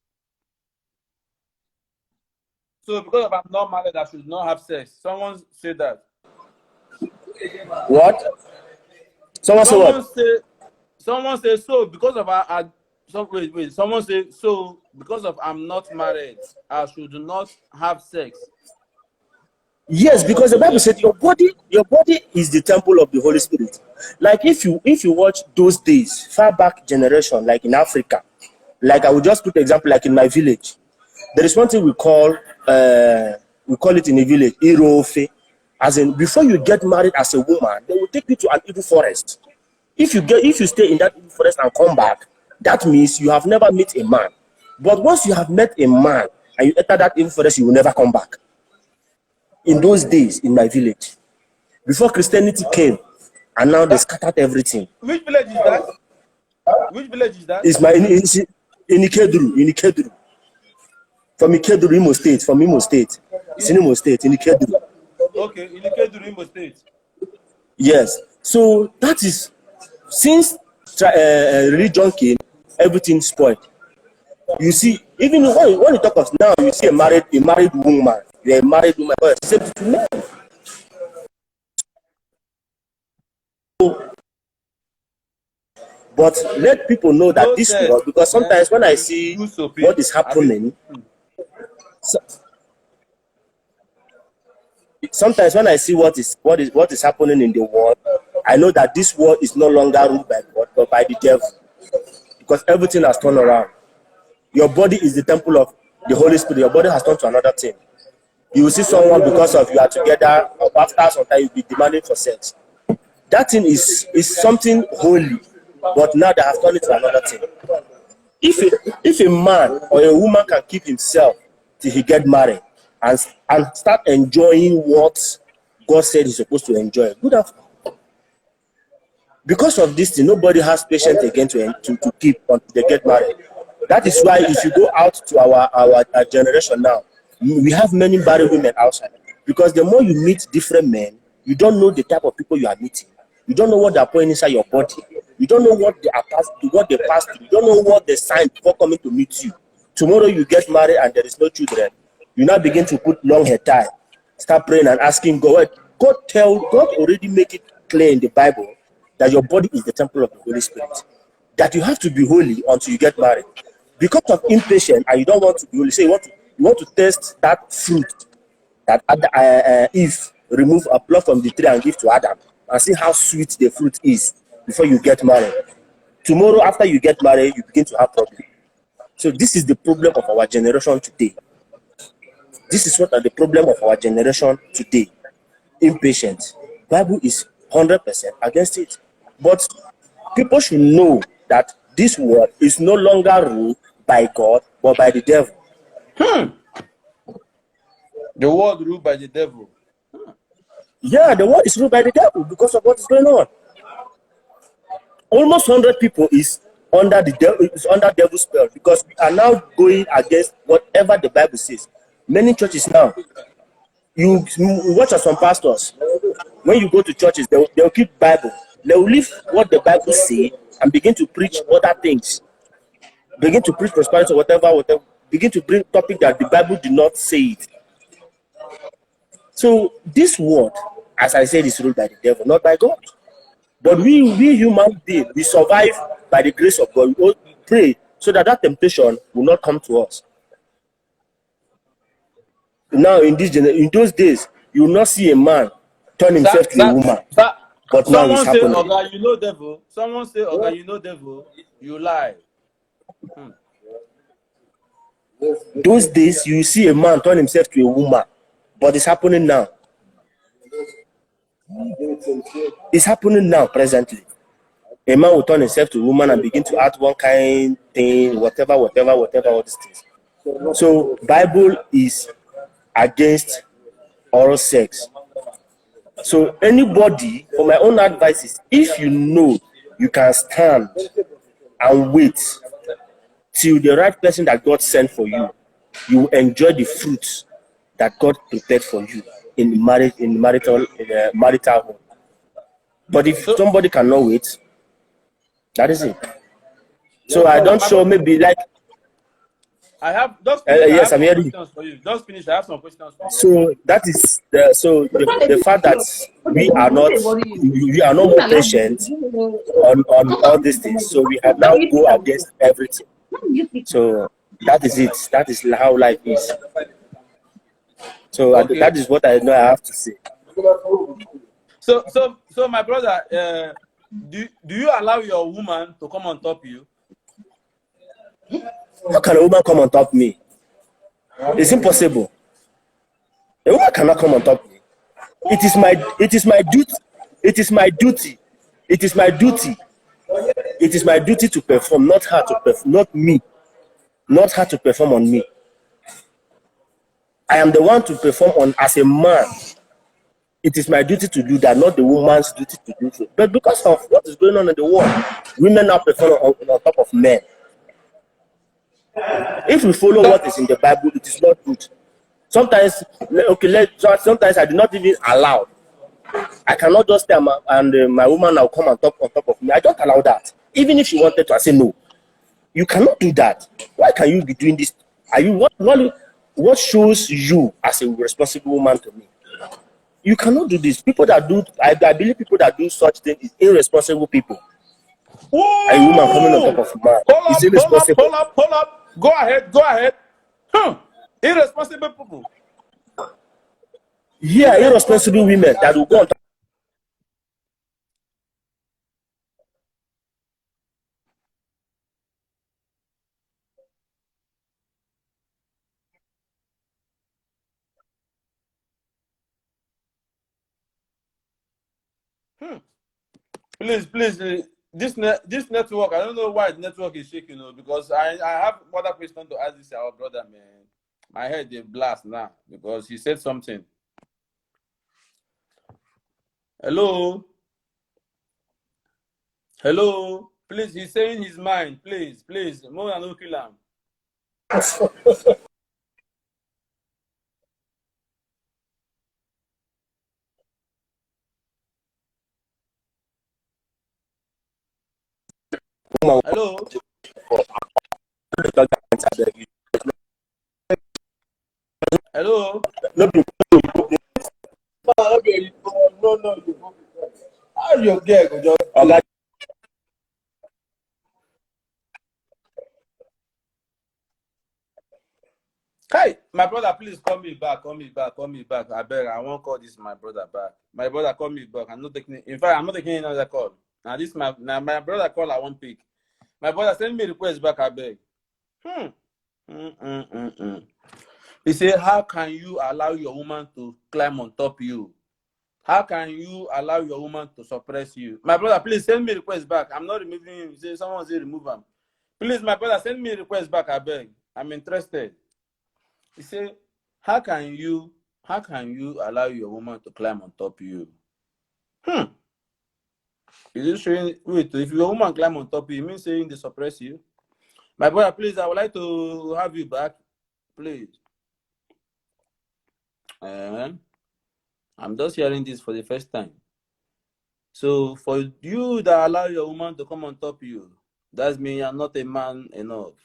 So because of I'm not married, I should not have sex. Someone said that. What? Someone said so because of someone said so because of I'm not married, I should not have sex. Yes, because the Bible said your body is the temple of the Holy Spirit. Like if you watch those days, far back generation, like in Africa, like I will just put an example, like in my village, there is one thing we call it in the village, Irofe. As in, before you get married as a woman, they will take you to an evil forest. If you stay in that evil forest and come back, that means you have never met a man. But once you have met a man and you enter that evil forest, you will never come back. In those days, in my village, before Christianity came, and now they scattered everything. Which village is that? Which village is that? It's in Ikeduru. From Ikeduru, Imo State. From Imo State. It's in Imo State, in Ikeduru. Okay, in Ikeduru, Imo State. Yes. So that is, since religion came, everything spoiled. You see, even when you talk of now, you see a married woman. You're a married woman, but it's same to men. But let people know that this world, because sometimes when I see what is happening, sometimes when I see what is happening in the world, I know that this world is no longer ruled by God, but by the devil, because everything has turned around. Your body is the temple of the Holy Spirit. Your body has turned to another thing. You will see someone, because of you are together, or after sometimes you'll be demanding for sex. That thing is something holy, but now they have turned it to another thing. If a man or a woman can keep himself till he get married and start enjoying what God said he's supposed to enjoy, good afternoon. Because of this thing, nobody has patience again to keep until they get married. That is why if you go out to our generation now, we have many married women outside. Because the more you meet different men, you don't know the type of people you are meeting. You don't know what they are putting inside your body. You don't know what they passed through. You don't know what they signed before coming to meet you. Tomorrow you get married and there is no children. You now begin to put long hair tie. Start praying and asking God. God already make it clear in the Bible that your body is the temple of the Holy Spirit. That you have to be holy until you get married. Because of impatience and you don't want to be holy, say you want to taste that fruit that Eve remove a plot from the tree and give to Adam, and see how sweet the fruit is before you get married. Tomorrow, after you get married, you begin to have problems. So this is the problem of our generation today. This is what are the problem of our generation today. Impatient. Bible is 100% against it. But people should know that this world is no longer ruled by God, but by the devil. The world ruled by the devil. Yeah, the world is ruled by the devil because of what is going on. Almost 100 people is under the devil, is under devil's spell, because we are now going against whatever the Bible says. Many churches now, you watch some pastors, when you go to churches, they'll keep Bible. They'll leave what the Bible says and begin to preach other things. Begin to preach prosperity or whatever. begin to bring topic that the Bible did not say it. So this word, as I said, is ruled by the devil, not by God. But we human beings, we survive by the grace of God. We pray so that that temptation will not come to us. Now, in those days, you will not see a man turn himself to a woman. But now it's Someone say, happening. "Oga, you know devil." Someone say, "Oga, you know devil." You lie. Those days, you see a man turn himself to a woman, but it's happening now. It's happening now, presently. A man will turn himself to a woman and begin to act one kind thing, whatever, all these things. So, Bible is against oral sex. So, anybody, for my own advice is, if you know you can stand and wait till the right person that God sent for you, you will enjoy the fruits that God prepared for you in marital home. But if somebody cannot wait, that is it. So I don't show maybe like. I have just finished. Yes, I have I'm some hearing. questions for you. Just finish. I have some questions for you. So that is the fact that we are not more patient on all these things. So we have now go against everything. So that is it. That is how life is. So Okay. that is what I know I have to say. So my brother, do you allow your woman to come on top you? How can a woman come on top me? It's impossible. A woman cannot come on top me. It is my duty. It is my duty. It is my duty. It is my duty to perform, not her to perform, not me. Not her to perform on me. I am the one to perform on as a man. It is my duty to do that, not the woman's duty to do so. But because of what is going on in the world, women now perform on top of men. If we follow what is in the Bible, it is not good. Sometimes, sometimes I do not even allow. I cannot just stay and my woman now come on top of me. I don't allow that. Even if she wanted to, I say no. You cannot do that. Why can you be doing this? What shows you as a responsible woman to me? You cannot do this. People that do, I believe people that do such things is irresponsible people. Whoa! A woman coming on top of a man is irresponsible. Hold up. Go ahead. Irresponsible people. Yeah, irresponsible women that will go on top. Please, this network. I don't know why the network is shaking, because I have other question to ask this our brother, man. My head they blast now because he said something. Hello. Please, he's saying his mind. Please, more than no kill him. Hello. Hello. No. How your girl go just? Hi, my brother, please call me back. I beg, I won't call this my brother back. My brother, call me back. I'm not taking. In fact, I'm not taking another call. Now this my brother call. I won't pick. My brother, send me request back. I beg. He said, how can you allow your woman to climb on top you? How can you allow your woman to suppress you? My brother, please send me request back. I'm not removing him. Say someone say remove him. Please, my brother, send me request back. I beg. I'm interested. He said, how can you allow your woman to climb on top of you? Is it showing? Wait, if your woman climb on top of you, means saying they suppress you? My brother, please, I would like to have you back, please. I'm just hearing this for the first time. So for you that allow your woman to come on top of you, that means you're not a man enough.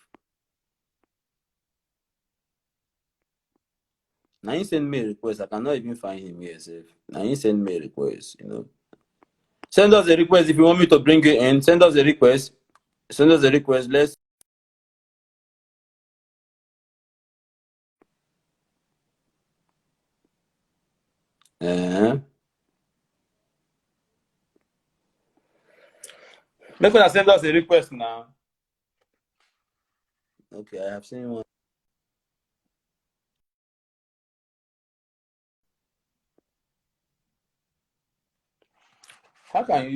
Now you send me a request. I cannot even find him here, safe. Now you send me a request, you know. Send us a request if you want me to bring you in. Send us a request. Send us a request. Let's. Make sure send us a request now. Okay, I have seen one. How can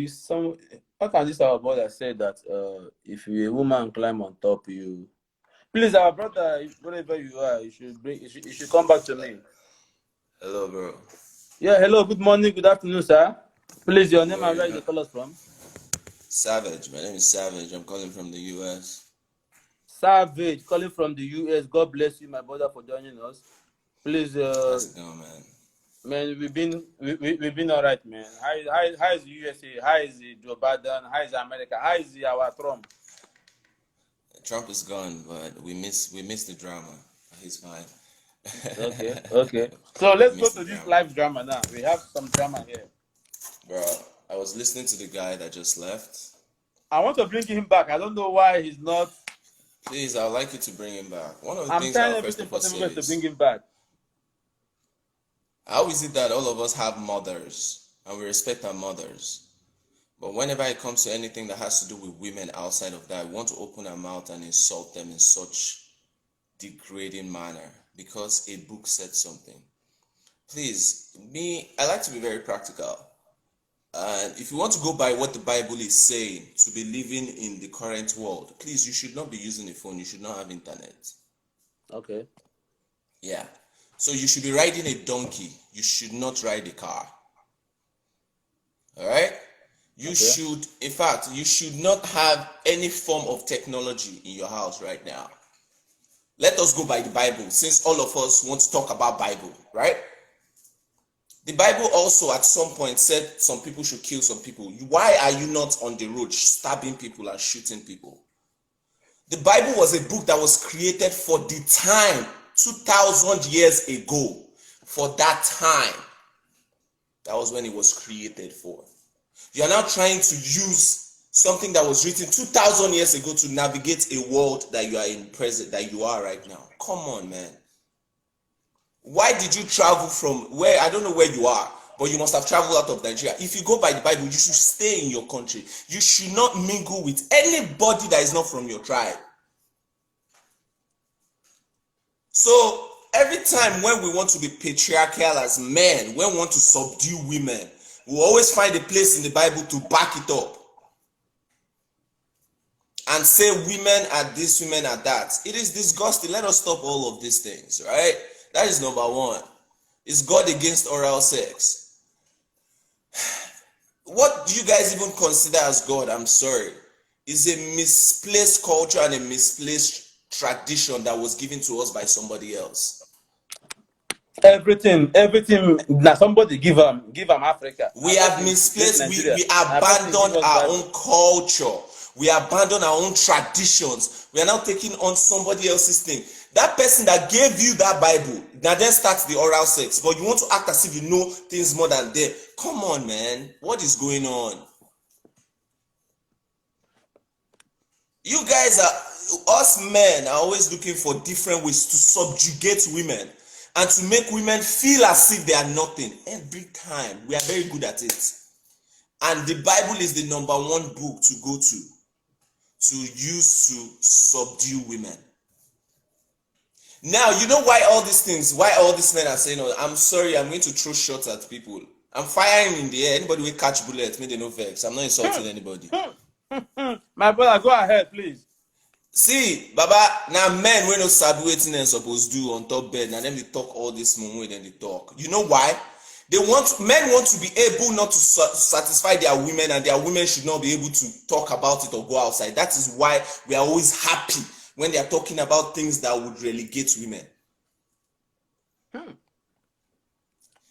this our brother say that if you a woman climb on top you, please our brother, wherever you are, you should come back to me. Hello, bro. Yeah, hello, good morning, good afternoon, sir. Please, your name and where you call us from? Savage. My name is Savage. I'm calling from the US. Savage, calling from the US. God bless you, my brother, for joining us. Please, how's it going, man? Man, we've been all right, man. How is the USA? How is the Joe Biden? How is America? How is our Trump? Trump is gone, but we miss the drama. He's fine. Okay. So let's go to this live drama now. We have some drama here. Bro, I was listening to the guy that just left. I want to bring him back. I don't know why he's not. Please, I'd like you to bring him back. One of the I'm things trying our everything first possible say to bring him back. How is it that all of us have mothers and we respect our mothers? But whenever it comes to anything that has to do with women outside of that, we want to open our mouth and insult them in such degrading manner because a book said something. Please, I like to be very practical. And if you want to go by what the Bible is saying to be living in the current world, please, you should not be using a phone. You should not have internet. Okay. Yeah. So you should be riding a donkey. You should not ride a car. All right? You should, in fact, you should not have any form of technology in your house right now. Let us go by the Bible, since all of us want to talk about Bible, right? The Bible also at some point said some people should kill some people. Why are you not on the road stabbing people and shooting people? The Bible was a book that was created for the time, 2,000 years ago. For that time, that was when it was created for. You are now trying to use something that was written 2,000 years ago to navigate a world that you are in present, that you are right now. Come on, man. Why did you travel from where? I don't know where you are, but you must have traveled out of Nigeria. If you go by the Bible, you should stay in your country. You should not mingle with anybody that is not from your tribe. So every time when we want to be patriarchal as men, when we want to subdue women, we always find a place in the Bible to back it up and say women are this, women are that. It is disgusting. Let us stop all of these things, right? That is number one. Is God against oral sex? What do you guys even consider as God? I'm sorry. It's a misplaced culture and a misplaced tradition that was given to us by somebody else. Everything. Now somebody give them Africa. We have misplaced. We abandoned our own culture. We abandon our own traditions. We are now taking on somebody else's thing. That person that gave you that Bible, now then starts the oral sex, but you want to act as if you know things more than them. Come on, man. What is going on? You guys us men are always looking for different ways to subjugate women and to make women feel as if they are nothing. Every time. We are very good at it. And the Bible is the number one book to go to use to subdue women. Now, you know why all these men are saying, oh, I'm sorry, I'm going to throw shots at people. I'm firing in the air. Anybody will catch bullets, may they no vex. I'm not insulting anybody. My brother, go ahead, please. See, Baba, now men we no sabi wetin dem suppose do on top bed. Now them they talk all this moment then they talk. You know why? Men want to be able not to satisfy their women, and their women should not be able to talk about it or go outside. That is why we are always happy when they are talking about things that would relegate women.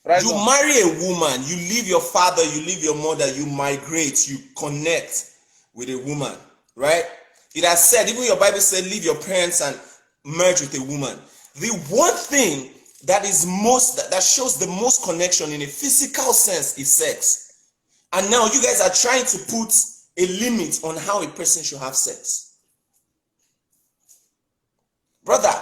Right you on. Marry a woman, you leave your father, you leave your mother, you migrate, you connect with a woman, right? It has said, even your Bible said, leave your parents and merge with a woman. The one thing that shows the most connection in a physical sense is sex. And now you guys are trying to put a limit on how a person should have sex. Brother,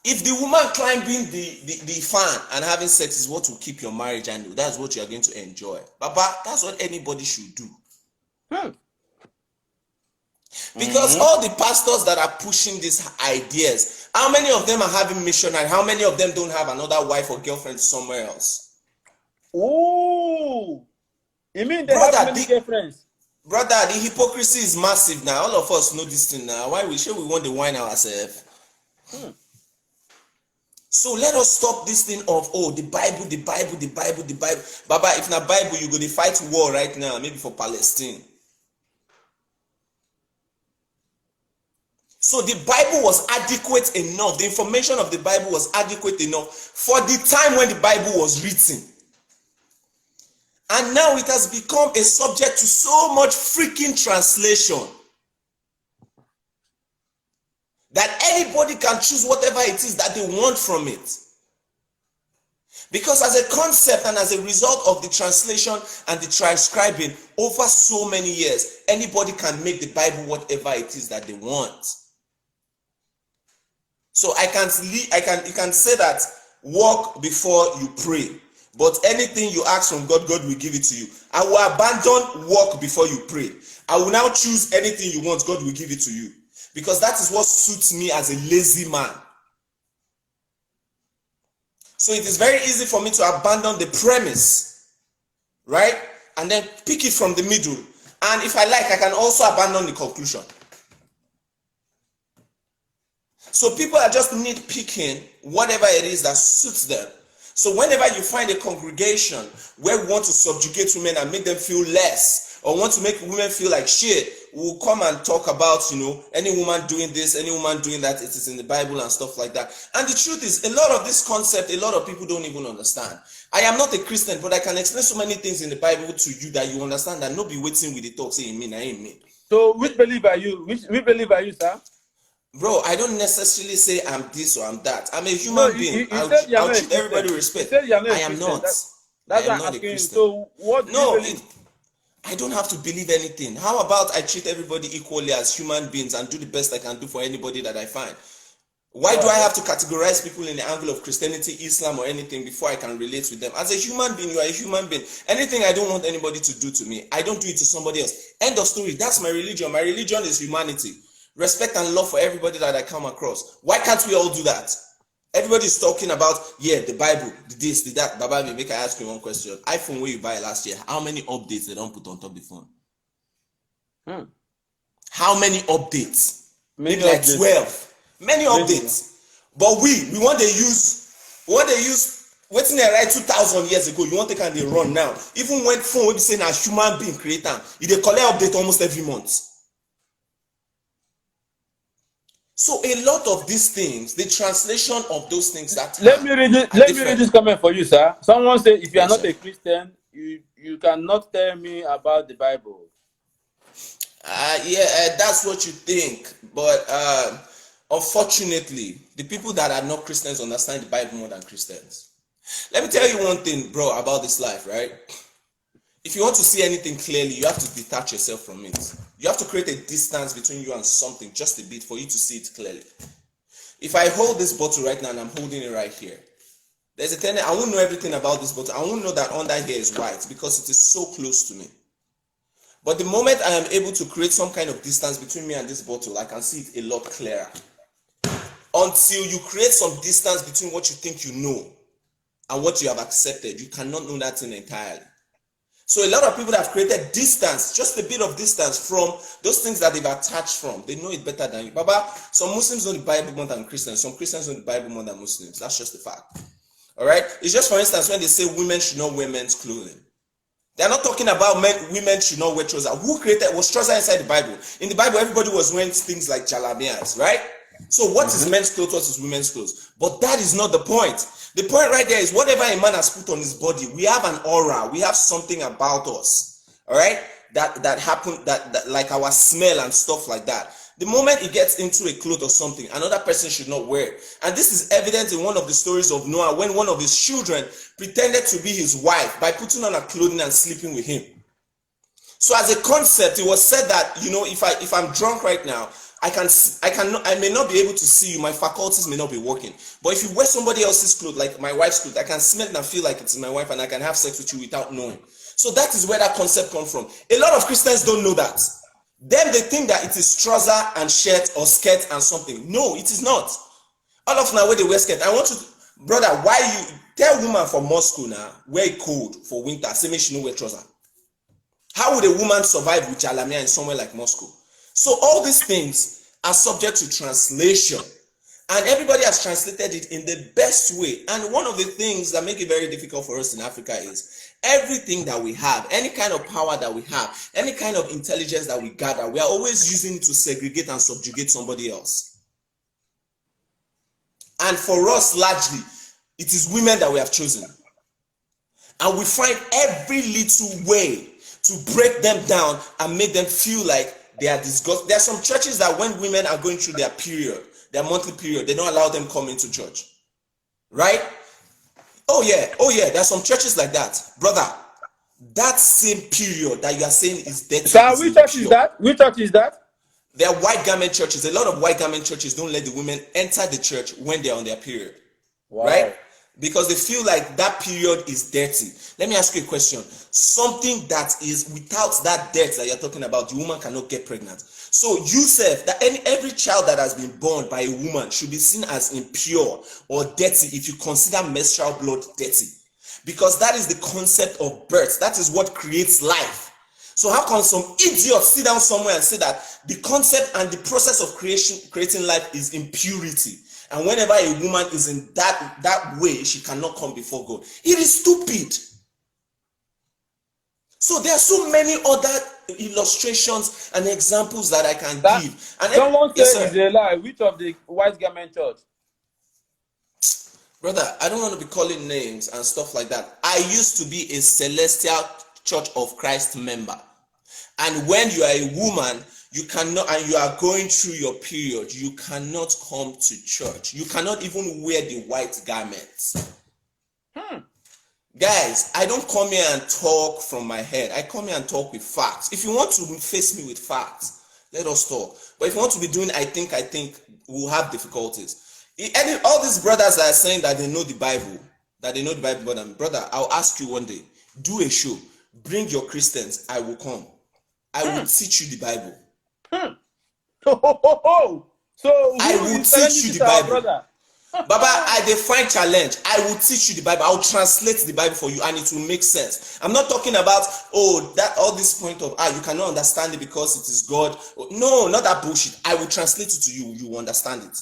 if the woman climbing the fan and having sex is what will keep your marriage, and that's what you are going to enjoy, Baba, that's what anybody should do. Because all the pastors that are pushing these ideas, how many of them are having missionary? How many of them don't have another wife or girlfriend somewhere else? Oh, you mean they have many girlfriends? Brother, the hypocrisy is massive now. All of us know this thing now. Why we want to whine ourselves? So let us stop this thing of, oh, the Bible. Baba, if not Bible, you go to fight war right now, maybe for Palestine. So the Bible was adequate enough. The information of the Bible was adequate enough for the time when the Bible was written. And now it has become a subject to so much freaking translation that anybody can choose whatever it is that they want from it. Because as a concept and as a result of the translation and the transcribing over so many years, anybody can make the Bible whatever it is that they want. So you can say that walk before you pray. But anything you ask from God, God will give it to you. I will abandon walk before you pray. I will now choose anything you want, God will give it to you. Because that is what suits me as a lazy man. So it is very easy for me to abandon the premise, right? And then pick it from the middle. And if I like, I can also abandon the conclusion. So people are just nitpicking whatever it is that suits them. So whenever you find a congregation where we want to subjugate women and make them feel less, or want to make women feel like shit, we'll come and talk about, any woman doing this, any woman doing that, it is in the Bible and stuff like that. And the truth is, a lot of this concept, a lot of people don't even understand. I am not a Christian, but I can explain so many things in the Bible to you that you understand, that no be waiting with the talk, say, amen, I ain't me. So which believer are you? Which believer are you, sir? Bro, I don't necessarily say I'm this or I'm that. I'm a human being. I'll treat everybody with respect. I am not. That's I am not a Christian. So what do you believe? I don't have to believe anything. How about I treat everybody equally as human beings and do the best I can do for anybody that I find? Why do I have to categorize people in the angle of Christianity, Islam, or anything before I can relate with them? As a human being, you are a human being. Anything I don't want anybody to do to me, I don't do it to somebody else. End of story. That's my religion. My religion is humanity. Respect and love for everybody that I come across. Why can't we all do that? Everybody's talking about, the Bible, this, that. Baba, make I ask you one question. iPhone where you buy last year, how many updates they don't put on top of the phone? How many updates? Maybe like 12. Many updates. But we want to use waiting there right 2,000 years ago. You want to kind of run now. Even when phone will be saying a human being creator, they collect update almost every month. So a lot of these things, the translation of those things that let me read this comment for you, sir. Someone said, if you are not a Christian, you cannot tell me about the Bible. That's what you think. But unfortunately, the people that are not Christians understand the Bible more than Christians. Let me tell you one thing, bro, about this life, right? If you want to see anything clearly, you have to detach yourself from it. You have to create a distance between you and something just a bit for you to see it clearly. If I hold this bottle right now and I'm holding it right here, there's a tendency, I won't know everything about this bottle. I won't know that under here is white because it is so close to me. But the moment I am able to create some kind of distance between me and this bottle, I can see it a lot clearer. Until you create some distance between what you think you know and what you have accepted, you cannot know that thing entirely. So a lot of people have created distance, just a bit of distance from those things that they've attached from. They know it better than you. Baba, some Muslims know the Bible more than Christians. Some Christians know the Bible more than Muslims. That's just the fact. All right? It's just, for instance, when they say women should not wear men's clothing. They're not talking about women should not wear trousers. Who was trousers inside the Bible? In the Bible, everybody was wearing things like jalabias, right? So what is men's clothes, what is women's clothes? But that is not the point. The point right there is whatever a man has put on his body, we have an aura, we have something about us, all right? That happened, that like our smell and stuff like that. The moment he gets into a cloth or something, another person should not wear it. And this is evident in one of the stories of Noah, when one of his children pretended to be his wife by putting on a clothing and sleeping with him. So as a concept, it was said that, you know, if I'm drunk right now, I may not be able to see you, my faculties may not be working. But if you wear somebody else's clothes, like my wife's clothes, I can smell it and feel like it's my wife, and I can have sex with you without knowing. So that is where that concept comes from. A lot of Christians don't know that. Then they think that it is trouser and shirt or skirt and something. No, it is not. All of now where they wear skirt. I want you to, brother, why you tell woman from Moscow now wear cold for winter, say me she no wear trouser? How would a woman survive with Jalamia in somewhere like Moscow? So all these things are subject to translation, and everybody has translated it in the best way. And one of the things that make it very difficult for us in Africa is everything that we have, any kind of power that we have, any kind of intelligence that we gather, we are always using it to segregate and subjugate somebody else. And for us, largely, it is women that we have chosen. And we find every little way to break them down and make them feel like they are disgusted. There are some churches that when women are going through their period, their monthly period, they don't allow them come into church. Right? Oh yeah, there are some churches like that. Brother, that same period that you are saying is dirty. Sir, which church is that? Which church is that? There are white garment churches. A lot of white garment churches don't let the women enter the church when they're on their period. Wow. Right? Because they feel like that period is dirty. Let me ask you a question. Something that is without that dirt that you're talking about, the woman cannot get pregnant. So you said that every child that has been born by a woman should be seen as impure or dirty if you consider menstrual blood dirty. Because that is the concept of birth. That is what creates life. So how can some idiot sit down somewhere and say that the concept and the process of creating life is impurity? And whenever a woman is in that way, she cannot come before God. It is stupid. So there are so many other illustrations and examples that I can give. And someone said it's a lie. Which of the white garment church? Brother, I don't want to be calling names and stuff like that. I used to be a Celestial Church of Christ member. And when you are a woman, you cannot, and you are going through your period, you cannot come to church. You cannot even wear the white garments. Guys, I don't come here and talk from my head. I come here and talk with facts. If you want to face me with facts, let us talk. But if you want to be doing I think, we'll have difficulties. And all these brothers that are saying that they know the Bible, brother, I'll ask you one day, do a show, bring your Christians, I will come. I will teach you the Bible. So I will teach you the Bible. Brother. Baba, I define challenge. I will teach you the Bible. I will translate the Bible for you and it will make sense. I'm not talking about, that all this point of, you cannot understand it because it is God. No, not that bullshit. I will translate it to you. You will understand it.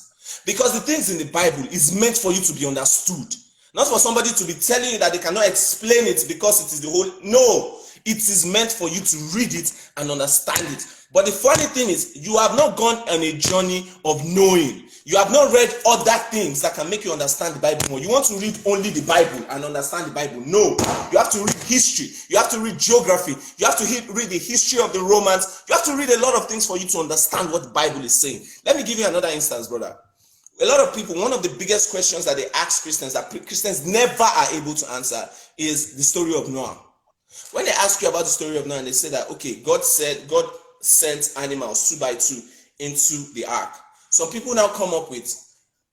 Because the things in the Bible is meant for you to be understood. Not for somebody to be telling you that they cannot explain it because it is the whole. No, it is meant for you to read it and understand it. But the funny thing is, you have not gone on a journey of knowing. You have not read other things that can make you understand the Bible more. You want to read only the Bible and understand the Bible. No, you have to read history. You have to read geography. You have to read the history of the Romans. You have to read a lot of things for you to understand what the Bible is saying. Let me give you another instance, brother. A lot of people, one of the biggest questions that they ask Christians that Christians never are able to answer is the story of Noah. When they ask you about the story of Noah and they say that, okay, God sent animals 2 by 2 into the ark. Some people now come up with,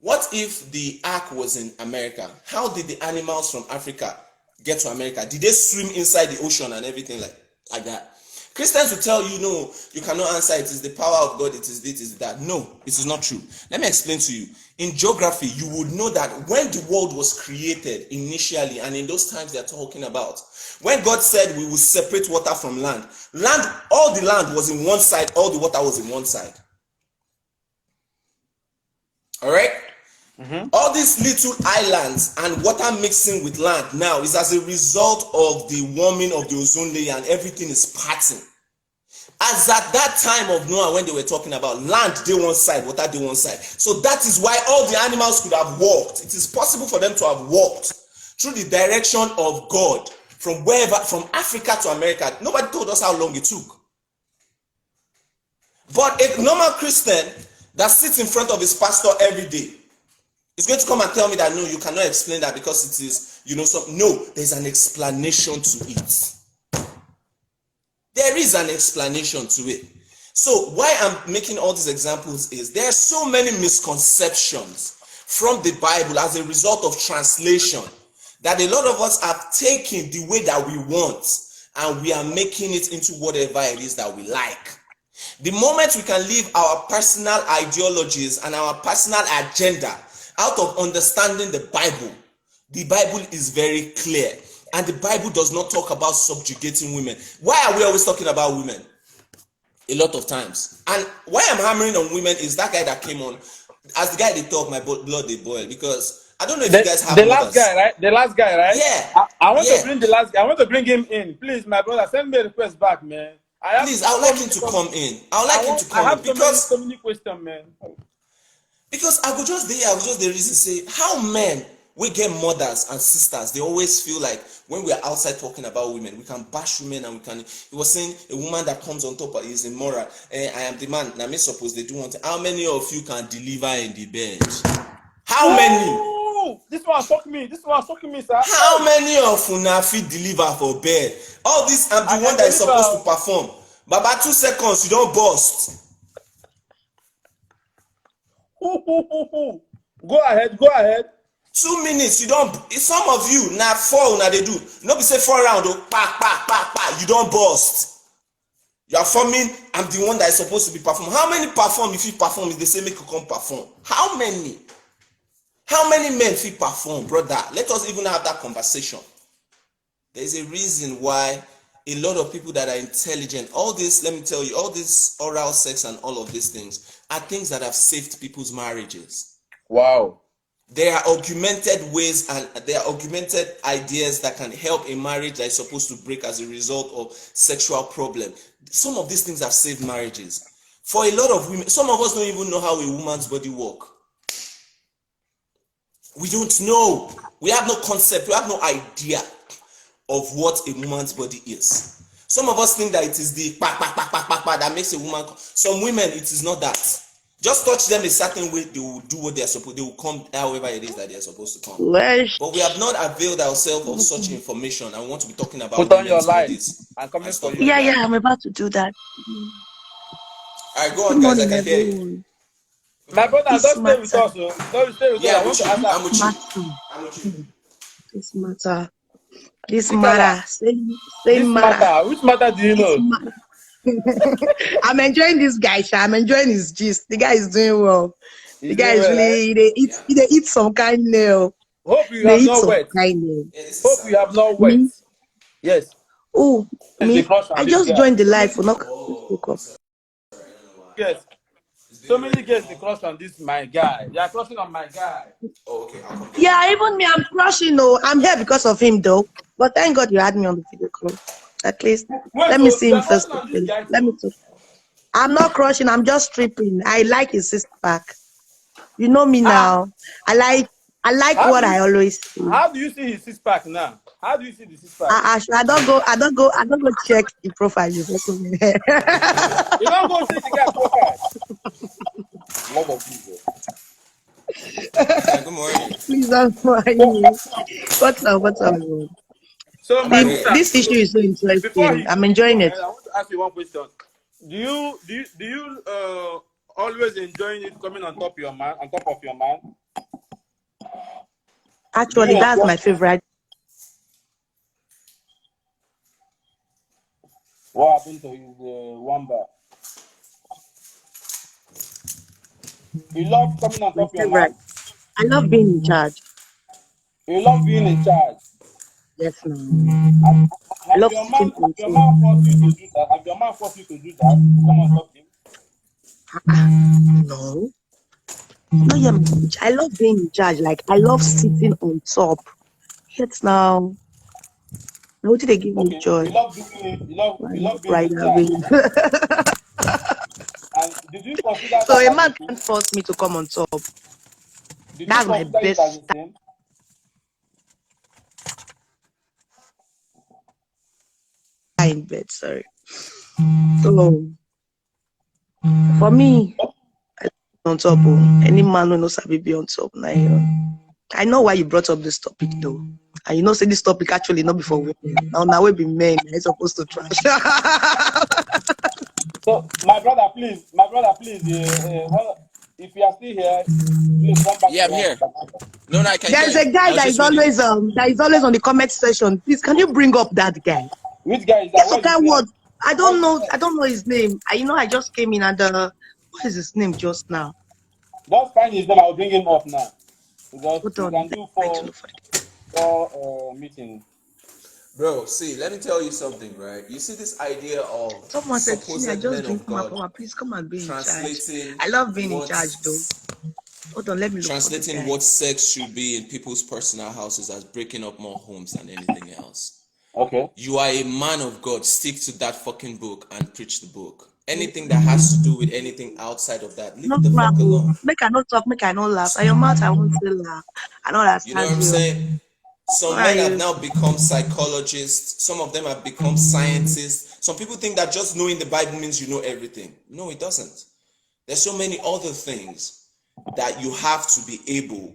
what if the ark was in America? How did the animals from Africa get to America? Did they swim inside the ocean and everything like that? Christians will tell you, no, you cannot answer. It is the power of God. It is this, it is that. No, it is not true. Let me explain to you. In geography, you would know that when the world was created initially, and in those times they're talking about, when God said we will separate water from land, all the land was in one side, all the water was in one side. All right? Mm-hmm. All these little islands and water mixing with land now is as a result of the warming of the ozone layer, and everything is parting. As at that time of Noah, when they were talking about land, they one side, water, they one side. So that is why all the animals could have walked. It is possible for them to have walked through the direction of God from wherever, from Africa to America. Nobody told us how long it took. But a normal Christian that sits in front of his pastor every day is going to come and tell me that no, you cannot explain that because it is, no, there's an explanation to it. There is an explanation to it. So why I'm making all these examples is there are so many misconceptions from the Bible as a result of translation that a lot of us have taken the way that we want and we are making it into whatever it is that we like. The moment we can leave our personal ideologies and our personal agenda out of understanding the Bible is very clear. And the Bible does not talk about subjugating women. Why are we always talking about women? A lot of times. And why I'm hammering on women is that guy that came on. As the guy they talk, my blood they boil. Because I don't know if you guys have the mothers. last guy, right? The last guy, right? Yeah. I want to bring the last guy. I want to bring him in. Please, my brother, send me a request back, man. Please, I would like him to come in. I have so many questions, man. Because I would just the reason say how men we get mothers and sisters, they always feel like when we are outside talking about women, we can bash women and we can. He was saying a woman that comes on top is immoral. I am the man. Now me suppose they do want. How many of you can deliver in the bed? How many? This one shocking me. This one shocking me, sir. How many of una fit deliver for bed? All this I'm the one that is supposed to perform. But by 2 seconds you don't burst. Go ahead. 2 minutes, you don't. Some of you now 4 now they do. No be say 4 round, you don't burst. You are forming. I'm the one that is supposed to be perform. How many perform if you perform? If they say make you come perform, how many? How many men fit perform, brother? Let us even have that conversation. There is a reason why a lot of people that are intelligent, all this, let me tell you, all this oral sex and all of these things are things that have saved people's marriages. Wow. There are augmented ways and there are augmented ideas that can help a marriage that is supposed to break as a result of sexual problem. Some of these things have saved marriages. For a lot of women, some of us don't even know how a woman's body works. We don't know. We have no concept. We have no idea of what a woman's body is. Some of us think that it is the that makes a woman. Some women, it is not that. Just touch them a certain way, they will do what they are supposed. They will come however it is that they are supposed to come. But we have not availed ourselves of such information. I want to be talking about put on your bodies. I'm coming for you. Yeah, I'm about to do that. All right, go on, guys. I can hear you. My brother, don't stay with us. Don't stay with us. I'm with you. This matter. This matter. This matter. Which matter do you know? I'm enjoying this guy. I'm enjoying his gist. The guy is doing well. The guy is really they eat some kind nail. Hope you have not wet. Hope you have not wet. Yes. Oh, me. I just joined the live for not Yes. So many girls they crush on this my guy. They are crushing on my guy. Oh, okay. Yeah, even me, I'm crushing. No, I'm here because of him though. But thank God you had me on the video call. At least let me see him first. Let me talk. I'm not crushing. I'm just stripping. I like his sister back. You know me now. I like what I always see. How do you see his six pack now? How do you see the six pack? I don't go check the profile. You don't go check the guy's profile. Love of Jesus. Good morning. Please don't mind me. What's up? So this issue is so interesting. I'm enjoying it. I want to ask you one question. Do you always enjoying it coming on top of your man? Actually, that's my favorite. What happened to his wamba? You love coming on top of your man? I love being in charge. You love being in charge? Yes, ma'am. I love sitting on your man forced you to do that? Have your man forced you to do that? To come on top of him? No. No, yeah, I love being in charge. Like, I love sitting on top. Yes, now. How did they give me joy? You love doing it. You love being in charge. And did you consider so a man can't force me to come on top. That's my best. In bed, sorry. So For me, on top of any man who knows how to be on top. I know why you brought up this topic though. And you know, say this topic actually not before women. Now we be men. They're supposed to trash. So, my brother, please, if you are still here, please come back Yeah, I'm to us. here. No, I can hear There's you. a guy I was that is just reading. always on the comment section. Please, can you bring up that guy? Which guy is that? Yes, What is okay, his name? what? I don't know his name. I just came in and what is his name just now? Just find his name. I'll bring him up now. Because Hold we on. can do four meetings. Bro, see, let me tell you something, right? You see this idea of Someone said, I supposed just men drink of my God power. Please come and be in charge. translating I love being in what charge though. Hold on, let me look for the guy. what sex should be in people's personal houses as breaking up more homes than anything else. Okay. You are a man of God. Stick to that fucking book and preach the book. Anything that has to do with anything outside of that, leave No it the fuck problem. alone. Make I not talk, make I not laugh. And your mouth, I won't say laugh. I don't You know understand what I'm you. saying? Why Some are men have you? now become psychologists. Some of them have become scientists. Some people think that just knowing the Bible means you know everything. No, it doesn't. There's so many other things that you have to be able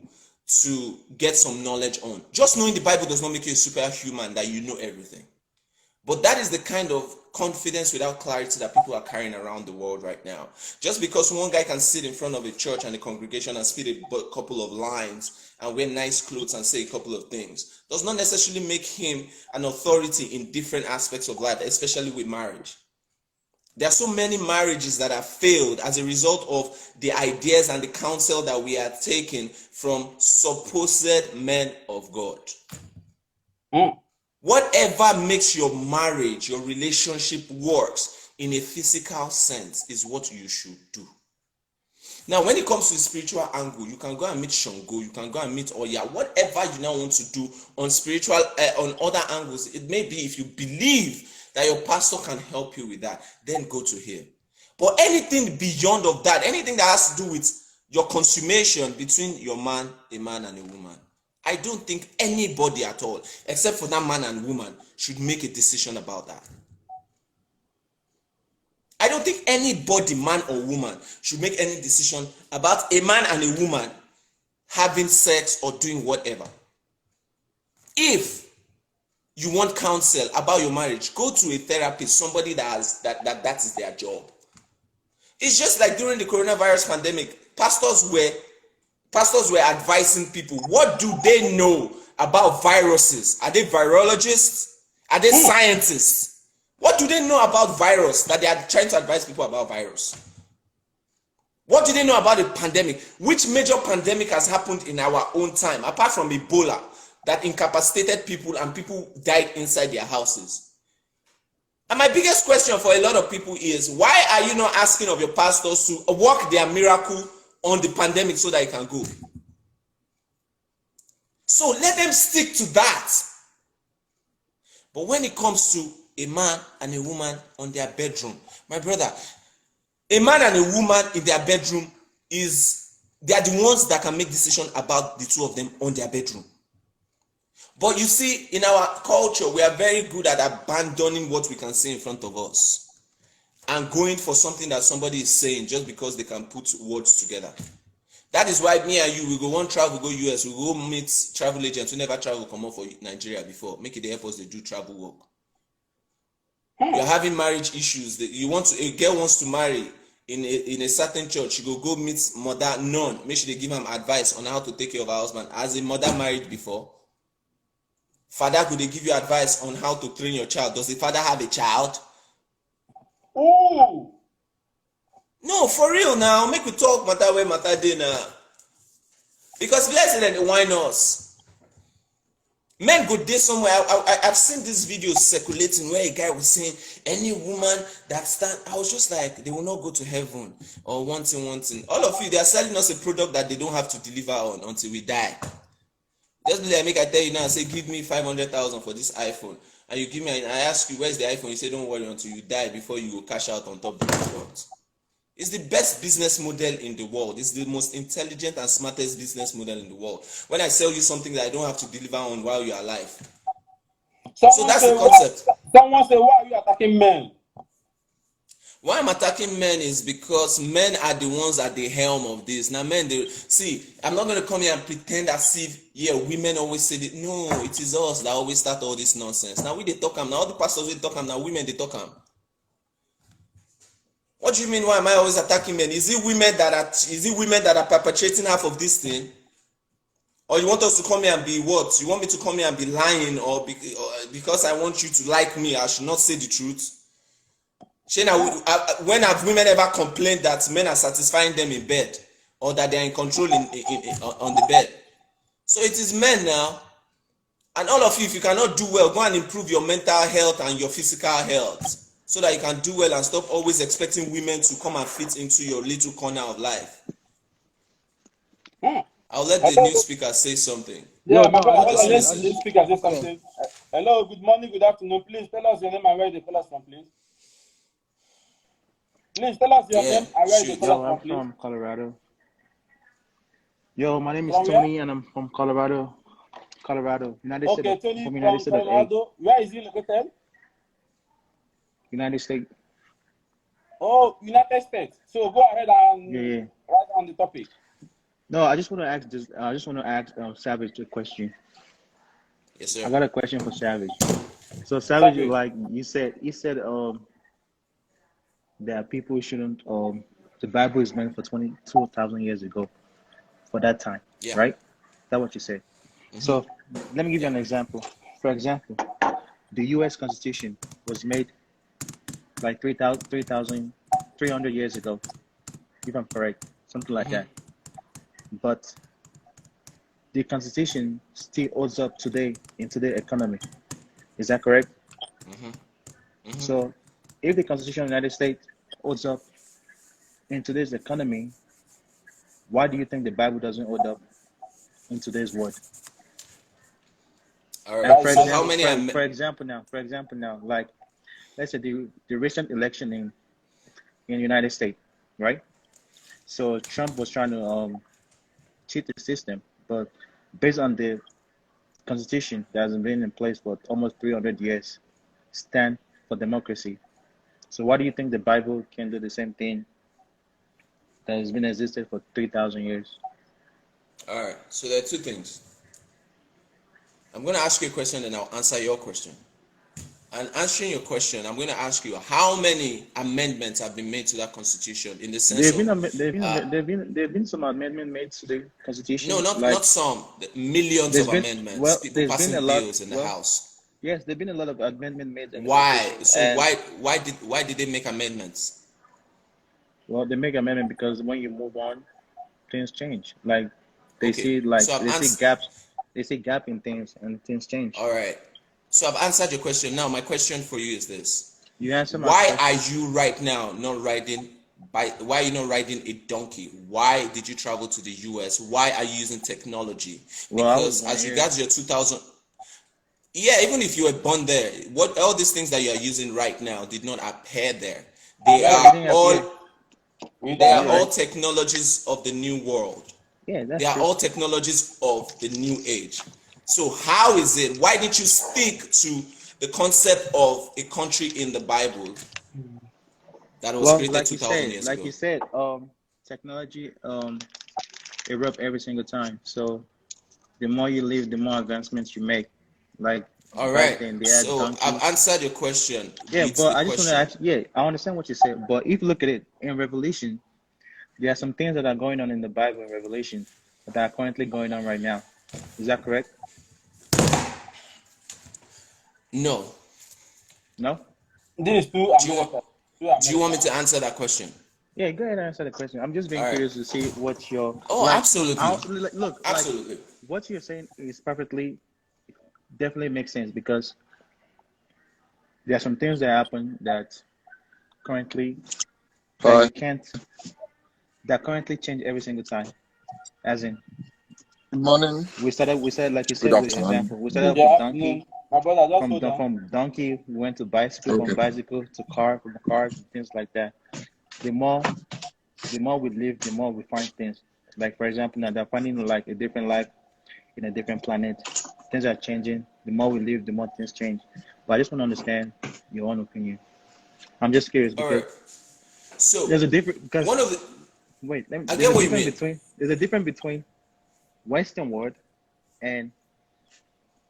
to get some knowledge on. Just knowing the Bible does not make you a superhuman that you know everything. But that is the kind of confidence without clarity that people are carrying around the world right now. Just because one guy can sit in front of a church and a congregation and speak a couple of lines and wear nice clothes and say a couple of things does not necessarily make him an authority in different aspects of life, especially with marriage. There are so many marriages that have failed as a result of the ideas and the counsel that we are taking from supposed men of God. Whatever makes your marriage, your relationship works in a physical sense is what you should do. Now, when it comes to the spiritual angle, you can go and meet Shango, you can go and meet Oya, whatever you now want to do on spiritual, on other angles. It may be if you believe that your pastor can help you with that, then go to him. But anything beyond of that, anything that has to do with your consummation between a man and a woman, I don't think anybody at all, except for that man and woman, should make a decision about that. I don't think anybody, man or woman, should make any decision about a man and a woman having sex or doing whatever. If you want counsel about your marriage, go to a therapist, somebody that is their job. It's just like during the coronavirus pandemic, pastors were advising people. What do they know about viruses? Are they virologists? Are they scientists? What do they know about virus that they are trying to advise people about virus? What do they know about the pandemic? Which major pandemic has happened in our own time, apart from Ebola, that incapacitated people and people died inside their houses? And my biggest question for a lot of people is, why are you not asking of your pastors to work their miracle on the pandemic so that it can go? So let them stick to that. But when it comes to a man and a woman on their bedroom, my brother, a man and a woman in their bedroom they are the ones that can make decisions about the two of them on their bedroom. But you see, in our culture, we are very good at abandoning what we can see in front of us and going for something that somebody is saying just because they can put words together. That is why me and you, we go one travel, go US, we go meet travel agents who never travel come up for Nigeria before. Make it the help us, they do travel work. You're having marriage issues. A girl wants to marry in a certain church. She go meet mother nun. Make sure they give him advice on how to take care of her husband. As a mother married before, father, could they give you advice on how to train your child? Does the father have a child? Oh, no, for real now. Make we talk matter where matter day now. Because let's say that why not? Men go there somewhere. I've seen these videos circulating where a guy was saying any woman that stand. I was just like, they will not go to heaven or one thing. All of you, they are selling us a product that they don't have to deliver on until we die. Just be like, make I tell you now, say give me 500,000 for this iPhone, and you give me, and I ask you where's the iPhone, you say don't worry until you die before you go cash out on top of the product. It's the best business model in the world. It's the most intelligent and smartest business model in the world. When I sell you something that I don't have to deliver on while you're alive. So that's the concept. Someone say, why are you attacking men? Why I'm attacking men is because men are the ones at the helm of this. Now, men, they see. I'm not gonna come here and pretend as if women always say it. No, it is us that always start all this nonsense. Now they talk now. All the pastors they talk now. Women they talk What do you mean? Why am I always attacking men? Is it women that are perpetrating half of this thing? Or you want us to come here and be what? You want me to come here and be lying, or because I want you to like me, I should not say the truth? When have women ever complained that men are satisfying them in bed, or that they are in control on the bed? So it is men now. And all of you, if you cannot do well, go and improve your mental health and your physical health, so that you can do well and stop always expecting women to come and fit into your little corner of life. I'll let the new speaker say something. Yeah, my brother, let the new speaker say something. Hello, good morning, good afternoon. Please tell us your name and where you call us from, please. Please tell us your name and where you call us from, please. I'm from Colorado. Yo, my name is Tony, and I'm from Colorado. United States. Okay, Tony from Colorado. Where is he located? United States. Oh, United States. So go ahead and write on the topic. No, I just want to ask this. I just want to ask Savage a question. Yes, sir. I got a question for Savage. So Savage, like you said that people shouldn't. The Bible is meant for 22,000 years ago, for that time, right? That's what you said. Mm-hmm. So let me give you an example. For example, the U.S. Constitution was made like 3,300 years ago, if I'm correct, something like that. But the Constitution still holds up today in today's economy. Is that correct? So if the Constitution of the United States holds up in today's economy, why do you think the Bible doesn't hold up in today's world? All right. For example now, like let's say the recent election in the United States, right? So Trump was trying to cheat the system, but based on the Constitution that has been in place for almost 300 years, stand for democracy. So why do you think the Bible can do the same thing that has been existed for 3,000 years? All right. So there are two things. I'm going to ask you a question and I'll answer your question. And answering your question, I'm going to ask you how many amendments have been made to that Constitution in the sense there've been some amendments made to the Constitution. No, not some. Millions of amendments. People passing bills in the House. Yes, there've been a lot of amendments made. Why? So why did they make amendments? Well, they make amendments because when you move on, things change. Like they see gaps. They see gap in things and things change. All right. So I've answered your question. Now my question for you is this: You answer my Why question. are you right now not riding? Why are you not riding a donkey? Why did you travel to the US? Why are you using technology? Because as regards your 2000, even if you were born there, what all these things that you are using right now did not appear there. They are all technologies of the new world. Yeah, they are all technologies of the new age. So how is it? Why didn't you stick to the concept of a country in the Bible that was created 2,000 years ago? Like you said, technology erupt every single time. So the more you live, the more advancements you make. Like all right. So I've answered your question. Yeah, but I just want to ask. Yeah, I understand what you said. But if you look at it in Revelation, there are some things that are going on in the Bible in Revelation that are currently going on right now. Is that correct? No. No? Do you want me to answer that question? Yeah, go ahead and answer the question. I'm just being curious to see what your... absolutely. Look, absolutely. Like, what you're saying is definitely makes sense because there are some things that happen that currently that currently change every single time. As in, good morning. We started like you said with the example. We started with donkey. From donkey, we went to bicycle, from bicycle to car, from the car to things like that. The more we live, the more we find things. Like for example, now they're finding like a different life in a different planet. Things are changing. The more we live, the more things change. But I just want to understand your own opinion. I'm just curious because So there's a difference because one of the wait, I there's get a what you difference mean. between Western world and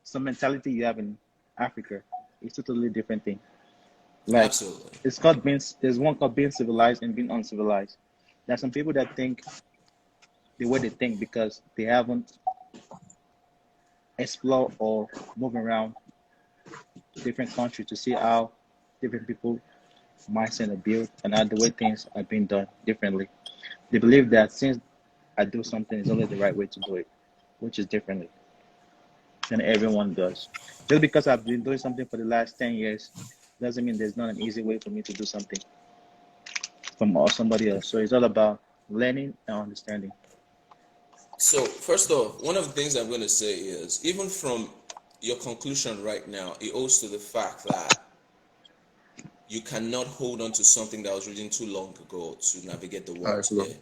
some mentality you have in Africa. It's a totally different thing. Like Absolutely. there's one called being civilized and being uncivilized. There's some people that think the way they think because they haven't explored or moved around different countries to see how different people mindset are built and how the way things are being done differently. They believe that since I do something, it's only the right way to do it, which is differently than everyone does. Just because I've been doing something for the last 10 years doesn't mean there's not an easy way for me to do something from somebody else. So it's all about learning and understanding. So first off, one of the things I'm going to say is, even from your conclusion right now, it owes to the fact that you cannot hold on to something that was written too long ago to navigate the world today.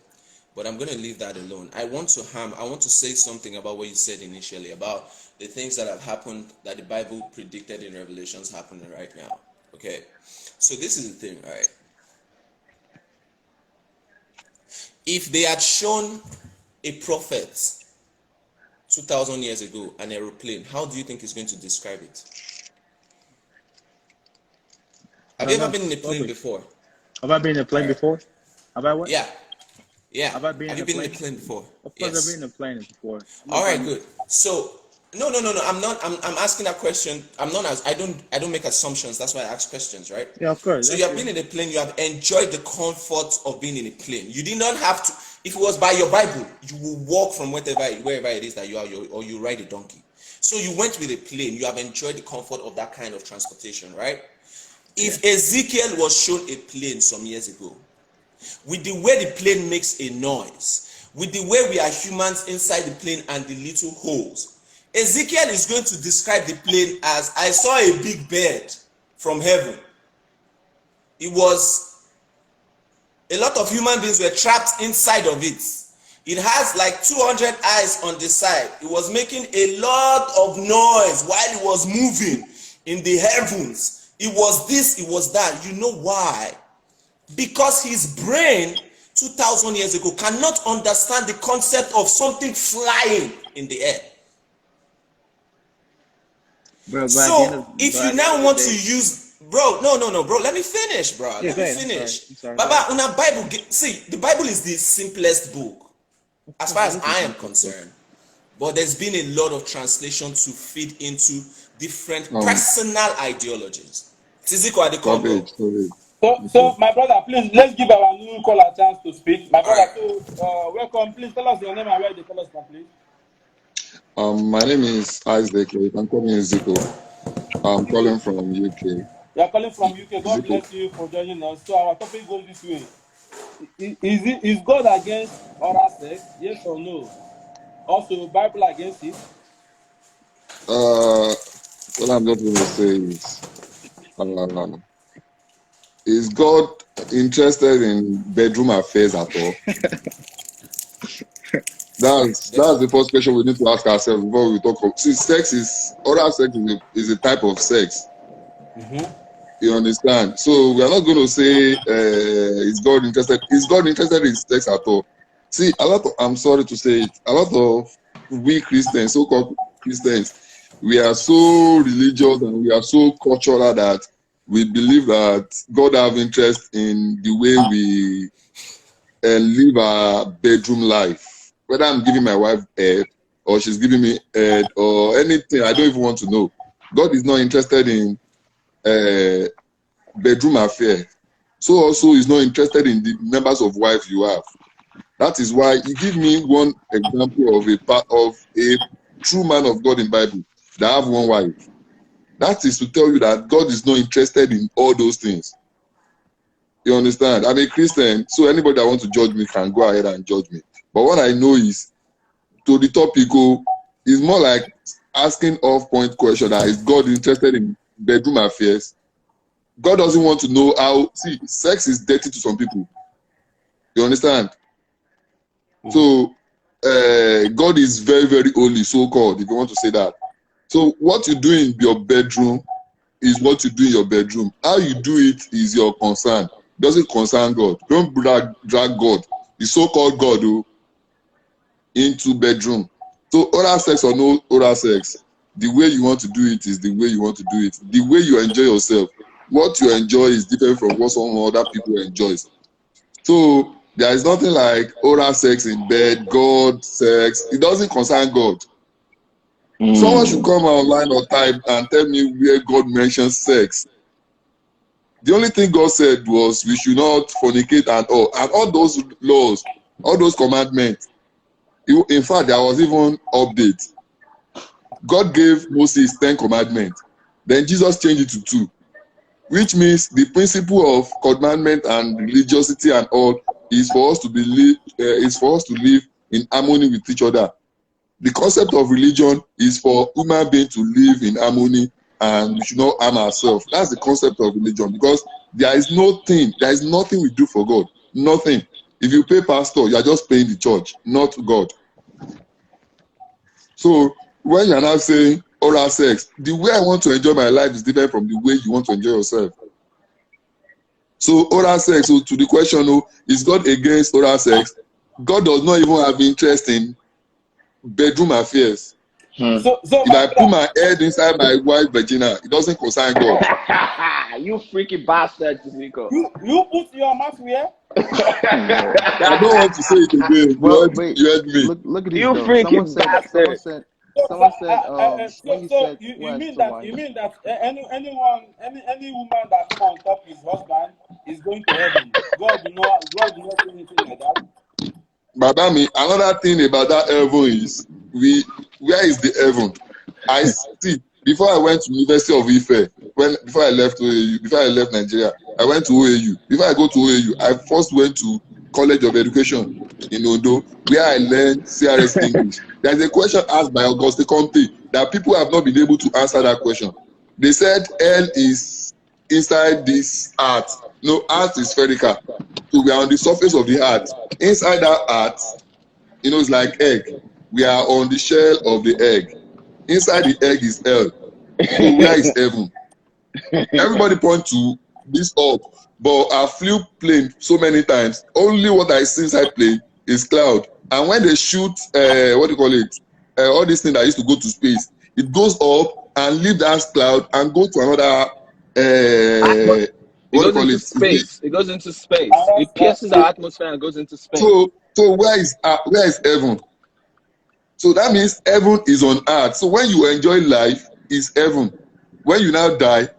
But I'm going to leave that alone. I want to say something about what you said initially about the things that have happened that the Bible predicted in Revelations happening right now. Okay, so this is the thing, right? If they had shown a prophet 2,000 years ago an aeroplane, how do you think he's going to describe it? Have you ever been in a plane before? Have I been in a plane before? Have I what? Yeah. Have I been Have in you a been plane? in a plane before? Of course, Yes. I've been in a plane before. All right, good. So no. I'm asking that question. I don't make assumptions. That's why I ask questions, right? Yeah, of course. So you have been in a plane. You have enjoyed the comfort of being in a plane. You did not have to. If it was by your Bible, you will walk from wherever it is that you are, or you ride a donkey. So you went with a plane. You have enjoyed the comfort of that kind of transportation, right? If Ezekiel was shown a plane some years ago, with the way the plane makes a noise, with the way we are humans inside the plane and the little holes, Ezekiel is going to describe the plane as, I saw a big bird from heaven. It was, a lot of human beings were trapped inside of it. It has like 200 eyes on the side. It was making a lot of noise while it was moving in the heavens. It was this, it was that. You know why? Because his brain 2,000 years ago cannot understand the concept of something flying in the air. Bro, So if you now want to use, bro, no, bro, let me finish, bro. Yeah, Let me finish. I'm sorry. Baba, una Bible, see, the Bible is the simplest book as far as I am concerned. But there's been a lot of translation to feed into different personal ideologies. So my brother, please, let's give our new caller a chance to speak. My brother, welcome. Please tell us your name and where the call us from, please. My name is Isaac. You can call me Zico. I'm calling from UK. You are calling from UK. God bless you for joining us. So our topic goes this way: Is God against oral sex? Yes or no? Also, Bible against it? What I'm just going to say is God interested in bedroom affairs at all? That's the first question we need to ask ourselves before we talk about. See, oral sex is a type of sex. You understand? So we are not going to say is God interested? Is God interested in sex at all? See, I'm sorry to say it, a lot of we Christians, so-called Christians, we are so religious and we are so cultural that we believe that God have interest in the way we live our bedroom life. Whether I'm giving my wife head or she's giving me head or anything, I don't even want to know. God is not interested in bedroom affair. So also is not interested in the numbers of wives you have. That is why he give me one example of a true man of God in Bible that have one wife. That is to tell you that God is not interested in all those things. You understand? I'm a Christian, so anybody that wants to judge me can go ahead and judge me. But what I know is, to the topic, is more like asking off-point question that is God interested in bedroom affairs? God doesn't want to know how. See, sex is dirty to some people. You understand? So, God is very, very holy, so-called, if you want to say that. So, what you do in your bedroom is what you do in your bedroom. How you do it is your concern. doesn't concern God. Don't drag God, the so-called God, into bedroom. So oral sex or no oral sex, the way you want to do it is the way you want to do it. The way you enjoy yourself, what you enjoy is different from what some other people enjoys. So there is nothing like oral sex in bed, God sex. It doesn't concern God. Someone should come online or type and tell me where God mentions sex. The only thing God said was we should not fornicate and all those laws, all those commandments. In fact, there was even update. God gave Moses 10 commandments. Then Jesus changed it to 2, which means the principle of commandment and religiosity and all is for us to live in harmony with each other. The concept of religion is for human beings to live in harmony, and we should not harm ourselves. That's the concept of religion, because there is nothing we do for God. Nothing. If you pay pastor, you are just paying the church, not God. So when you are now saying oral sex, the way I want to enjoy my life is different from the way you want to enjoy yourself. So oral sex, so to the question, is God against oral sex? God does not even have interest in bedroom affairs. If I put my head inside my wife's vagina, it doesn't concern God. You freaky bastard, Zico. You put your mouth where? I don't want to say it again. Well, you heard me. Look at these. You freaking bastard. Someone said, you mean that any woman that come on top his husband is going to heaven? God do not say anything like that. Madam, another thing about that heaven is where is the heaven? I see. Before I went to University of Ife, before I left Nigeria, I went to OAU. Before I go to OAU, I first went to College of Education in Ondo, where I learned CRS English. There is a question asked by Auguste Comte that people have not been able to answer that question. They said hell is inside this earth. No, earth is spherical. So we are on the surface of the earth. Inside that earth, it's like egg. We are on the shell of the egg. Inside the egg is hell. So where is heaven? Everybody point to this earth, but I flew plane so many times. Only what I see inside plane is cloud. And when they shoot, all these things that used to go to space, it goes up and leave that cloud and go to another. It goes into space. It goes into space. It pierces the atmosphere and goes into space. So where is heaven? So that means heaven is on earth. So when you enjoy life, is heaven. When you now die,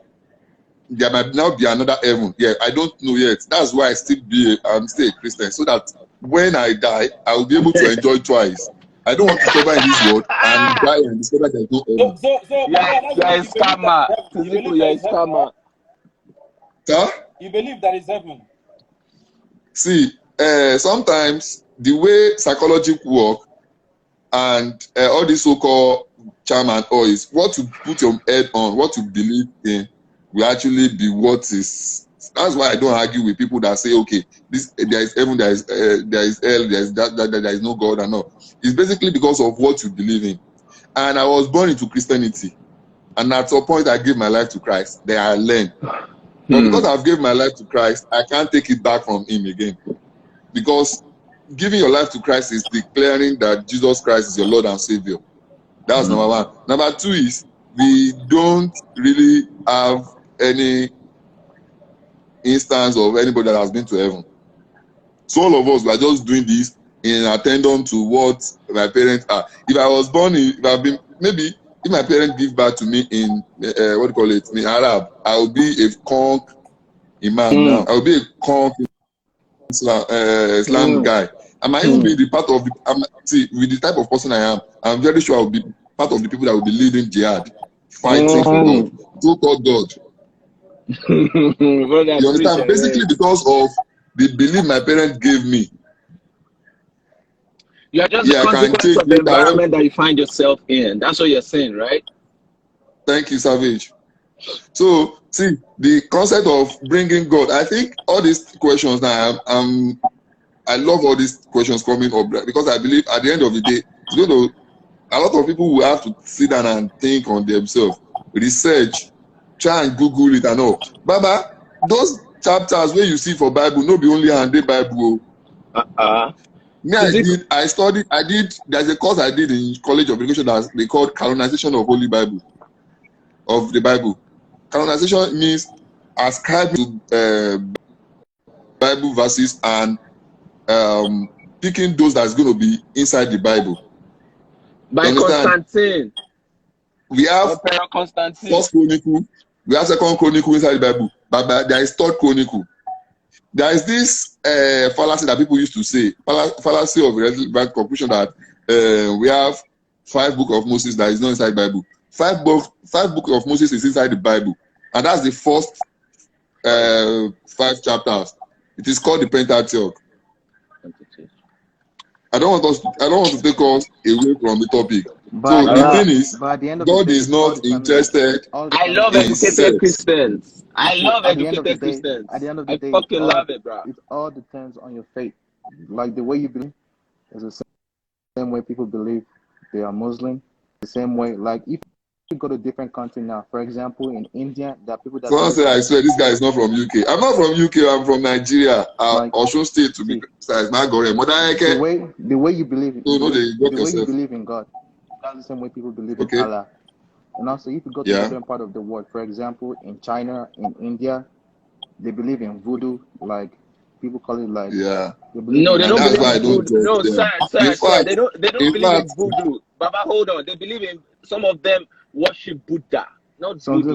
there might now be another heaven. Yeah, I don't know yet. That's why I'm still a Christian. So that when I die, I will be able to enjoy twice. I don't want to suffer in this world and die and discover there's no heaven. You're a scammer. You're a scammer. Huh? You believe there is heaven? See, sometimes the way psychology work and all this so-called charm and all is what you put your head on, what you believe in will actually be what is. That's why I don't argue with people that say, okay, there is heaven, there is hell, there is there is no God and all. It's basically because of what you believe in. And I was born into Christianity, and at some point I gave my life to Christ. Then I learned. But because I've given my life to Christ, I can't take it back from Him again. Because giving your life to Christ is declaring that Jesus Christ is your Lord and Savior. That's number one. Number two is we don't really have any instance of anybody that has been to heaven. So all of us are just doing this in attendance to what my parents are. If I was born if my parents give birth to me in in Arab, I will be a conk imam now. I will be a conk Islam guy. I might even be the part of with the type of person I am, I'm very sure I will be part of the people that will be leading jihad, fighting for God, so-called God. You understand? Basically because of the belief my parents gave me. You're just the consequence of the environment that you find yourself in. That's what you're saying, right? Thank you, Savage. So, see, the concept of bringing God, I think all these questions now, I love all these questions coming up because I believe at the end of the day, a lot of people will have to sit down and think on themselves, research, try and Google it and all. Baba, those chapters where you see for Bible, no be only hand Bible. Me, there's a course I did in College of Education that they called Canonization of Holy Bible, of the Bible. Canonization means ascribing to Bible verses and picking those that's going to be inside the Bible. By Constantine. We have First Chronicle, we have Second Chronicle inside the Bible, but there is Third Chronicle. There is this fallacy that people used to say, fallacy of relevant conclusion that we have 5 books of Moses that is not inside the Bible. 5 books of Moses is inside the Bible, and that's the first 5 chapters. It is called the Pentateuch. I don't want to take us away from the topic. But so the thing is, God is not interested. I love educated Christians. I love educated Christians. At the end of the day, I fucking love it, bro. It all depends on your faith. Like the way you believe is the same way people believe they are Muslim. The same way, like if you go to different country now, for example, in India, there are people that. Someone said, "I swear this guy is not from UK." I'm not from UK. I'm from Nigeria. Osun State to be precise. The way you believe, you believe in God, that's the same way people believe in Allah. And also, if you go to a different part of the world, for example, in China, in India, they believe in voodoo, like people call it like. They don't believe in voodoo. No, sir. They don't believe in voodoo. Baba, hold on. They believe in, some of them worship Buddha, not voodoo.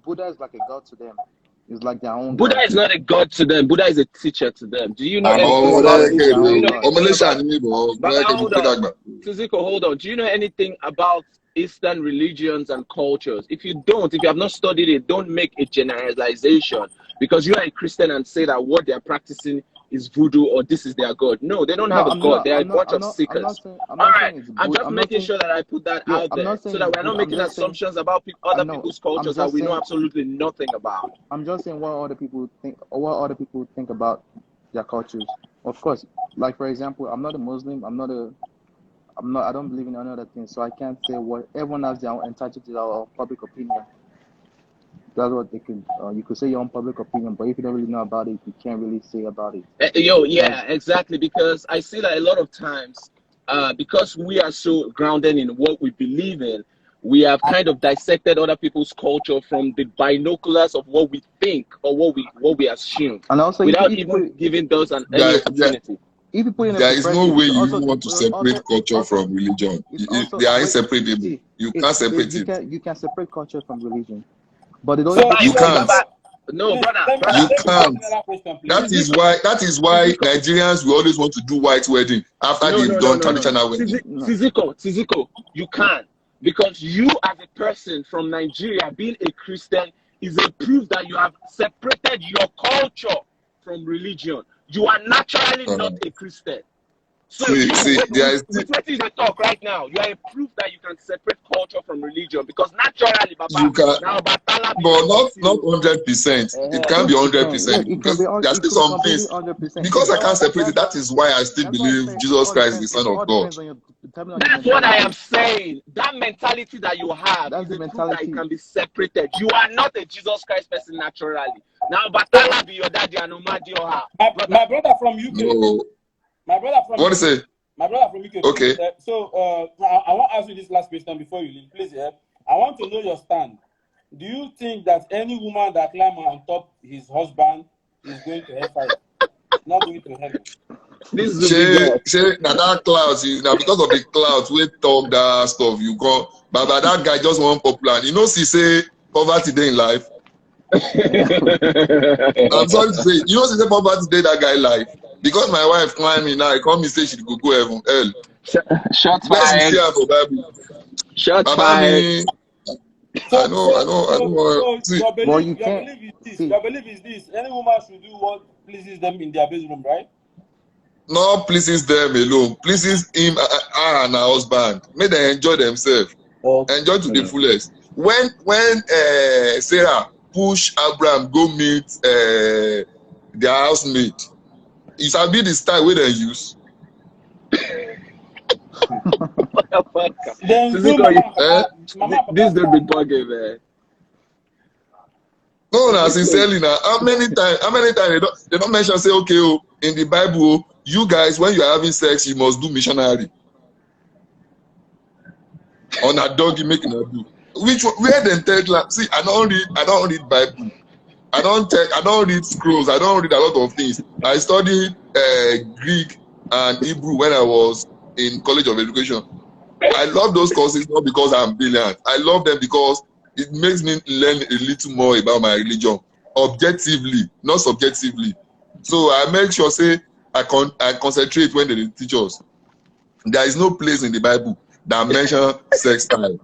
Buddha is like a god to them. It's like their own. Buddha is not a god to them. Buddha is a teacher to them. Do you know hold on. Do you know anything about Eastern religions and cultures? If you have not studied it, don't make a generalization because you are a Christian and say that what they are practicing is voodoo or this is their god. No, they don't have a god. They are a bunch of seekers. I'm just making sure that I put that out there so that we're not making assumptions about other people's cultures that we know absolutely nothing about. I'm just saying what other people think about their cultures. Of course, like for example, I'm not a Muslim. I don't believe in any other thing, so I can't say what everyone has their own entitled to their public opinion. That's what they could. You could say your own public opinion, but if you don't really know about it, you can't really say about it. Exactly. Because I see that a lot of times, because we are so grounded in what we believe in, we have kind of dissected other people's culture from the binoculars of what we think or what we assume, and also without even giving those any opportunity. If you put in there is no way you want to separate culture from religion. They are inseparable. You can't separate it. You can separate culture from religion. But you can't. No, brother. You can't. That is why Nigerians will always want to do white wedding after they've done traditional wedding. Tiziko, you can't. Because you as a person from Nigeria being a Christian is a proof that you have separated your culture from religion. You are naturally not a Christian. So with what you talk right now, you are a proof that you can separate culture from religion because naturally, Baba, you can, but not 100%. It can't be 100% because there's still some things. Because I can't separate it, that is why I still believe Jesus Christ is the Son of God. That's what I am saying. That mentality that you have is a proof that it can be separated. You are not a Jesus Christ person naturally. Now, Batala be your daddy and Umadi Oha. My brother from UK. No. My brother from what is it? My brother from UK. Okay. I want to ask you this last question before you leave. Please, I want to know your stand. Do you think that any woman that climbs on top his husband is going to hellfire? Not going to heaven. This is that clouds now because of the clouds we talk that stuff you go. But that guy just want popular. You know, she say poverty day in life. I'm sorry to say, you know, she say poverty day that guy life. Because my wife climbing now, I come and say she go heaven. Hell. Shots fired. Shots fired. I know. Your belief is this. Any woman should do what pleases them in their bedroom, right? Not pleases them alone. Pleases him and her husband. Make them enjoy themselves. Enjoy to the fullest. When Sarah push Abraham go meet their housemate, it shall be the style where they use. This is the big bugging, man. No, no, sincerely now. How many times they don't mention say, okay, oh, in the Bible, you guys, when you are having sex, you must do missionary. On a dog, you make a do. Where then tell see, I don't read Bible. I don't read scrolls. I don't read a lot of things. I studied Greek and Hebrew when I was in College of Education. I love those courses not because I'm brilliant. I love them because it makes me learn a little more about my religion, objectively, not subjectively. So I make sure say I concentrate when they teach us. There is no place in the Bible that mention sex time.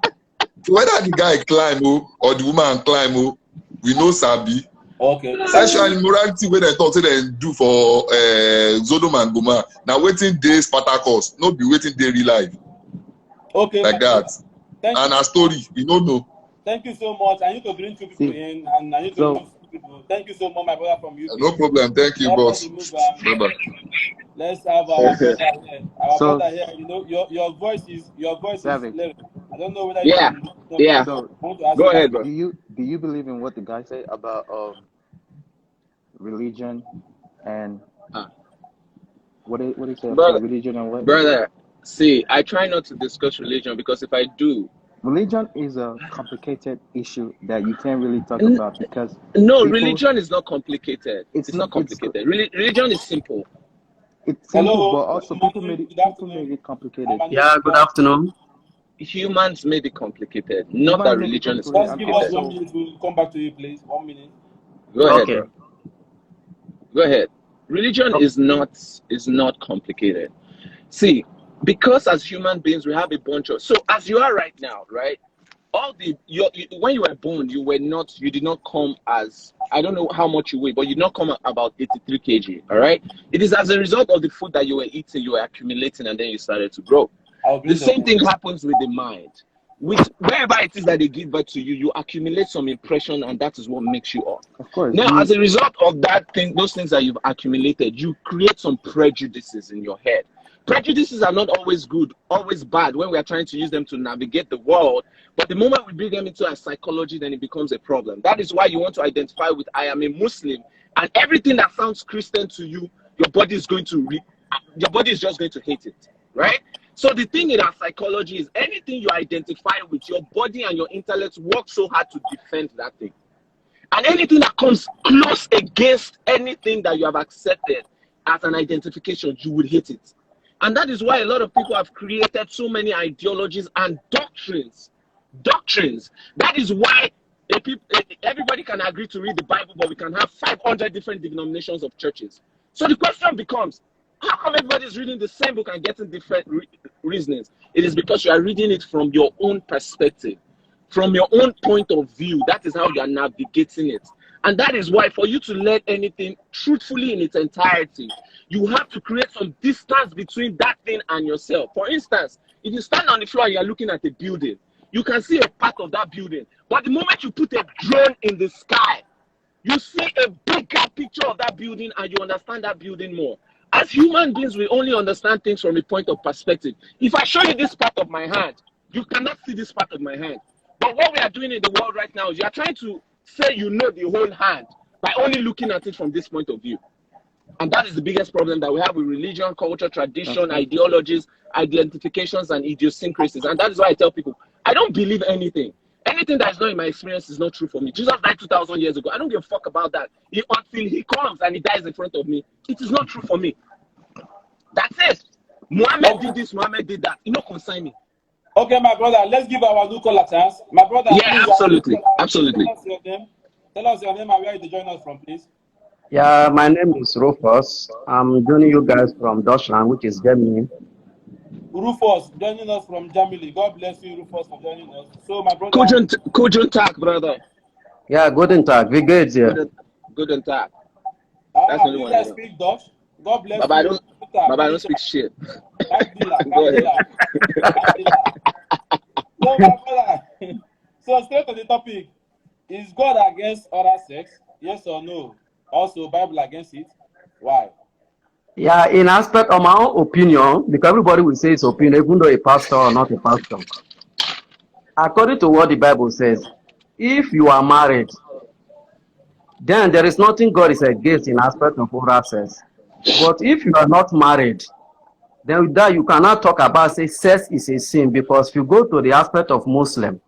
Whether the guy climb or the woman climb, we know sabi. Okay. Sexual immorality wey dem talk say dem do for Sodom and Gomorrah na wetin dey Spartacus, no be wetin dey real life. Okay. Like that. And a story, you don't know. Thank you so much. I need to bring two people in, and I need to bring two people. Thank you so much, my brother from UK. No problem. Thank you, boss. Bye-bye. Let's have our brother here. Our brother here. You know, your voice is lyric. I don't know whether you can. So, go ahead, bro. Do you believe in what the guy said about religion and what he said about religion and what? Brother, see, I try not to discuss religion because if I do, religion is a complicated issue that you can't really talk about because religion is not complicated. It's not complicated. Religion is simple. It's simple, but also people made it complicated. Yeah, good afternoon. Humans made it complicated, not that religion is complicated. Just give us 1 minute. We'll come back to you, please. 1 minute. Go ahead, bro. Go ahead. Religion is not complicated. See, because as human beings we have a bunch of as you are right now, right? When you were born, you did not come as, I don't know how much you weigh, but you did not come about 83 kg. All right. It is as a result of the food that you were eating, you were accumulating, and then you started to grow. The same thing happens with the mind. Wherever it is that they give birth to you, you accumulate some impression, and that is what makes you up. Of course. Now, as a result of those things that you've accumulated, you create some prejudices in your head. Prejudices are not always good, always bad when we are trying to use them to navigate the world. But the moment we bring them into our psychology, then it becomes a problem. That is why you want to identify with I am a Muslim, and everything that sounds Christian to you, your body is just going to hate it, right? So the thing in our psychology is anything you identify with, your body and your intellect work so hard to defend that thing. And anything that comes close against anything that you have accepted as an identification, you will hate it. And that is why a lot of people have created so many ideologies and doctrines. That is why everybody can agree to read the Bible, but we can have 500 different denominations of churches. So the question becomes, how come everybody is reading the same book and getting different reasonings? It is because you are reading it from your own perspective, from your own point of view. That is how you are navigating it. And that is why for you to learn anything truthfully in its entirety, you have to create some distance between that thing and yourself. For instance, if you stand on the floor and you are looking at a building, you can see a part of that building. But the moment you put a drone in the sky, you see a bigger picture of that building and you understand that building more. As human beings, we only understand things from a point of perspective. If I show you this part of my hand, you cannot see this part of my hand. But what we are doing in the world right now is you are trying to say you know the whole hand by only looking at it from this point of view. And that is the biggest problem that we have with religion, culture, tradition, ideologies, identifications, and idiosyncrasies. And that is why I tell people, I don't believe anything. Anything that is not in my experience is not true for me. Jesus died 2,000 years ago. I don't give a fuck about that. Until he comes and he dies in front of me, it is not true for me. That's it. Muhammad did this, Muhammad did that. It don't concern me. Okay, my brother, let's give our new caller a chance. My brother, yeah, absolutely. Absolutely. Tell us your name and where you join us from, please. Yeah, my name is Rufus. I'm joining you guys from Deutschland, which is Germany. Rufus, joining us from Germany. God bless you, Rufus, for joining us. So, my brother. Guten Tag, brother. Yeah, guten Tag. Wie geht's dir? Guten Tag. That's the only one. I speak Dutch. God bless you. Baba, I don't speak shit. Go ahead. So, my brother. So, straight to the topic. Is God against oral sex? Yes or no? Also, Bible against it? Why? Yeah, in aspect of my own opinion, because everybody will say it's opinion, even though a pastor or not a pastor. According to what the Bible says, if you are married then there is nothing God is against in aspect of oral sex. But if you are not married, then with that you cannot talk about say sex is a sin, because if you go to the aspect of Muslim,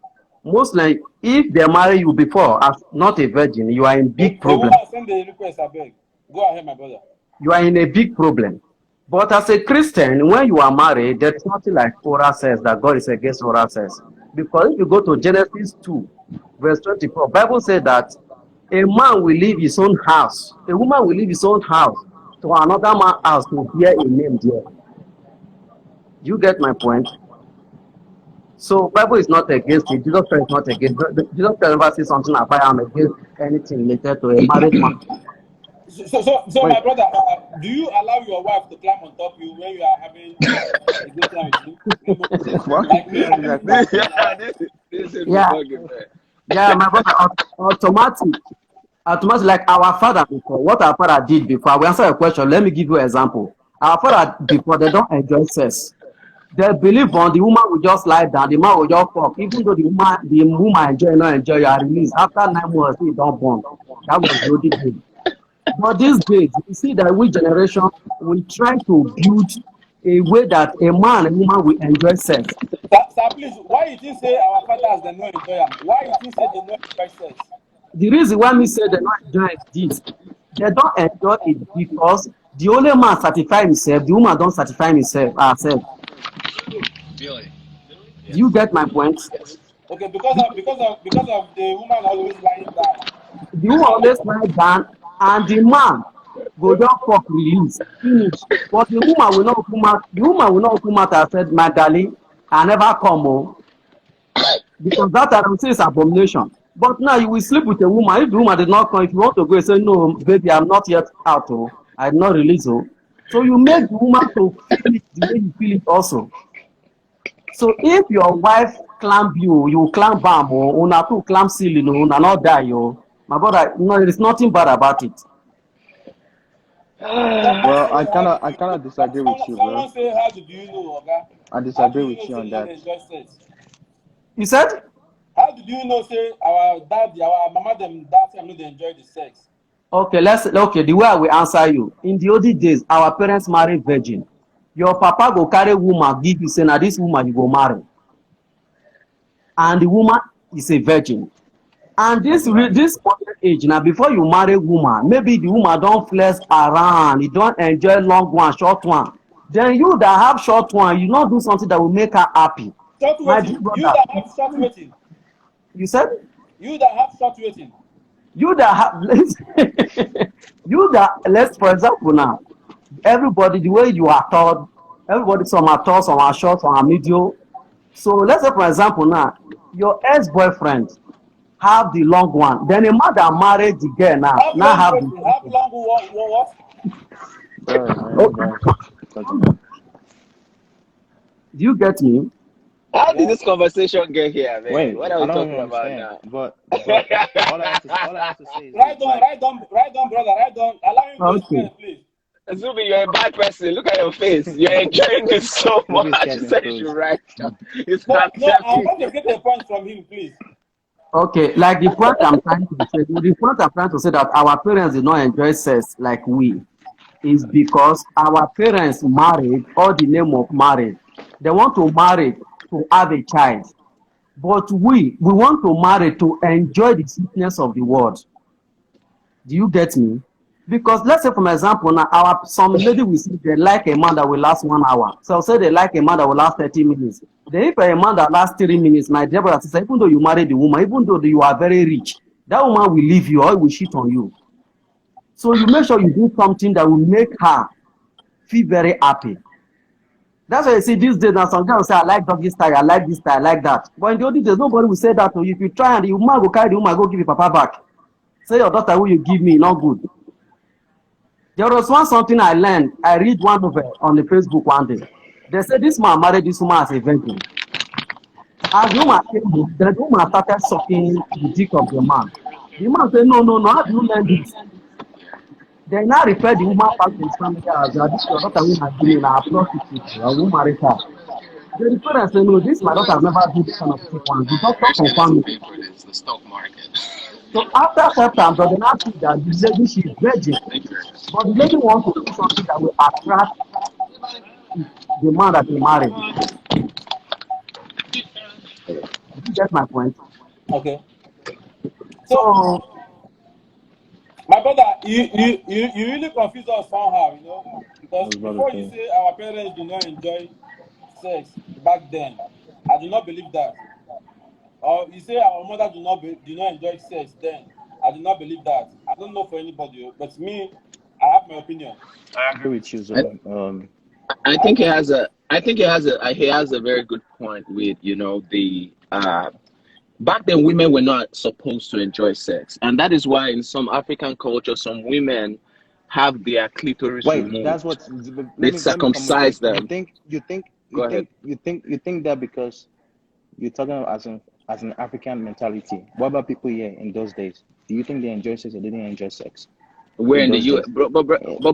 if they marry you before as not a virgin, you are in big problem. Send the request, I beg. Go ahead, my brother. You are in a big problem. But as a Christian, when you are married, there is nothing like oral sex that God is against oral sex. Because if you go to Genesis 2, verse 24, Bible says that a man will leave his own house, a woman will leave his own house to another man's house to bear a name there. You get my point? So Bible is not against it. Jesus Christ is not against it. Jesus Christ never says something about I am against anything related to a married man. So my brother, do you allow your wife to climb on top you when you are having a good time with you? Like me, yeah, my brother, automatic, like our father before. What our father did before, I will answer your question. Let me give you an example. Our father before, they don't enjoy sex. They believe on the woman will just lie down, the man will just fuck. Even though the woman enjoy, you are released. After 9 months, you don't born. That was the only thing. But these days, you see that we generation will try to build a way that a man and woman will enjoy sex. Sir, please, why you think say our fathers they no enjoy them? Why you think say they no enjoy sex? The reason why me say they not enjoy this, they don't enjoy it because the only man satisfy himself, the woman don't satisfy herself. Really? Do you get my point? Okay, because of the woman always lying down. The woman always lie down, and the man go just fuck release finish. But the woman will not come out. The woman will not come out and said, "My darling, I never come home," because that I don't say is abomination. But now you will sleep with a woman. If the woman did not come, if you want to go, you say, "No, baby, I'm not yet out. Oh, I did not release." Oh, so you make the woman to feel it the way you feel it also. So if your wife climb you climb bam, or una too climb ceiling, una not die, my brother. No, there is nothing bad about it. Well, I kind of disagree with you, bro. Someone say, how do you know, Oga? I disagree with you on that. You said? How did you know? Say our mama them that time they enjoy the sex. Okay, the way I will answer you. In the olden days, our parents married virgin. Your papa go carry woman, give you say, now this woman you go marry. And the woman is a virgin. And this modern age, now before you marry woman, maybe the woman don't flex around, you don't enjoy long one, short one. Then you that have short one, you not do something that will make her happy. Short waiting. You that have short waiting. You said? You that have short waiting. You that have let's for example now, everybody the way you are taught, everybody some are tall, some are short, some are medium. So let's say for example now, your ex-boyfriend have the long one, then a man that married the girl have long what? Do you get me? How did this conversation get here, man? Wait, what are we talking about now? But all I have to say is right on, brother, right on. Allow him to explain, please. Zubby, you're a bad person. Look at your face. You're enjoying this so much. You said you should write. It's not. No, I want to get a point from him, please. Okay, like the point I'm trying to say that our parents did not enjoy sex like we is because our parents married all the name of marriage. They want to marry to have a child, but we want to marry to enjoy the sweetness of the world. Do you get me? Because let's say, for example, now some lady will say they like a man that will last 1 hour. So say they like a man that will last 30 minutes. Then if a man that lasts 3 minutes, my dear brother sister, even though you marry the woman, even though you are very rich, that woman will leave you or will cheat on you. So you make sure you do something that will make her feel very happy. That's why you see these days now some girls say, I like doggy style, I like this style, I like that. But in the old days, nobody will say that to you. If you try and the woman will carry the woman, go give your papa back. Say your daughter will you give me, not good. There was something I learned. I read one novel on the Facebook one day. They said this man married this woman as a virgin. As the woman came home, the woman started sucking the dick of the man. The man said, no, how do you learn this? They now refer the woman back to his family as this your daughter will have been in a prostitute. I will marry her. The refer and say, no, this my daughter has never did this kind of thing once. The doctor confirmed it. The stock market. So after acceptance, they now see that the lady she is virgin, but the lady wants to do something that will attract the man that he married. You get my point? Okay. So My brother, you really confuse us somehow, I because was about to before you say. say our parents do not enjoy sex back then, I do not believe that. Or you say our mother do not enjoy sex then, I do not believe that. I don't know for anybody, but me, I have my opinion. I agree with you, I, Zubby. I I have think my opinion. he has a very good point with the back then women were not supposed to enjoy sex, and that is why in some African cultures some women have their clitoris Wait, that's removed. what. They Let me come real quick. circumcise them. Go ahead. You think that because you're talking about as an African mentality. What about people here in those days? Do you think they enjoy sex or they didn't enjoy sex We're in in the those U, days? but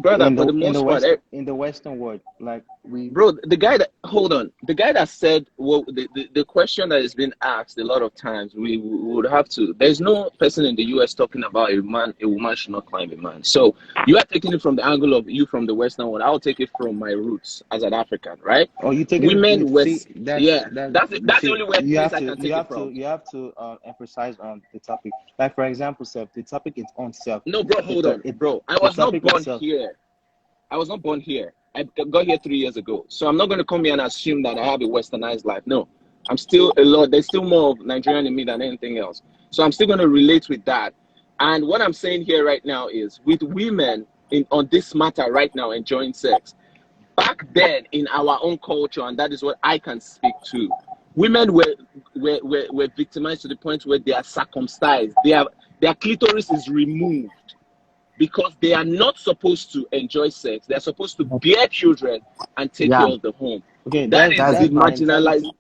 brother, for the most part, In the Western world, like we. bro, the guy that said, well, the question that has been asked a lot of times, we would have to, there's no person in the US talking about a woman should not climb a man. So you are taking it from the angle of you from the Western world. I'll take it from my roots as an African, right? Oh, you take it. Women were, See, yeah, you that's the see, only place I can take it from. you have to emphasize on the topic. Like for example, self. The topic is on self. No, bro, hold on, bro. I The was not topic born itself. here. I was not born here. I got here 3 years ago. So I'm not going to come here and assume that I have a westernized life. No, I'm still there's still more of Nigerian in me than anything else. So I'm still going to relate with that. And what I'm saying here right now is with women on this matter right now enjoying sex, back then in our own culture, and that is what I can speak to, women were victimized to the point where they are circumcised. Their clitoris is removed, because they are not supposed to enjoy sex. They are supposed to bear children and take yeah, care of the home. Okay, That is the that's the mentality.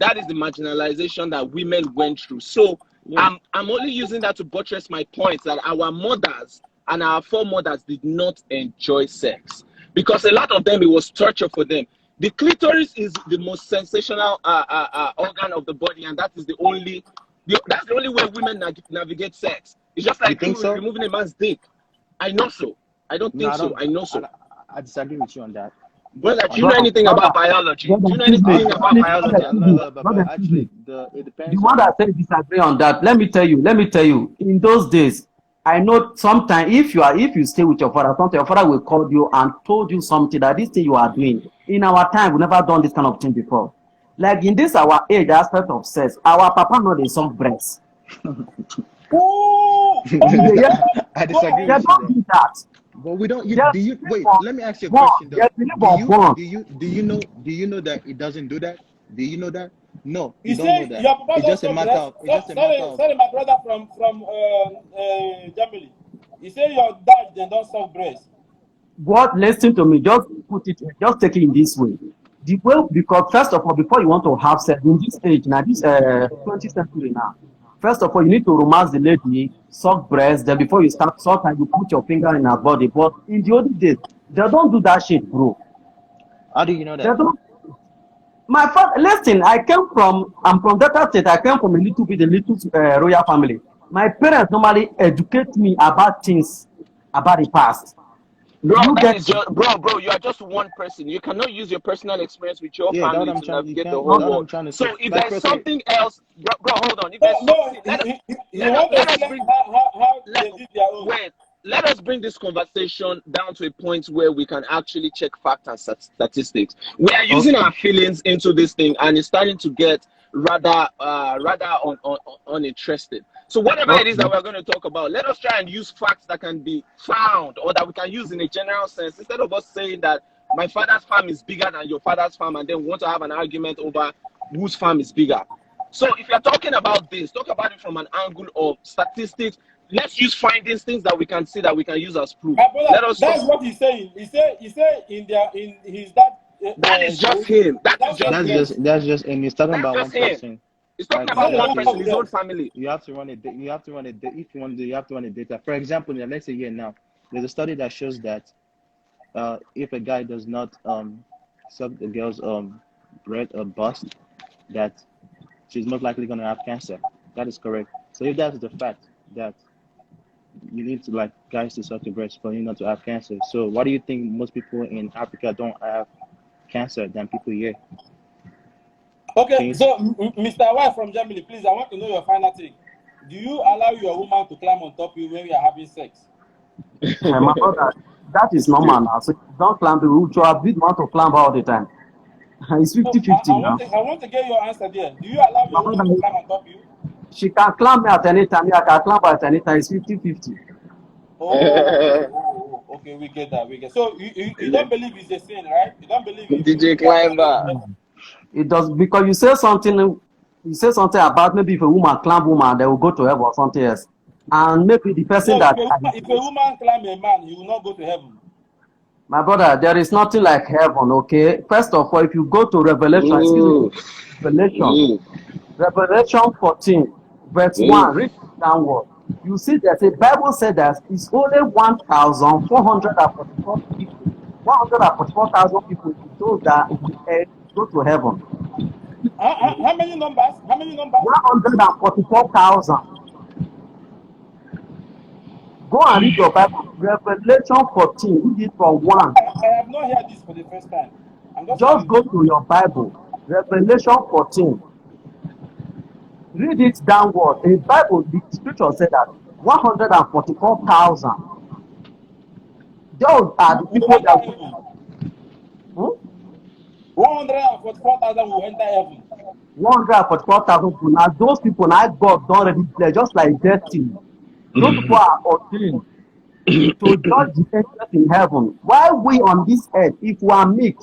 that is the marginalization that women went through. So Yeah. I'm only using that to buttress my point that our mothers and our foremothers did not enjoy sex, because a lot of them, it was torture for them. The clitoris is the most sensational organ of the body, and that is that's the only way women navigate sex. It's just You like think so? removing a man's dick. I know so. I don't No, think I so. don't. I know so. I disagree with you on that. Brother, do you know brother, anything brother, about biology? Do brother, you know excuse me, anything about biology? But actually, it the depends one on. that said disagree on that, let me tell you, in those days, I know sometimes if you stay with your father, sometimes your father will call you and told you something that this thing you are doing. In our time, we never done this kind of thing before. Like in this our age aspect of sex, our papa know they suck breast. I disagree They with you, don't bro. do that. But we don't. They Do you believe wait? on Let me ask you a born. question They though. believe on born. Do you know that it doesn't do that? Do you know that? No, you You don't know say that. your papa It's don't just a suck matter breast. of. It's just a matter of. Sorry, my brother from Germany. You say your dad then don't suck breast. What listen to me, just take it in this way. The way because first of all, before you want to have sex in this age, now this 20th century now, first of all, you need to romance the lady, suck breast, then before you start suck and you put your finger in her body. But in the olden days, they don't do that shit, bro. How do you know They that? don't. My father, listen, I'm from Delta State. I came from a little royal family. My parents normally educate me about things about the past. Bro, You that get is just bro. You are just one person. You cannot use your personal experience with your Yeah, that what family I'm to trying. You navigate the can't. whole That what I'm world. trying to say. So if Like, there's for example, something else, bro, hold on. If No, there's no, something, he want to let us explain bring how let they did their own. wait. Let us bring this conversation down to a point where we can actually check facts and statistics. We are using okay. our feelings into this thing, and it's starting to get rather uninterested. So whatever it is that Okay. we're going to talk about, let us try and use facts that can be found or that we can use in a general sense, instead of us saying that my father's farm is bigger than your father's farm, and then we want to have an argument over whose farm is bigger. So if you're talking about this, talk about it from an angle of statistics. Let's use findings, things that we can see that we can use as proof. My brother, Let us that's stop. what he's saying. He say in his that That is just group, him. they That is don't just suck him. breast. and he's talking That's about just one him. person. He's Right? talking He said about they one don't person, suck his own breast. family. You have to run it. You have to run it. If you want to, you have to run the data. For example, let's say here now, there's a study that shows that if a guy does not suck the girl's breast or bust, that she's most likely going to have cancer. That is correct. So if that's the fact, that you need to like guys to suck your breast for you not to have cancer. So why do you think most people in Africa don't have cancer than people here? Okay, so Mr. White from Germany, please, I want to know your final thing. Do you allow your woman to climb on top of you when we are having sex? My brother, that is normal now. So don't climb the roof. You are big want to climb all the time. It's 50-50 now. I want to get your answer there. Do you allow your woman to climb on top of you? She can climb me at any time. I can climb at any time. It's 50-50. Oh, okay, we get that. So you don't believe it's a sin, right? You don't believe DJ Climber. It does, because you say something about maybe if a woman climb woman, they will go to heaven or something else. And maybe the person if a woman climb a man, he will not go to heaven. My brother, there is nothing like heaven, okay? First of all, if you go to Revelation, Revelation 14, verse 1, read downward. You see that the Bible said that it's only 1,444 people, 144,000 people those that go to heaven. How many numbers? 144,000. Go and read your Bible. Revelation 14, read it from 1. I have not heard this for the first time. Just go to your Bible. Revelation 14. Read it downward. The Bible, the scripture said that 144,000. Those are the people that will 144,000 will enter heaven. 144,000 people. Now those people, now God don't already play, just like destiny. Those people are ordained to judge the angels in heaven. While we on this earth, if we are meek,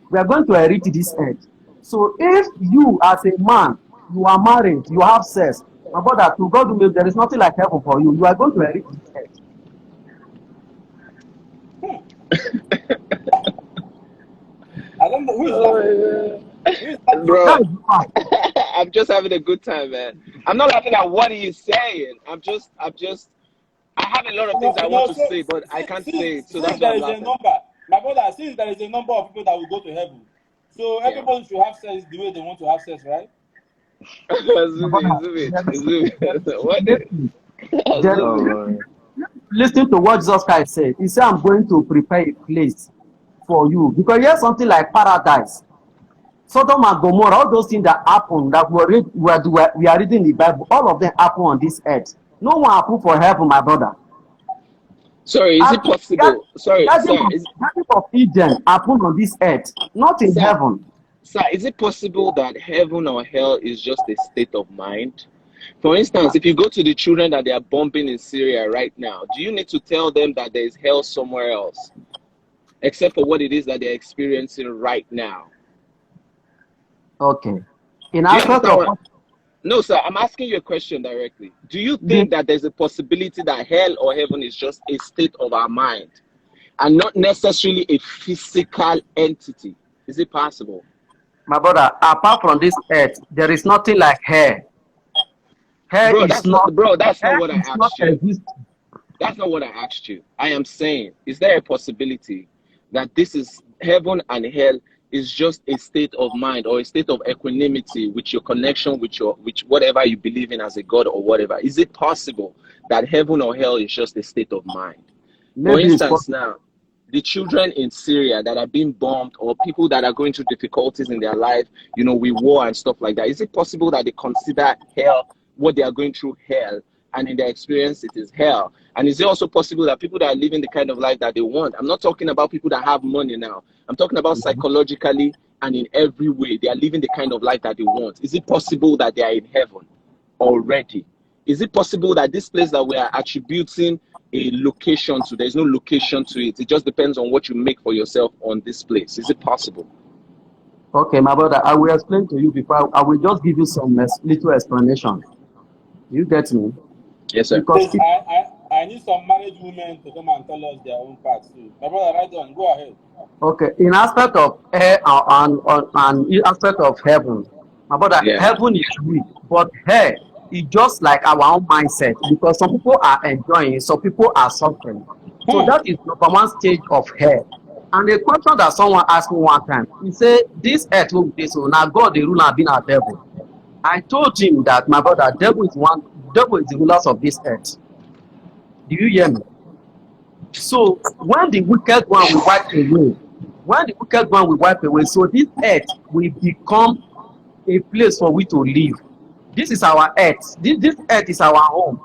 we are going to inherit this earth. So if you as a man, you are married, you have sex, my brother, to God, there is nothing like heaven for you. You are going to inherit this earth. I don't know who is that. Bro, I'm just having a good time, man. I'm not laughing at what he's saying. I have a lot of things I want to say, but I can't say it. So that's why I'm laughing. My brother, since there is a number of people that will go to heaven, so everybody should have sex the way they want to have sex, right? Zubby. Listen to what Jesus Christ said. He said, I'm going to prepare a place for you. Because here's something like paradise. Sodom and Gomorrah, all those things that happen, that we are reading in the Bible, all of them happen on this earth. No one happened for heaven, my brother. Sorry, is it possible? Garden of Eden happened on this earth, not in heaven. Sir, is it possible that heaven or hell is just a state of mind? For instance, if you go to the children that they are bombing in Syria right now, do you need to tell them that there is hell somewhere else, except for what it is that they're experiencing right now? Okay. No, sir, I'm asking you a question directly. Do you think that there's a possibility that hell or heaven is just a state of our mind and not necessarily a physical entity? Is it possible? My brother, apart from this earth, there is nothing like hell. That's not what I asked you. That's not what I asked you. I am saying, is there a possibility that this is heaven and hell is just a state of mind or a state of equanimity with your connection with whatever you believe in as a God or whatever? Is it possible that heaven or hell is just a state of mind? For instance, now, the children in Syria that are being bombed or people that are going through difficulties in their life, with war and stuff like that, is it possible that they consider hell, what they are going through, hell, and in their experience it is hell? And is it also possible that people that are living the kind of life that they want, I'm not talking about people that have money now, I'm talking about psychologically and in every way, they are living the kind of life that they want. Is it possible that they are in heaven already? Is it possible that this place that we are attributing a location to, there's no location to it, it just depends on what you make for yourself on this place? Is it possible? Okay, my brother, I will explain to you before. I will just give you some little explanation. You get me? Yes, sir. Because I need some married women to come and tell us their own parts too. My brother, right on, go ahead. Okay, in aspect of air and in aspect of heaven, my brother, heaven is real, but hell is just like our own mindset, because some people are enjoying, some people are suffering. So that is number one stage of hell. And the question that someone asked me one time, he said, this earth will be so now God the ruler being a devil. I told him that, my brother, devil is one devil is the rulers of this earth. Do you hear me? So when the wicked one will wipe away, so this earth will become a place for we to live. This is our earth. This earth is our home.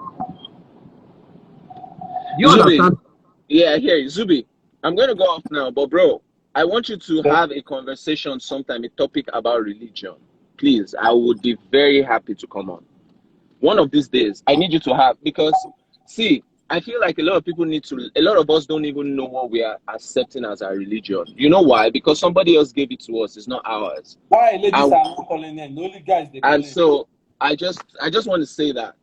You Zubby, understand? yeah, I hear you. Zubby, I'm going to go off now, but bro, I want you to have a conversation sometime, a topic about religion. Please, I would be very happy to come on. One of these days, I need you to have, because, see, I feel like a lot of us don't even know what we are accepting as our religion. You know why? Because somebody else gave it to us. It's not ours. Why ladies are not calling in? The only guys they call in. And so I just want to say that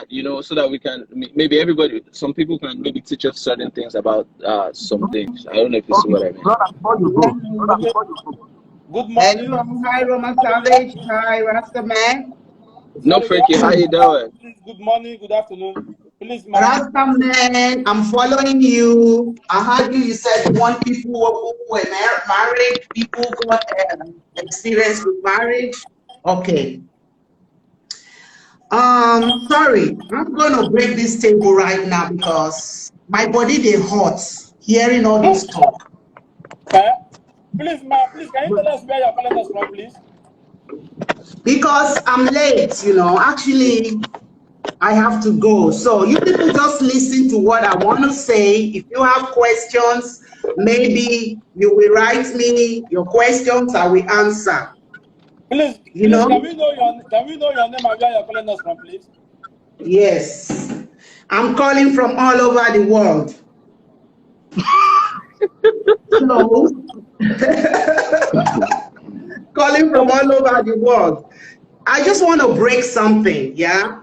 you know, so that we can maybe some people can maybe teach us certain things about some things. I don't know if you see what I mean. Good morning. Hello, hi Roman Savage, hi Rastaman. No, Frankie, how you doing? Good morning, good afternoon. Please, Rastaman, I'm following you. I heard you said you want people who were married, people who got experience with marriage. Okay. Sorry, I'm going to break this table right now because my body they hot hearing all this talk. Please, can you tell us where you're calling us from, please? Because I'm late, you know. Actually, I have to go. So you people just listen to what I want to say. If you have questions, maybe you will write me your questions. I will answer. Please, can we know your name and where you're calling us from, please? Yes, I'm calling from all over the world. So, calling from all over the world. I just want to break something, yeah?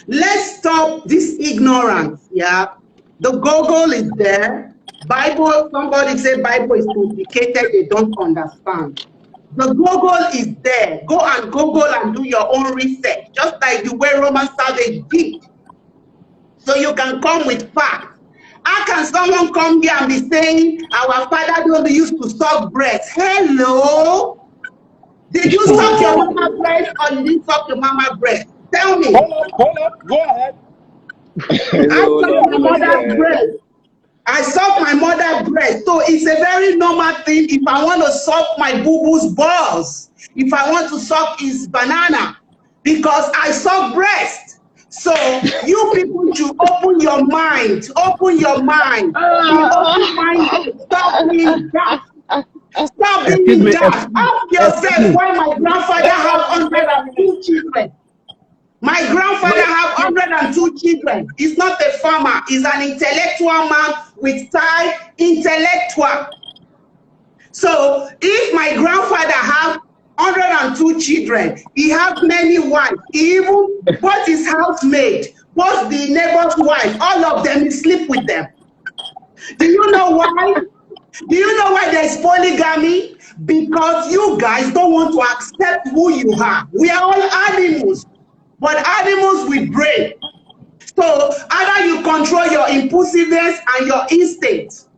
Let's stop this ignorance, yeah? The Google is there. Bible, somebody say Bible is complicated, they don't understand. The Google is there. Go and Google and do your own research, just like the way Roman Savage did. So you can come with facts. How can someone come here and be saying, our father don't used to suck breast? Hello? Did you suck your mama breast or you didn't suck your mama breast? Tell me. Hold up, go ahead. I suck my mother's breast. I suck my mother's breast. So it's a very normal thing if I want to suck my boo-boo's balls. If I want to suck his banana. Because I suck breast. So you people should open your mind. Open your mind. Be open-minded. Stop being daft. Stop being daft. Ask yourself why my grandfather have 102 children. My grandfather have 102 children. He's not a farmer. He's an intellectual man with time, intellectual. So if my grandfather have 102 children, he has many wives. He even bought his housemaid, bought the neighbor's wife. All of them, he sleep with them. Do you know why? Do you know why there's polygamy? Because you guys don't want to accept who you are. We are all animals, but animals with brain. So either you control your impulsiveness and your instincts,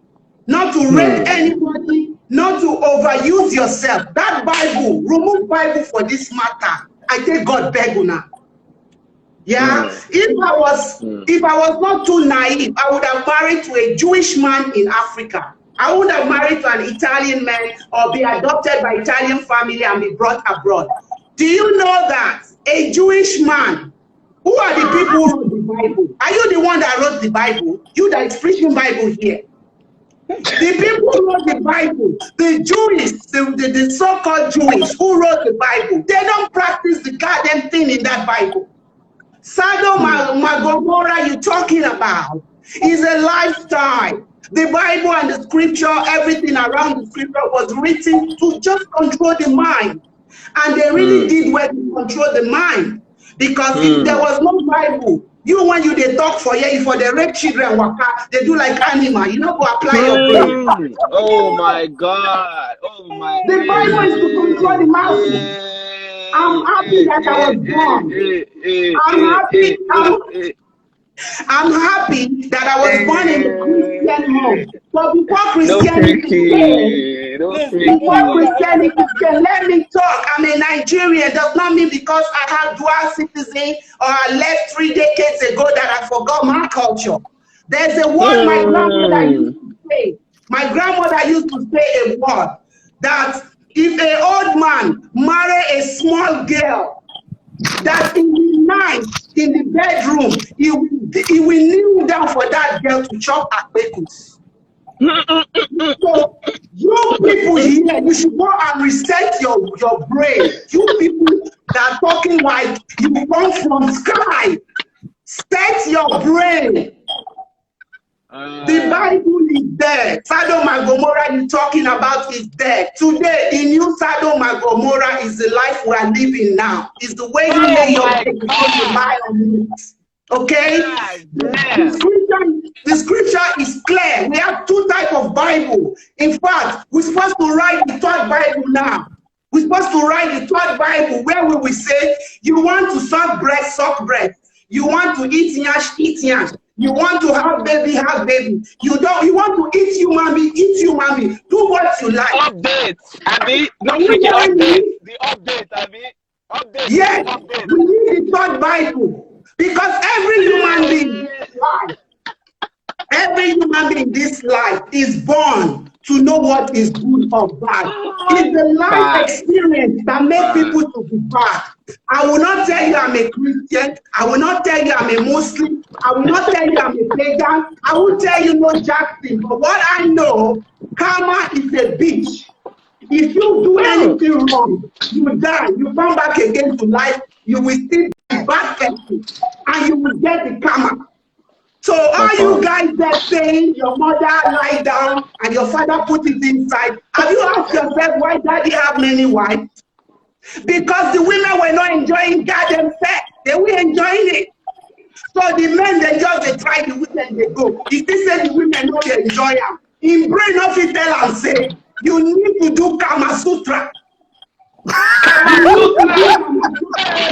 not to rape anybody, not to overuse yourself. That Bible, remove Bible for this matter. I take God beg una. Yeah, if I was not too naive, I would have married to a Jewish man in Africa. I would have married to an Italian man or be adopted by Italian family and be brought abroad. Do you know that a Jewish man, who are the people who wrote the Bible? Are you the one that wrote the Bible? You that is preaching Bible here. The people who wrote the Bible, the Jewish, the so-called Jewish who wrote the Bible, they don't practice the goddamn thing in that Bible. Sodom and Gomorrah you're talking about is a lifestyle. The Bible and the scripture, everything around the scripture was written to just control the mind. And they really did well to control the mind. Because if there was no Bible, you when you they talk for you, for the rape children, they do like animal. You know, go apply your brain. Oh my God. Oh my God. The Bible is to control the mind. I'm happy that I was born. I'm happy. I'm happy that I was born in a Christian home. But before Christianity came, let me talk. I'm a Nigerian. Does not mean because I have dual citizen or I left 3 decades ago that I forgot my culture. There's a word my grandmother used to say. My grandmother used to say a word that if an old man marry a small girl, that in the night, in the bedroom, he will kneel down for that girl to chop akpekus. So you people here, you should go and reset your brain. You people that are talking like you come from sky, set your brain. The Bible is there. Sodom and Gomorrah you're talking about is there. Today, the new Sodom and Gomorrah is the life we are living now. It's the way you lay your bed before you lie on it. Okay? The scripture is clear. We have 2 types of Bible. In fact, we're supposed to write the 3rd Bible now. We're supposed to write the 3rd Bible where we will say, you want to suck bread. You want to eat yash. You want to have baby. You want to eat human being. Do what you like. Update, Abby. Don't forget update. The update, Abby. Update. Yes, we need the 3rd Bible because every human being in this life is born to know what is good or bad. It's the life experience that makes people to be bad. I will not tell you I'm a Christian. I will not tell you I'm a Muslim. I will not tell you I'm a pagan. I will tell you no Jackson. But what I know, karma is a bitch. If you do anything wrong, you die. You come back again to life. You will still be bad person, and you will get the karma. So are you guys there saying your mother lie down and your father put it inside? Have you asked yourself why daddy have many wives? Because the women were not enjoying goddamn sex. They were enjoying it. So the men, they try the women, they go. If they say the women know they enjoy them, in brain of it tell and say, you need to do Kama Sutra.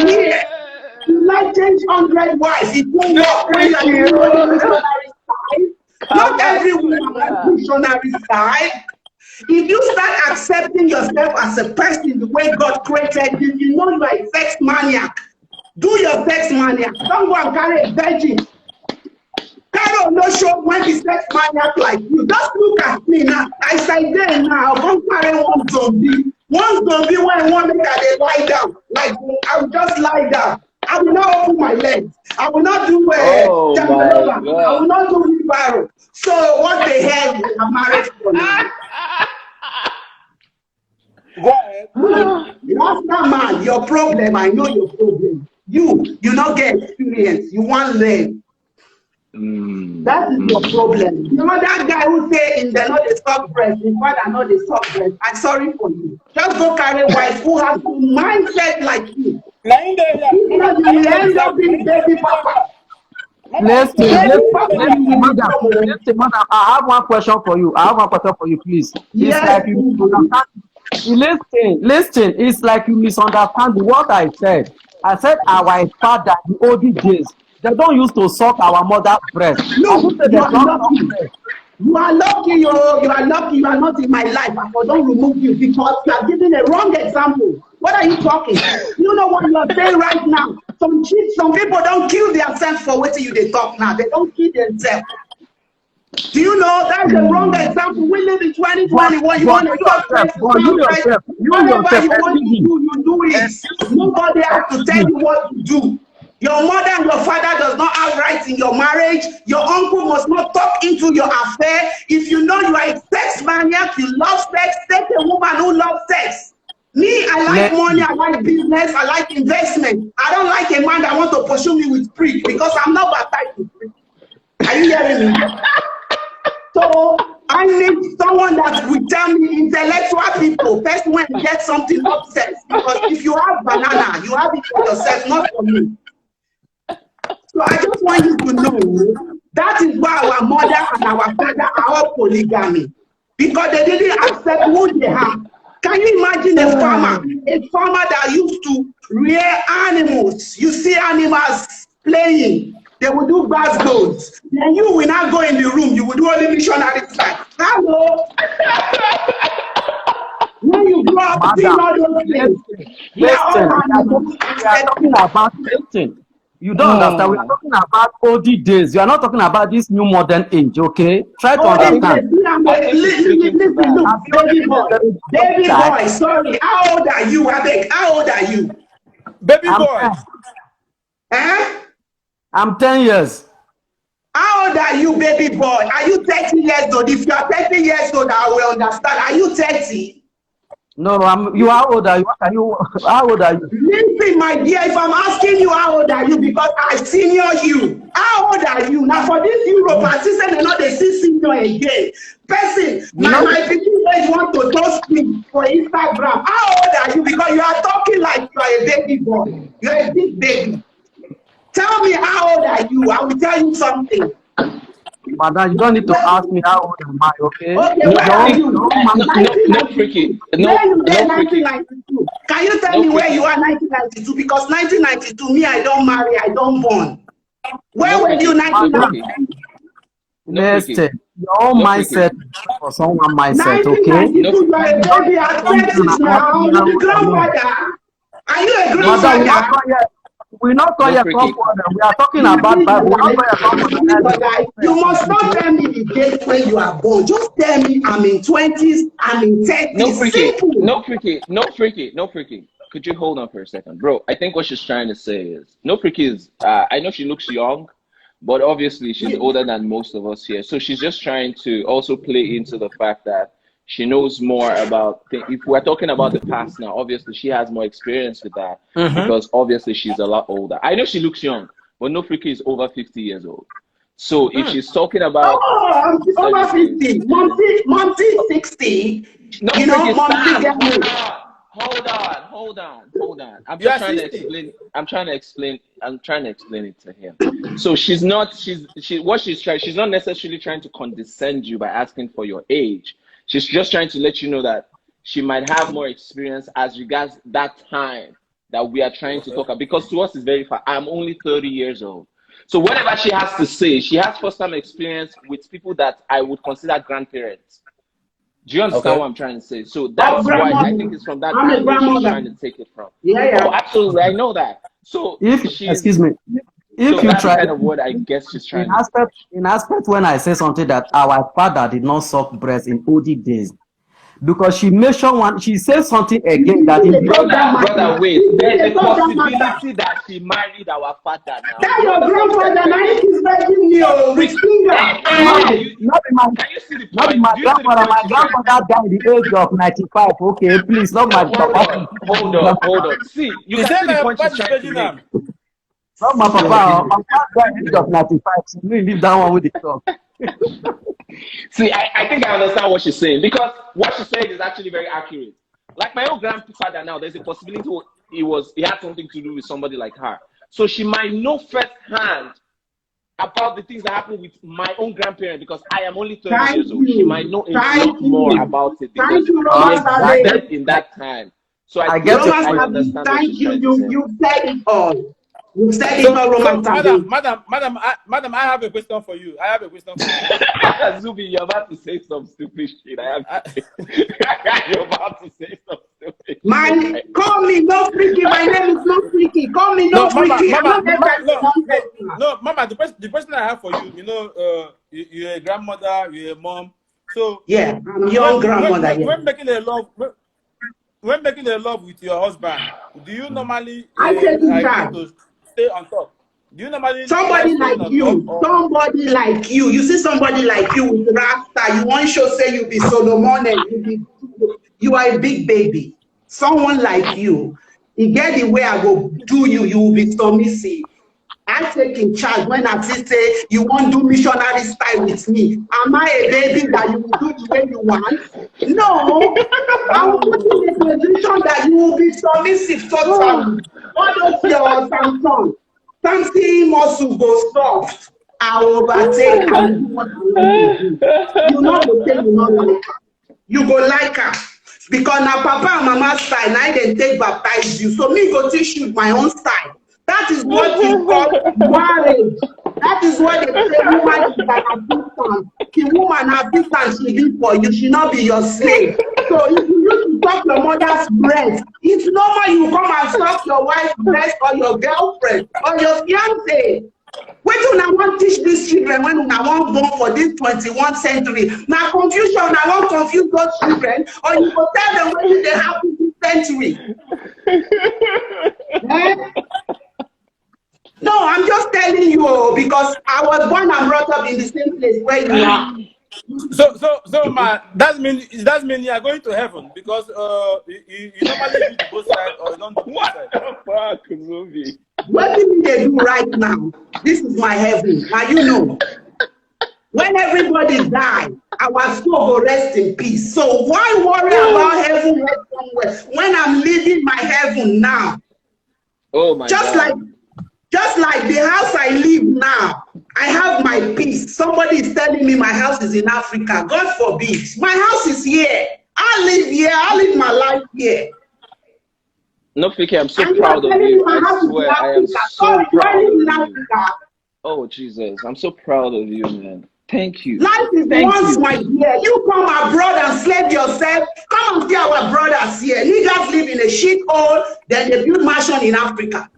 Yeah. You like change 100 wives. It won't work when you're on the missionary side. Not every woman on missionary side. If you start accepting yourself as a person the way God created you, you know you are a sex maniac. Do your sex maniac. Don't go and carry a virgin. Carol no show when the sex maniac like you. Just look at me now. I say there now. Don't carry one zombie. One zombie when I want to make they lie down. Like I will just lie down. I will not open my legs. I will not do I will not do wheelbarrow. So what the hell is a marriage for now? Rasta man, your problem, I know your problem. You not get experience. You want learn. That is your problem. You know that guy who say in the not the suck breast, in fact I know the suck breast. I'm sorry for you. Just go carry wife who has a mindset like you. You end up being baby papa. Listen, madam, I have one question for you. Please. It's like you misunderstand. Listen, it's like you misunderstand what I said. I said our father, the olden days, they don't used to suck our mother's breast. Look, you are lucky, you are lucky you are not in my life. I don't remove you because you are giving a wrong example. What are you talking? You know what you are saying right now? Some people don't kill themselves for what they talk now. They don't kill themselves. Do you know that's the wrong example? We live in 2021. You want to talk whatever you want to do, you do it. Nobody has to tell you what to do. Your mother and your father does not have rights in your marriage. Your uncle must not talk into your affair. If you know you are a sex maniac, you love sex, take a woman who loves sex. Me, I like money, I like business, I like investment. I don't like a man that wants to pursue me with freak because I'm not baptized with freak. Are you hearing me? So I need someone that will tell me intellectual people. First when you get something upset. Because if you have banana, you have it for yourself, not for me. So I just want you to know that is why our mother and our father are all polygamy. Because they didn't accept who they have. Can you imagine a farmer that used to rear animals? You see animals playing. They will do bass goals. Then you will not go in the room. You will do only missionary style. Hello. When you grow up, see all those things. We are all talking about dating. You don't understand. We are talking about old days. You are not talking about this new modern age, okay? Try to understand. Baby boy, sorry. How old are you? How old are you? Baby boy. I'm 10 years. How old are you, baby boy? Are you 30 years old? If you are 30 years old, I will understand. Are you 30? No, you are old. Are you? How old are you? Listen, my dear, if I'm asking you how old are you, because I senior you. How old are you? Now for this Europe, I see say they know they see senior again. Person, my people age want to toast me for Instagram. How old are you? Because you are talking like you are a baby boy. You are a big baby. Tell me how old are you? I will tell you something. Madam, you don't need to ask me how old am I, okay? Okay, where are you? No freaky. No, where you there, no freaky. 1992? Can you tell me where you are 1992? Because 1992, me, I don't marry, I don't born. Where were you 1992? Listen, your own mindset for someone mindset, okay? 1992, you are a baby at 20 now. You're the grandfather. Are you a grandfather? We're not going to talk further. We are talking about Bible. You must not tell me the date when you are born. Just tell me I'm in 20s, I'm in 30s. No freaky. Simple. No freaky. No freaky. No freaky. Could you hold on for a second? Bro, I think what she's trying to say is, no freaky is, I know she looks young, but obviously she's older than most of us here. So she's just trying to also play into the fact that she knows more about, if we're talking about the past now, obviously she has more experience with that because obviously she's a lot older. I know she looks young, but no freaky is over 50 years old. So if she's talking about... I'm over 50. Monty 60. No, you know, Monty Hold on. I'm just trying to explain. I'm trying to explain it to him. So she's not necessarily trying to condescend you by asking for your age. She's just trying to let you know that she might have more experience as regards that time that we are trying to talk about. Because to us, it's very far. I'm only 30 years old. So whatever she has to say, she has first-time experience with people that I would consider grandparents. Do you understand what I'm trying to say? So that's why I think it's from that angle she's trying to take it from. Yeah. Oh, absolutely. I know that. So excuse me. If you that's try kind of what I guess she's trying in aspect when I say something that our father did not suck breast in olden days, because she mentioned one, she says something again that brother, wait. There's a possibility that she married our father now. That's your grandfather. Now he's making you with finger. Not my grandfather. My grandfather died at the age of 95. Okay, please, not my papa. Hold on. See, you can see the point she's trying to make. Not my papa. My papa died at the age of 95. So we leave that one with the talk. See, I think I understand what she's saying, because what she said is actually very accurate. Like my own grandfather now, there's a possibility he had something to do with somebody like her. So she might know firsthand about the things that happen with my own grandparent, because I am only 30 years old. She might know a lot more about it because she existed in that time. So I understand. Thank you. You said it all. You said it all, Madam, I have a question for you. Zubby, you're about to say some stupid shit. You're about to say some stupid shit. Call me no freaky. My name is no freaky. Call me no freaky. No, Mama, the question I have for you, you know, you're a grandmother, you're a mom. So yeah, I'm your grandmother. When making a love with your husband, do you normally to stay on top? Do you normally somebody like you? You see somebody like you with rasta, you want to say you be Solomon and you are a big baby. Someone like you get the way I go do you will be submissive. I take in charge when I say you won't do missionary style with me. Am I a baby that you will do the way you want? No. I will put you in a position that you will be submissive totally. What does your Samson? Something muscle go soft. I overtake and do what I want to do. You know the thing, you know like her. You go like her. Because now papa and mama style, now they take baptize you. So me go teach you my own style. That is what you call marriage. That is what they say woman is an assistant. The woman assistant she be for you, she not be your slave. So if you used to suck your mother's breast, it's normal you come and suck your wife's breast or your girlfriend or your fiance. Wait till I want to teach these children when I want born for this 21st century. Now confusion, I won't confuse those children, or you will tell them when they have this century. No, I'm just telling you because I was born and brought up in the same place where you are. So man, that mean you are going to heaven because you normally do the both sides or you don't do both sides. Fuck, Zubby. What do they do right now? This is my heaven. Now you know. When everybody die, our soul will rest in peace. So why worry about heaven somewhere when I'm living my heaven now? Oh my God. Just like the house I live now, I have my peace. Somebody is telling me my house is in Africa. God forbid. My house is here. I live here. I live my life here. No, Fiki, I'm so proud of you. I swear, I am so proud of you. Oh, Jesus. I'm so proud of you, man. Thank you. Life is once, my dear. You come abroad and slave yourself. Come and see our brothers here. Niggas live in a shithole, then they build mansion in Africa.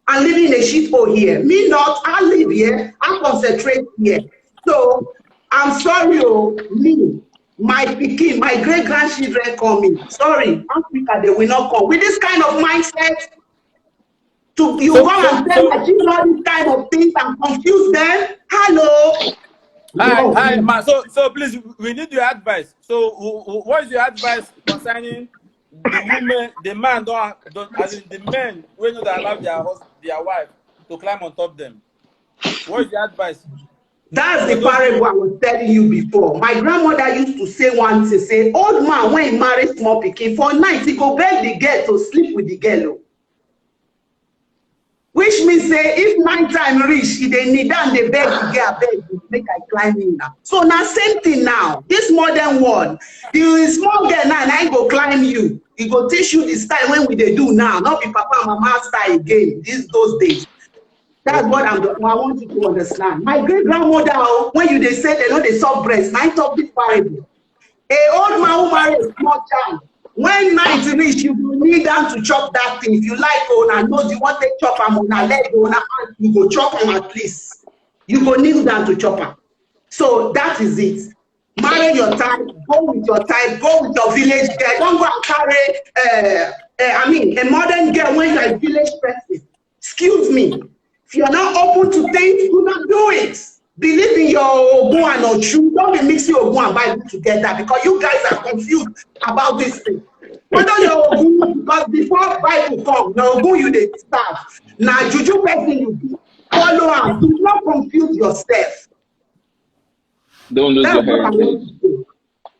I'm living in a shithole here. Me not, I live here. I concentrate here. So, I'm sorry, me. My pikin, my great-grandchildren coming. Sorry, Africa, they will not come. With this kind of mindset, you go and tell my children all these kind of things and confuse them. Hello. Hi, ma. So please, we need your advice. So, what is your advice concerning the women, the man as in the men when they allow their wife to climb on top of them? What is your advice? That's the parable I was telling you before. My grandmother used to say one thing, say, old man, when he marries small pikin, for night, he go beg the girl to sleep with the girl. Which means, say, if night time reach, they kneel down, they beg the girl, beg, make I climb in now. So now, same thing now. This modern world, the small girl now, I go climb you. He go teach you the style when we they do now, not be papa and mama style again, those days. That's what I want you to understand. My great grandmother, when they say they know they suck breast, I talk this parable. A old man who married a small child, when night reach, you will need them to chop that thing. If you like, I know you want to chop them on a leg, you go chop them at least. You go kneel down to chop them. So that is it. Marry your type, go with your type, go with your village girl. Don't go and carry, a modern girl when you're a village person. Excuse me. If you're not open to things, do not do it. Believe in your Ogun and Ochu. Don't be mixing Ogun and Bible together because you guys are confused about this thing. Whether you're Ogun, because before Bible come, the Ogun you they start. Now, Juju person you be. Follow on. Do not confuse yourself. Don't lose your heritage.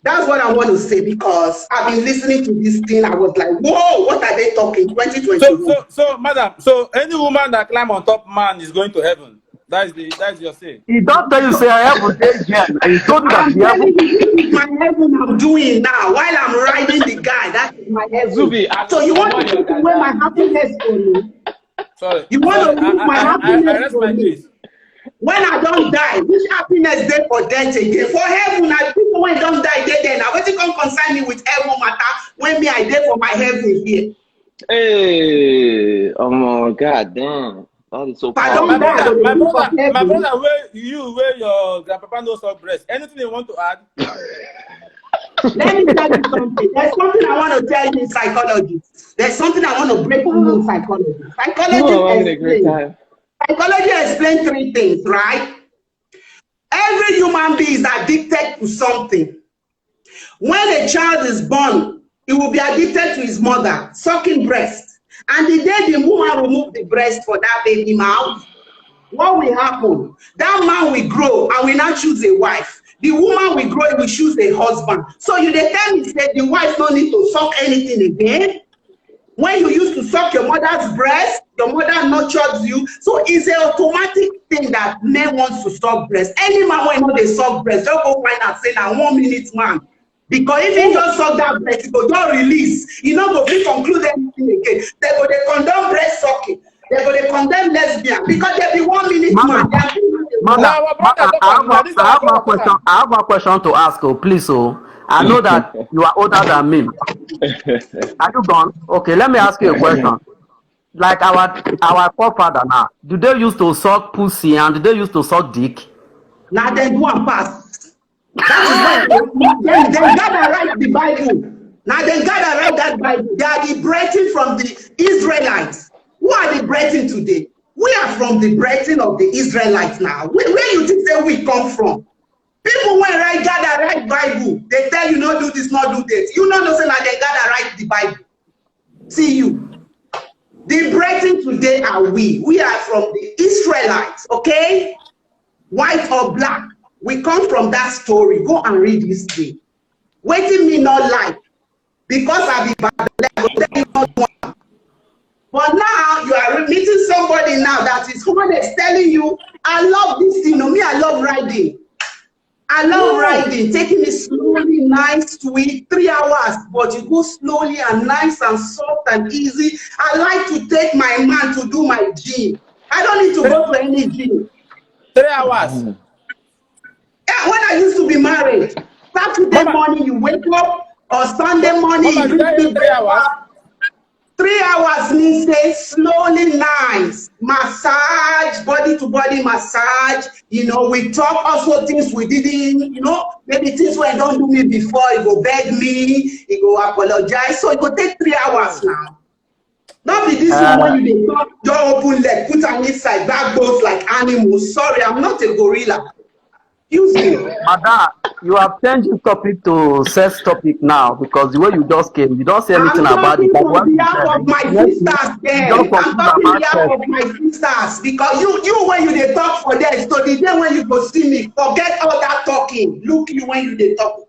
That's what I want to say because I've been listening to this thing. I was like, whoa, what are they talking? 2021. So, madam, so any woman that climb on top man is going to heaven. That's your say. He don't tell you say I have a day again. I told you that I'm telling you, this is my heaven I'm doing now while I'm riding the guy. That is my heaven. Zubby, so you want to take away my happiness from me? Sorry. You want to remove my happiness from me? When I don't die, which happiness there for death again? For heaven, I people when don't die, they there. Now, what you come concern me with heaven matter when me I there for my heaven here? Hey, oh my God, damn. That is so powerful. My brother, where your grandpapa knows of breast. Anything you want to add? Let me tell you something. There's something I want to tell you in psychology. There's something I want to break you in psychology. Psychology explains three things, right? Every human being is addicted to something. When a child is born, he will be addicted to his mother, sucking breast. And the day the woman remove the breast for that baby mouth, what will happen? That man will grow and will not choose a wife. The woman will grow and will choose a husband. So you dey tell me say the wife don't need to suck anything again? When you used to suck your mother's breast, your mother nurtured you. So it's an automatic thing that men wants to suck breast. Any man when they suck breast, just go find and say now 1 minute man. Because if you just suck that breast, you go don't release. You know, go conclude anything again. They go they condone breast sucking. They go they condemn lesbian because they be 1 minute man. I have one question to ask. Oh, please. Oh, I know that you are older than me. Are you gone? Okay, let me ask you a question. Like our forefather now, do they used to suck pussy and do they used to suck dick? Now they do and pass. That is why they gotta write the Bible. Now they gotta write that Bible. They are liberating from the Israelites. Who are liberating today? We are from the breathing of the Israelites now. Where you think say we come from? People when gotta write Bible, they tell you not do this, not do this. You know say that they gotta write the Bible. See you. The breathing today are we. We are from the Israelites, okay? White or black. We come from that story. Go and read history. Waiting me not like. Because I be bad, I will tell you not one. But now you are meeting somebody now that is honest telling you, I love this thing. Me, I love riding. I love riding, taking it slowly, nice, sweet, 3 hours, but you go slowly and nice and soft and easy. I like to take my man to do my gym. I don't need to go to any gym. 3 hours. Yeah, when I used to be married, Saturday morning you wake up, or Sunday morning you drink 3 hours. 3 hours means say slowly nice. Massage, body to body massage. You know, we talk also things we didn't, you know, maybe things when don't do me before, he go beg me, he go apologize. So it go take 3 hours now. Not be this one when you talk, don't open leg, put on inside, back both like animals. Sorry, I'm not a gorilla. Use me. Madam, you have changed the topic to sex topic now because the way you just came, you don't say anything about it. I'm talking on behalf of my sisters then. I'm talking on behalf of my sisters because you when you dey talk for them, so the day when you go see me, forget all that talking. Look you when you dey talk.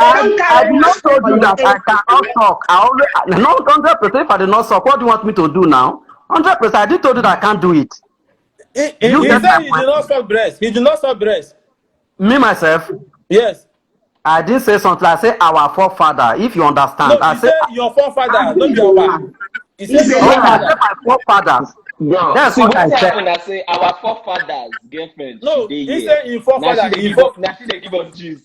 I did not told you that I cannot talk. I always not 100%. If I did not talk, what do you want me to do now? 100%. I did told you that I can't do it. He said he did not suck breast. He did not suck breast. Me myself? Yes. I didn't say something. I say our forefather. If you understand, no, I say your forefather, not your one. He said your forefather. I say my forefathers. Bro, that's see what I happened. said. I say our forefathers girlfriend. No, he said in forefather. Now she dey give us juice.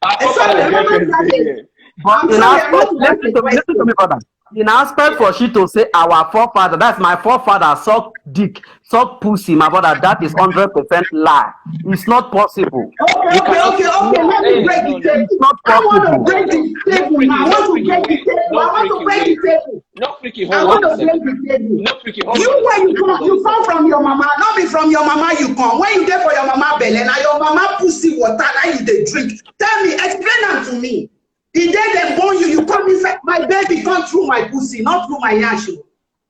Our forefathers girlfriend. But in aspect, listen to me, brother. In aspect for she to say our forefather, that's my forefather suck dick, suck pussy, my brother, that is 100% lie. It's not possible. Okay. Let me break the table. It's not I want to possible. break the table now. I want to break the table. I want to break the table. Not freaky. I want to break the table. Not freaky. You come from your mama. Not be from your mama you come. When you there for your mama belly, now your mama pussy water, now you dey drink. Tell me, explain that to me. The day they born you come inside, my baby come through my pussy, not through my yash.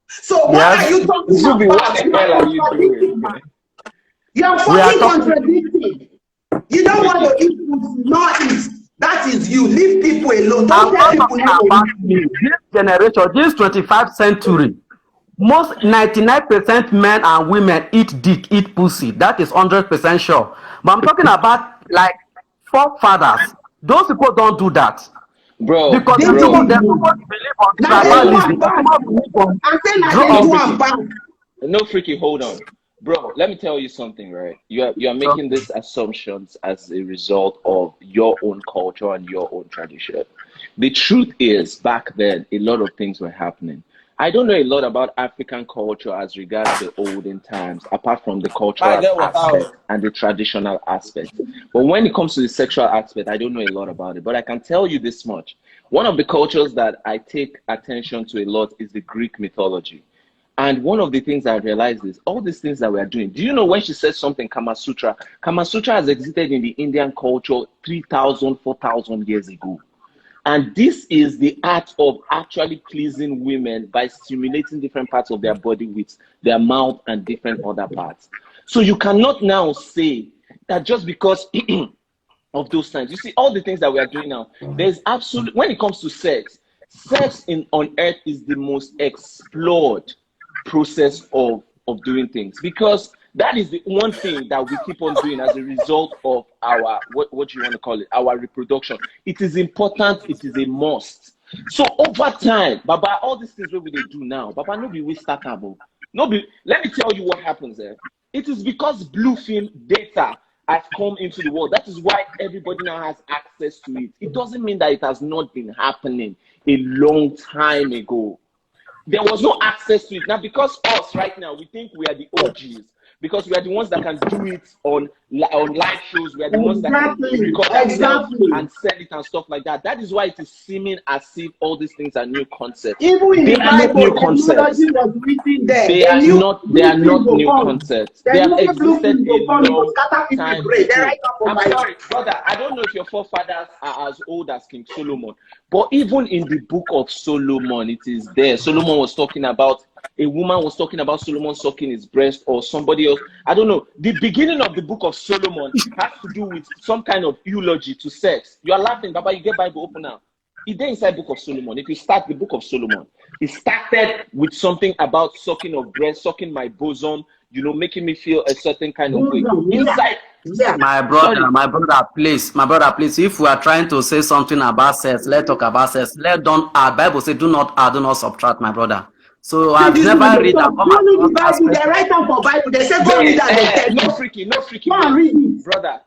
So what are you talking Zubby, about? what the hell are you doing? You're fucking contradicting. You don't want to eat pussy, not eat. That is you. Leave people alone. Don't tell people about me. This generation, this 25th century, most 99% men and women eat dick, eat pussy. That is 100% sure. But I'm talking about like forefathers. Those people don't do that. Bro, because they're supposed to believe on tribalism. No freaky, hold on. Bro, let me tell you something, right? You are making these assumptions as a result of your own culture and your own tradition. The truth is, back then, a lot of things were happening. I don't know a lot about African culture as regards the olden times, apart from the cultural aspect and the traditional aspect. But when it comes to the sexual aspect, I don't know a lot about it. But I can tell you this much. One of the cultures that I take attention to a lot is the Greek mythology. And one of the things I realized is all these things that we are doing. Do you know when she says something, Kama Sutra? Kama Sutra has existed in the Indian culture 3,000, 4,000 years ago. And this is the art of actually pleasing women by stimulating different parts of their body with their mouth and different other parts. So you cannot now say that just because of those times, you see all the things that we are doing now, there's absolutely, when it comes to sex on earth is the most explored process of doing things, because that is the one thing that we keep on doing as a result of our, what you want to call it, our reproduction. It is important, it is a must. So over time, Baba, all these things what we do now, Baba, no be we start about. let me tell you what happens there. It is because blue film data has come into the world. That is why everybody now has access to it. It doesn't mean that it has not been happening a long time ago. There was no access to it. Now, because us right now, we think we are the OGs. Because we are the ones that can do it on live shows. We are the ones that can record ourselves and sell it and stuff like that. That is why it is seeming as if all these things are new concepts. Even in They the are not Bible, new concepts. technology was written there. They are not new concepts. They have existed a long time ago. I'm sorry, brother. I don't know if your forefathers are as old as King Solomon, but even in the book of Solomon, it is there. Solomon was talking about, a woman was talking about Solomon sucking his breast, or somebody else. I don't know. The beginning of the book of Solomon has to do with some kind of eulogy to sex. You are laughing, Baba. You get Bible open now. It's there inside book of Solomon. If you start the book of Solomon, it started with something about sucking of breast, sucking my bosom, you know, making me feel a certain kind of way. Inside. My brother, please. If we are trying to say something about sex, let's talk about sex. Don't add. Bible says, do not add, do not subtract, my brother. So I've never read that. The Bible, they write down for Bible. They say, go read that. No freaky. Go and read it. Brother,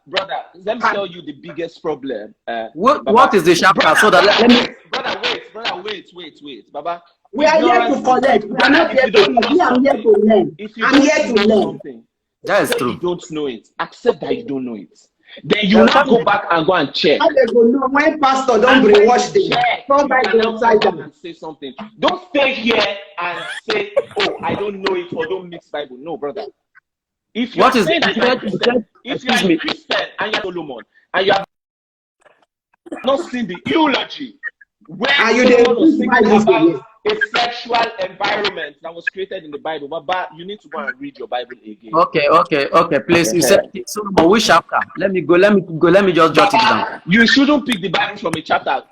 let me tell you the biggest problem. What is the chapter? So that let me. Brother, wait. Baba. We are here to collect. We are not here to learn. I'm here to learn. I'm here to learn. That is true. You don't know it. Accept that you don't know it. Then you now go back and go and check. How they go know when pastor don't brainwash them? Come back inside them and say something. Don't stay here and say, "Oh, I don't know it," or "Don't mix Bible." No, brother. If you are saying that you're a Christian, if you are a Christian and you're Solomon and you have not seen the eulogy where Solomon was thinking about a sexual environment that was created in the Bible, but you need to go and read your Bible again. Okay. Please, you said Solomon, which chapter? Let me just jot it down. You shouldn't pick the Bible from a chapter.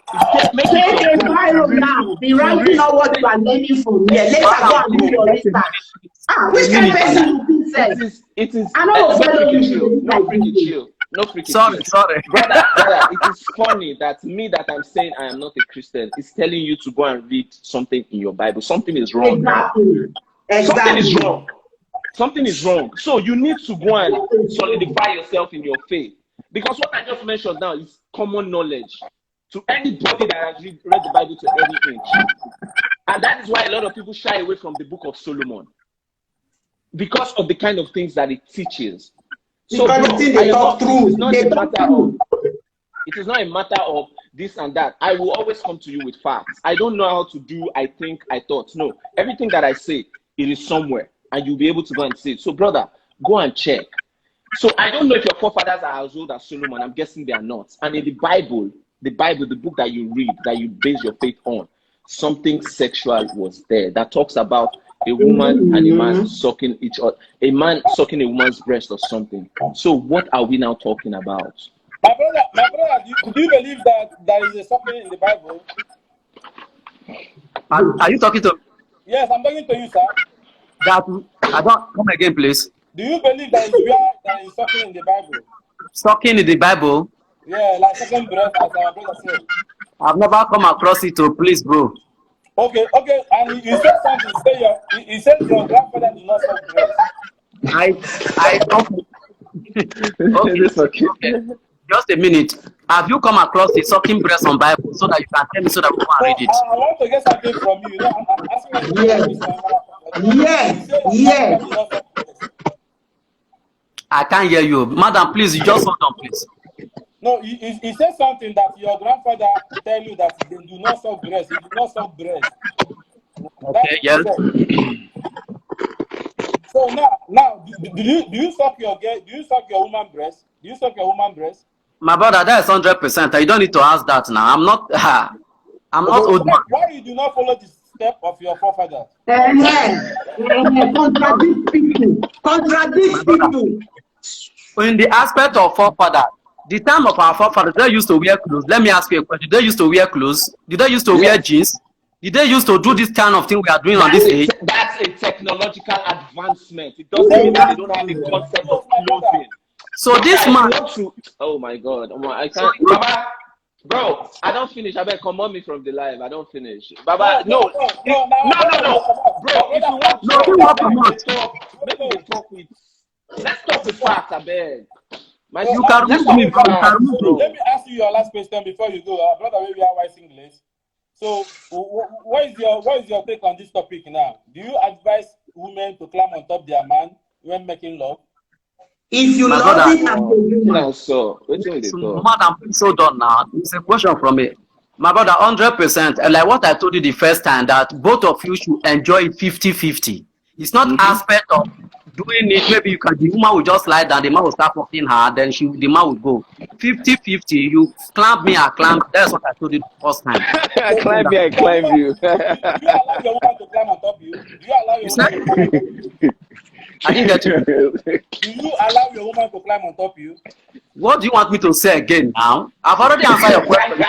Take a Bible now. Be writing out what you are learning from here. Later go and do your research. Which kind of person you think says? It is. I know No freaking sorry. Brother, it is funny that I'm saying I am not a Christian is telling you to go and read something in your Bible. Something is wrong. Exactly. Something is wrong. So you need to go and solidify yourself in your faith. Because what I just mentioned now is common knowledge to anybody that has read the Bible to any age. And that is why a lot of people shy away from the book of Solomon. Because of the kind of things that it teaches. So it is not a matter of this and that. I will always come to you with facts. I don't know how to do, I think, I thought. No, everything that I say, it is somewhere, and you'll be able to go and see it. So, brother, go and check. So I don't know if your forefathers are as old as Solomon. I'm guessing they are not. And in the Bible, the book that you read, that you base your faith on, something sexual was there that talks about a woman and a man sucking each other, a man sucking a woman's breast or something. So what are we now talking about? My brother, do you believe that there is a sucking in the Bible? Are you talking to me? Yes, I'm talking to you, sir. I don't come again, please. Do you believe that is where there is sucking in the Bible? Sucking in the Bible? Yeah, like sucking breast, as our brother said. I've never come across it, so please, bro. Okay, and you said something. You said your grandfather did not suck breast. I don't. Okay. Just a minute. Have you come across the sucking breast on Bible so that you can tell me so that we can read it? I want to get something from you. I'm asking you. Yes. I can't hear you. Madam, please, you just hold on, please. No, he said something that your grandfather tell you that they do not suck breast. He do not suck breast. Okay, yes. So now, do you suck your woman breast? Do you suck your woman breast? My brother, that is 100%. You don't need to ask that now. I'm not old man. Why you do not follow the step of your forefathers? Contradict people. In the aspect of forefather, the time of our forefathers, they used to wear clothes. Let me ask you a question. Did they used to wear clothes? Did they used to wear jeans? Did they used to do this kind of thing we are doing on this age? That's a technological advancement. It doesn't mean that they don't have the concept of clothing. So this man... Oh my God. I can't... Baba, Bro, I don't finish. I better come on me from the live. I don't finish. Baba, no. Bro, if you want to make we talk with. Let's talk with facts, I beg. You can remove me, bro. Let me ask you your last question before you go. Brother, maybe I was English. So, what is your take on this topic now? Do you advise women to climb on top their man when making love? If you love it, I'm so madam, so done now. It's a question from me. My brother, 100%. And like what I told you the first time, that both of you should enjoy it 50-50. It's not aspect of doing it. Maybe you can, the woman will just lie down, the man will start fucking her, then the man will go. 50-50, you clamp me, I clamp. That's what I told you the first time. I climb me, I climb you. Do you allow your woman to climb on top of you? Do you allow your woman to climb on top of you? I didn't get you. Do you allow your woman to climb on top of you? What do you want me to say again now? I've already answered your question.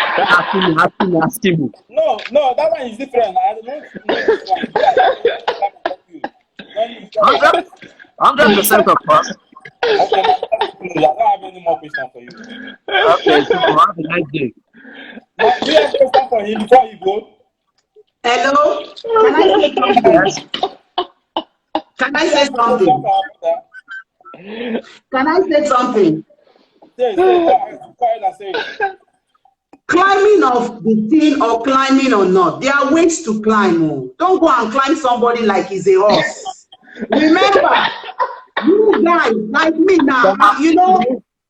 Asking me. No, that one is different. I don't know this one. 100% of course. Okay, I don't have any more questions for you. Okay, so have a nice day. Now, do you have a question for him before he goes? Hello? Can I say something? Can I say something? Can I say something? Say, go ahead and say it. Climbing of the thing or climbing or not, there are ways to climb. Oh. Don't go and climb somebody like he's a horse. Remember, you guys, like me now, you know,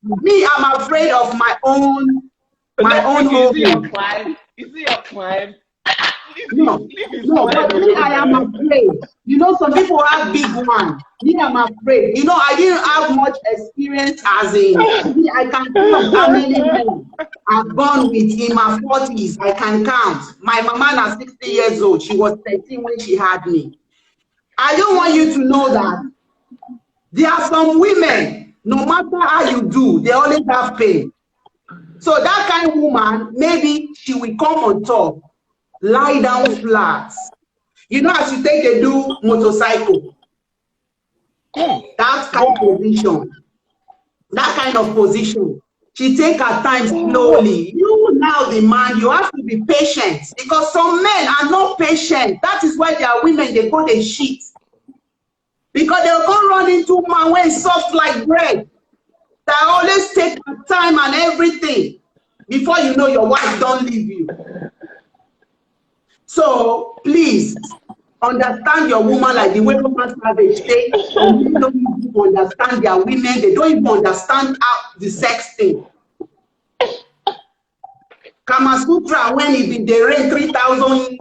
me, I'm afraid of my own home. Is it your climb? No, but me, I am afraid. You know, some people have big ones. Me, I'm afraid. You know, I didn't have much experience as in, me, I can count how many men I've gone with in my 40s. I can count. My mama now 60 years old. She was 13 when she had me. I don't want you to know that there are some women, no matter how you do, they always have pain. So that kind of woman, maybe she will come on top, lie down flat. You know, as you take a do motorcycle, that kind of position, she take her time slowly. You now the man, you have to be patient because some men are not patient. That is why there are women, they go they shit. Because they'll go run into man when it's soft like bread. They always take time and everything before you know your wife don't leave you. So please understand your woman like the way Roman Savage say. Some men don't even understand their women. They don't even understand the sex thing. Kama Sutra, when it been they reign 3,000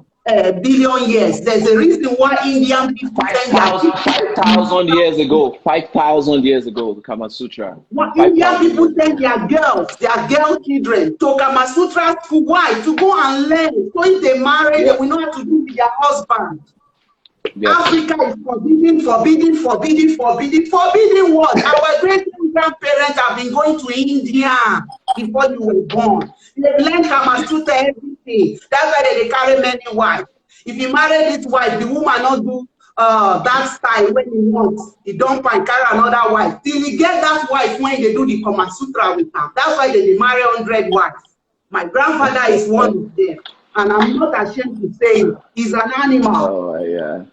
billion years, there's a reason why Indian people 5,000 years ago. 5,000 years ago, the Kama Sutra. What Indian people send their girl children to Kama Sutra to why? To go and learn. So if they marry, they will know how to do with their husband. Yes. Africa is forbidden what? Our great-grandparents have been going to India before you were born. They learned Kama Sutra everything. That's why they carry many wives. If you marry this wife, the woman not do that style when he wants. He don't find carry another wife. Till he get that wife when they do the Kama Sutra with her. That's why they marry 100 wives. My grandfather is one of them. And I'm not ashamed to say it. He's an animal. Oh, yeah.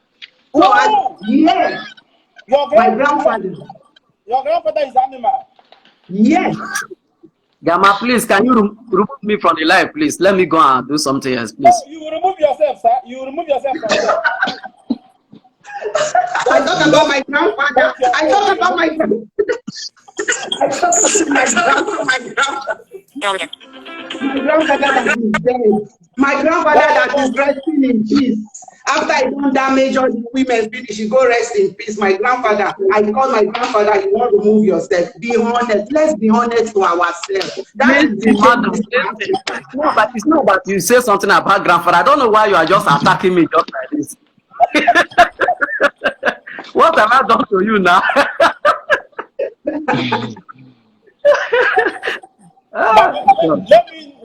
So, yes. My grandfather. Your grandfather is animal. Yes. Gamma, please, can you remove me from the live, please? Let me go and do something else, please. No, you will remove yourself, sir. You will remove yourself from there. I talk about my grandfather. I talk about my grandfather. I talk about my grandfather. My grandfather that is dead. My grandfather that is resting in peace. After I don't damage all the women finish, you go rest in peace. My grandfather, I call my grandfather, you want to remove yourself. Be honest. Let's be honest to ourselves. That is the no, but it's not about you say something about grandfather. I don't know why you are just attacking me just like this. What have I done to you now?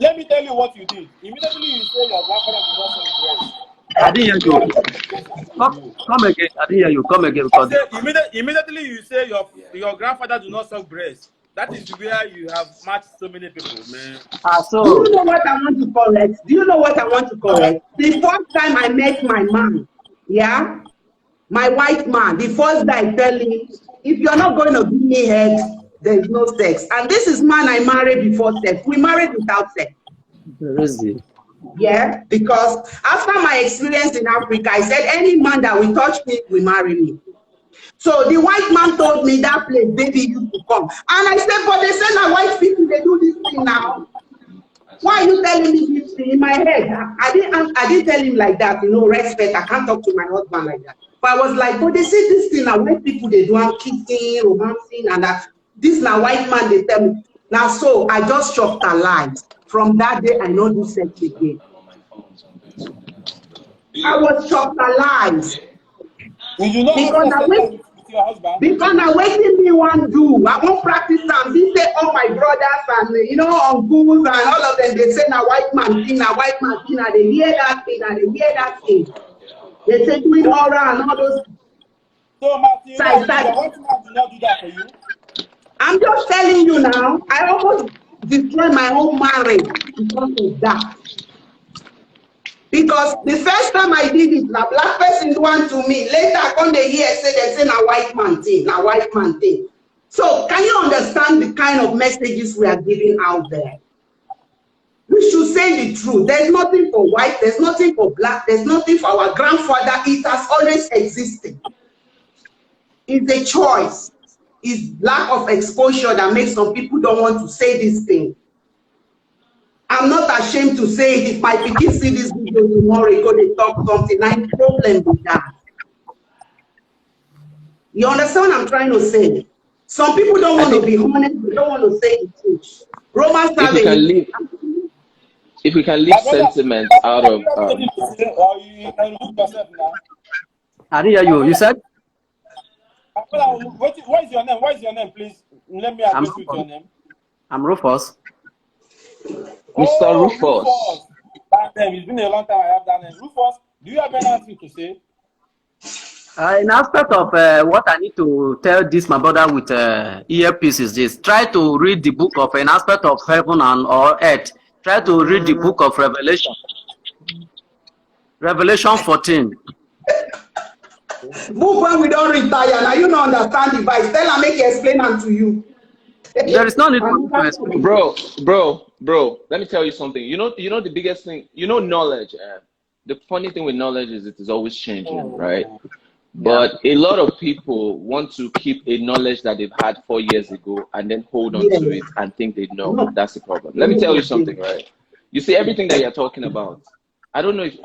Let me tell you what you did. Immediately you say your grandfather did not send breast. I didn't hear you. Come again. I didn't hear you. Come again. Immediately you say your grandfather do not suck breast. That is where you have matched so many people, man. Do you know what I want to correct? Do you know what I want to correct? The first time I met my man, yeah, my white man, the first day I tell him, if you're not going to give me head, there's no sex. And this is man I married before sex. We married without sex. Yeah, because after my experience in Africa, I said any man that will touch me will marry me. So the white man told me that place, baby, you to come. And I said, but they say now white people, they do this thing now. Why are you telling me this thing in my head? I didn't tell him like that, you know, respect. I can't talk to my husband like that. But I was like, but they say this thing now, white people, they do have kissing, romancing, and that. This now white man, they tell me. Now, so I just chopped a lie. From that day, I don't do sex again. I was chopped alive. Because now waiting me one do. I won't practice them. They say all my brothers and you know uncles and all of them. They say now white man thing, now white man thing, and they hear that thing, and they hear that thing. They say doing oral and all those. So Martin, your white man did not do that for you. I'm just telling you now. I almost destroyed my whole marriage because of that. Because the first time I did it, na black person do one to me. Later, come they hear say they say na white man thing, na white man thing. So can you understand the kind of messages we are giving out there? We should say the truth. There's nothing for white, there's nothing for black, there's nothing for our grandfather. It has always existed. It's a choice. It's lack of exposure that makes some people don't want to say this thing. I'm not ashamed to say it. If my pikin see this video tomorrow, go they talk something. I'm problem with that. You understand what I'm trying to say? Some people don't want to be honest. They don't want to say the truth. Romans 7. If we can leave sentiment out of. I didn't hear you. You said? What is your name? What is your name, please? Let me address you with your name. I'm Rufus. Mr. Rufus. That name. It's been a long time I have that name. Rufus, do you have anything to say? In aspect of what I need to tell this, my brother with earpiece is this. Try to read the book of an aspect of heaven and or earth. Try to read the book of Revelation. Revelation 14. Book when we don't retire. Now you don't understand the Bible. Tell her make you explain them to you. There is no need for explain. Bro, let me tell you something. You know the biggest thing, knowledge. The funny thing with knowledge is it is always changing, right? But a lot of people want to keep a knowledge that they've had 4 years ago and then hold on to it and think they know. And that's the problem. Let me tell you something, right? You see, everything that you're talking about, I don't know if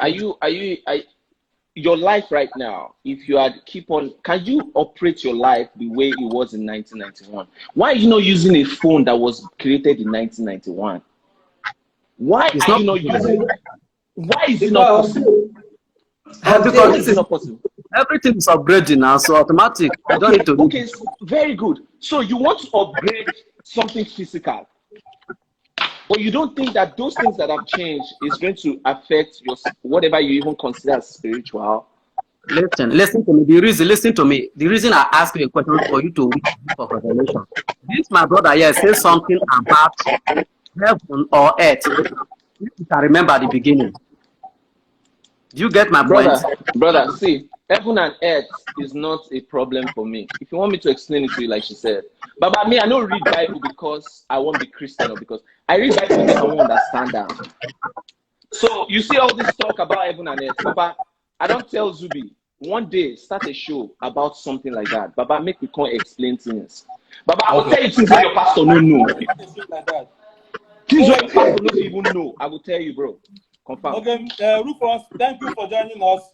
your life right now, if you had can you operate your life the way it was in 1991? Why are you not using a phone that was created in 1991? Why are you not using it? Why is it not possible? Because this is not possible. Everything is upgrading now, so automatic. I don't need to. Okay, very good. So you want to upgrade something physical, but you don't think that those things that have changed is going to affect your whatever you even consider as spiritual. Listen to me. Listen to me. The reason I ask you a question for you to read for Revelation. This my brother here says something about heaven or earth. You can remember the beginning. Do you get my point? Brother, see, heaven and earth is not a problem for me. If you want me to explain it to you, like she said. But by me, I don't read Bible because I want to be Christian or because I read Bible because I want to understand that. So you see all this talk about heaven and earth. Baba, I don't tell Zubby, one day start a show about something like that. Baba, make me come explain things. Baba, I will tell you things that your pastor don't know. Things that your pastor don't even know. I will tell you, bro. Confirm. Okay, Rufus, thank you for joining us.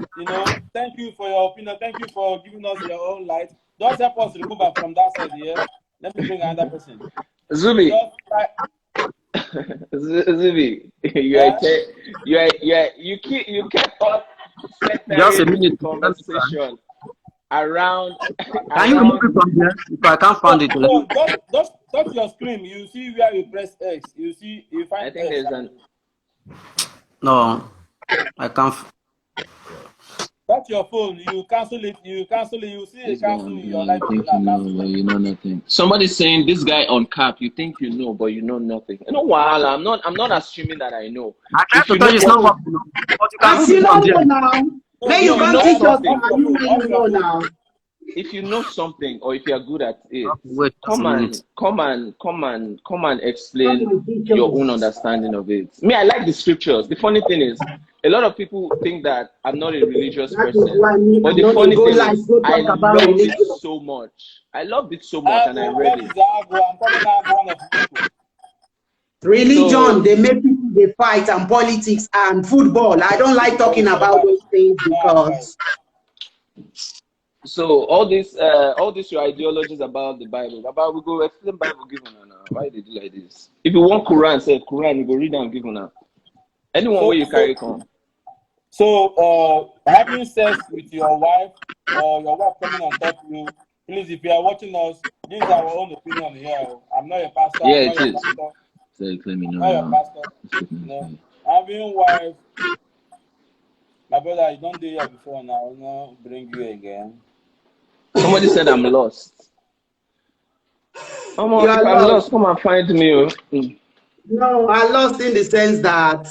Thank you for your opinion. Thank you for giving us your own light. Just help us remove her from that side here. Let me bring another person. Zubby, Zubby, you kept on just a minute conversation around. Can you remove it from there? If I can't find it. Just touch your screen. You see where you press X. You find. I think there's an. No, I can't. That's your phone. You cancel it. You cancel it. You see a cancel in your life. You think you know, but you know nothing. Somebody's saying this guy on cap. You think you know, but you know nothing. You know, while I'm not assuming that I know. I try to tell you it's not what you know, but you can As read you it don't from know there. now. Then you can't teach us now. You know now. If you know something or if you are good at it, Wait, come and explain your own understanding of it. Me, I like the scriptures. The funny thing is, a lot of people think that I'm not a religious person. But the funny thing is, I love it so much. I loved it so much, and I read it. Religion, they make people they fight, and politics and football. I don't like talking about those things because. So all these your ideologies about the Bible, we go explain Bible given now. Why they do like this? If you want Quran, say Quran, you go read and give now. Anyone where you carry on. So having sex with your wife or your wife coming on top of you, please, if you are watching us, this is our own opinion here. I'm not a pastor. Yeah, I'm not it is. pastor. So you claim me Not your pastor. No. Having wife, my brother, you don't do here before now. I will not bring you again. Somebody said I'm lost. If I'm lost, come and find me. No, I lost in the sense that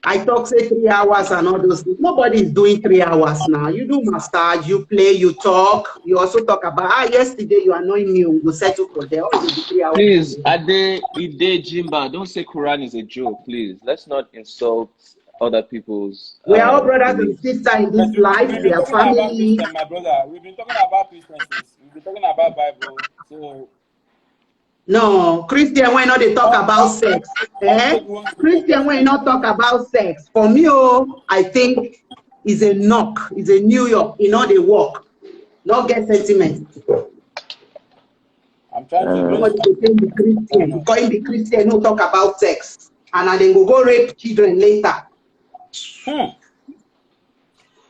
I talk say 3 hours and all those things. Nobody is doing 3 hours now. You do massage, you play, you talk. You also talk about yesterday you annoying me. We will settle for there. All the 3 hours. Please, Ade Jimba, don't say Quran is a joke, please. Let's not insult other people's. We are all brothers and sisters in this life. We are family. My brother, we've been talking about Christians. We've been talking about Bible. So. No, Christian when not they talk about sex. Christian when not talk about sex. For me, I think is a knock, is a New York, they work. Not get sentiment. I'm trying to the Christian. Because the Christian no talk about sex. And then go rape children later.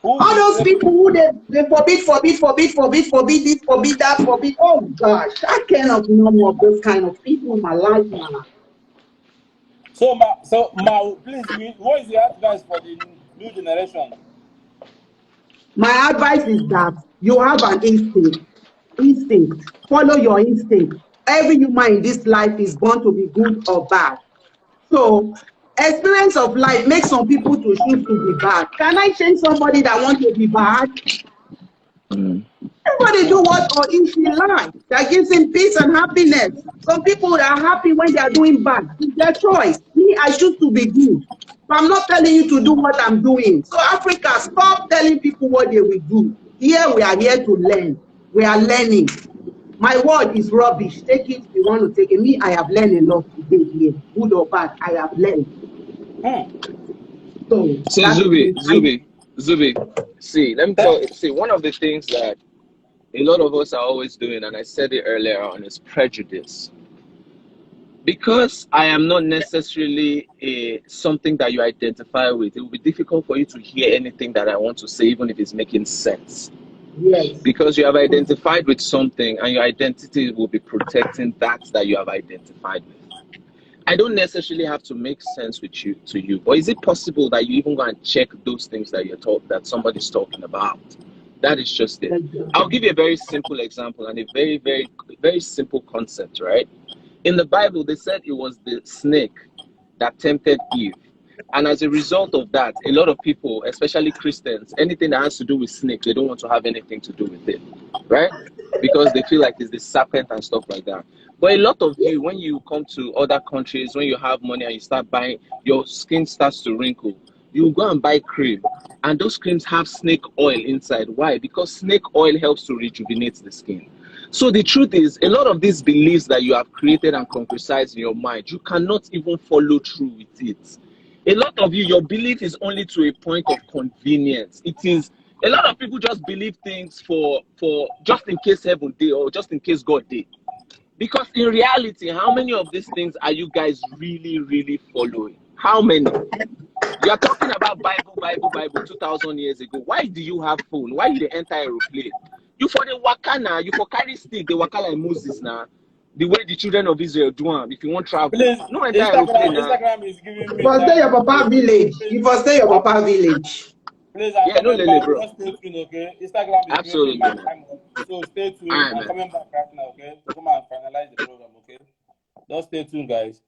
All those people who they forbid this, forbid that, forbid. Oh gosh, I cannot know more of those kind of people in my life, man. So, please, what is your advice for the new generation? My advice is that you have an instinct. Follow your instinct. Every human in this life is born to be good or bad. So, experience of life makes some people to choose to be bad. Can I change somebody that wants to be bad? Everybody do what or if he likes. That gives him peace and happiness. Some people are happy when they are doing bad. It's their choice. Me, I choose to be good. So I'm not telling you to do what I'm doing. So Africa, stop telling people what they will do. Here we are here to learn. We are learning. My word is rubbish. Take it if you want to take it. Me, I have learned a lot today here. Good or bad, I have learned. So, see, Zubby. See, let me tell you. See, one of the things that a lot of us are always doing, and I said it earlier on, is prejudice. Because I am not necessarily something that you identify with, it will be difficult for you to hear anything that I want to say, even if it's making sense. Yes. Because you have identified with something, and your identity will be protecting that you have identified with. I don't necessarily have to make sense to you, but is it possible that you even go and check those things that somebody's talking about? That is just it. I'll give you a very simple example and a very, very, very simple concept, right? In the Bible, they said it was the snake that tempted Eve. And as a result of that, a lot of people, especially Christians, anything that has to do with snake, they don't want to have anything to do with it, right? Because they feel like it's the serpent and stuff like that. But a lot of you, when you come to other countries, when you have money and you start buying, your skin starts to wrinkle, you go and buy cream. And those creams have snake oil inside. Why? Because snake oil helps to rejuvenate the skin. So the truth is, a lot of these beliefs that you have created and concretized in your mind, you cannot even follow through with it. A lot of you, your belief is only to a point of convenience. It is, a lot of people just believe things for just in case heaven day or just in case God day. Because in reality, how many of these things are you guys really, really following? How many? You are talking about Bible 2,000 years ago. Why do you have phone? Why did they enter aeroplane? You for the waka now, you for carry stick, the waka like Moses now. The way the children of Israel do them, if you want travel. Please, no enter aeroplane now. Instagram is giving me you first stay your papa village. You first stay your papa village. Please, I'm Yeah, no coming lele, back. bro. Just stay tuned, okay? Instagram is Absolutely, breaking my man. time up. So stay tuned. All right, I'm man. coming back right now, okay? To come and finalize the program, okay? Just stay tuned, guys.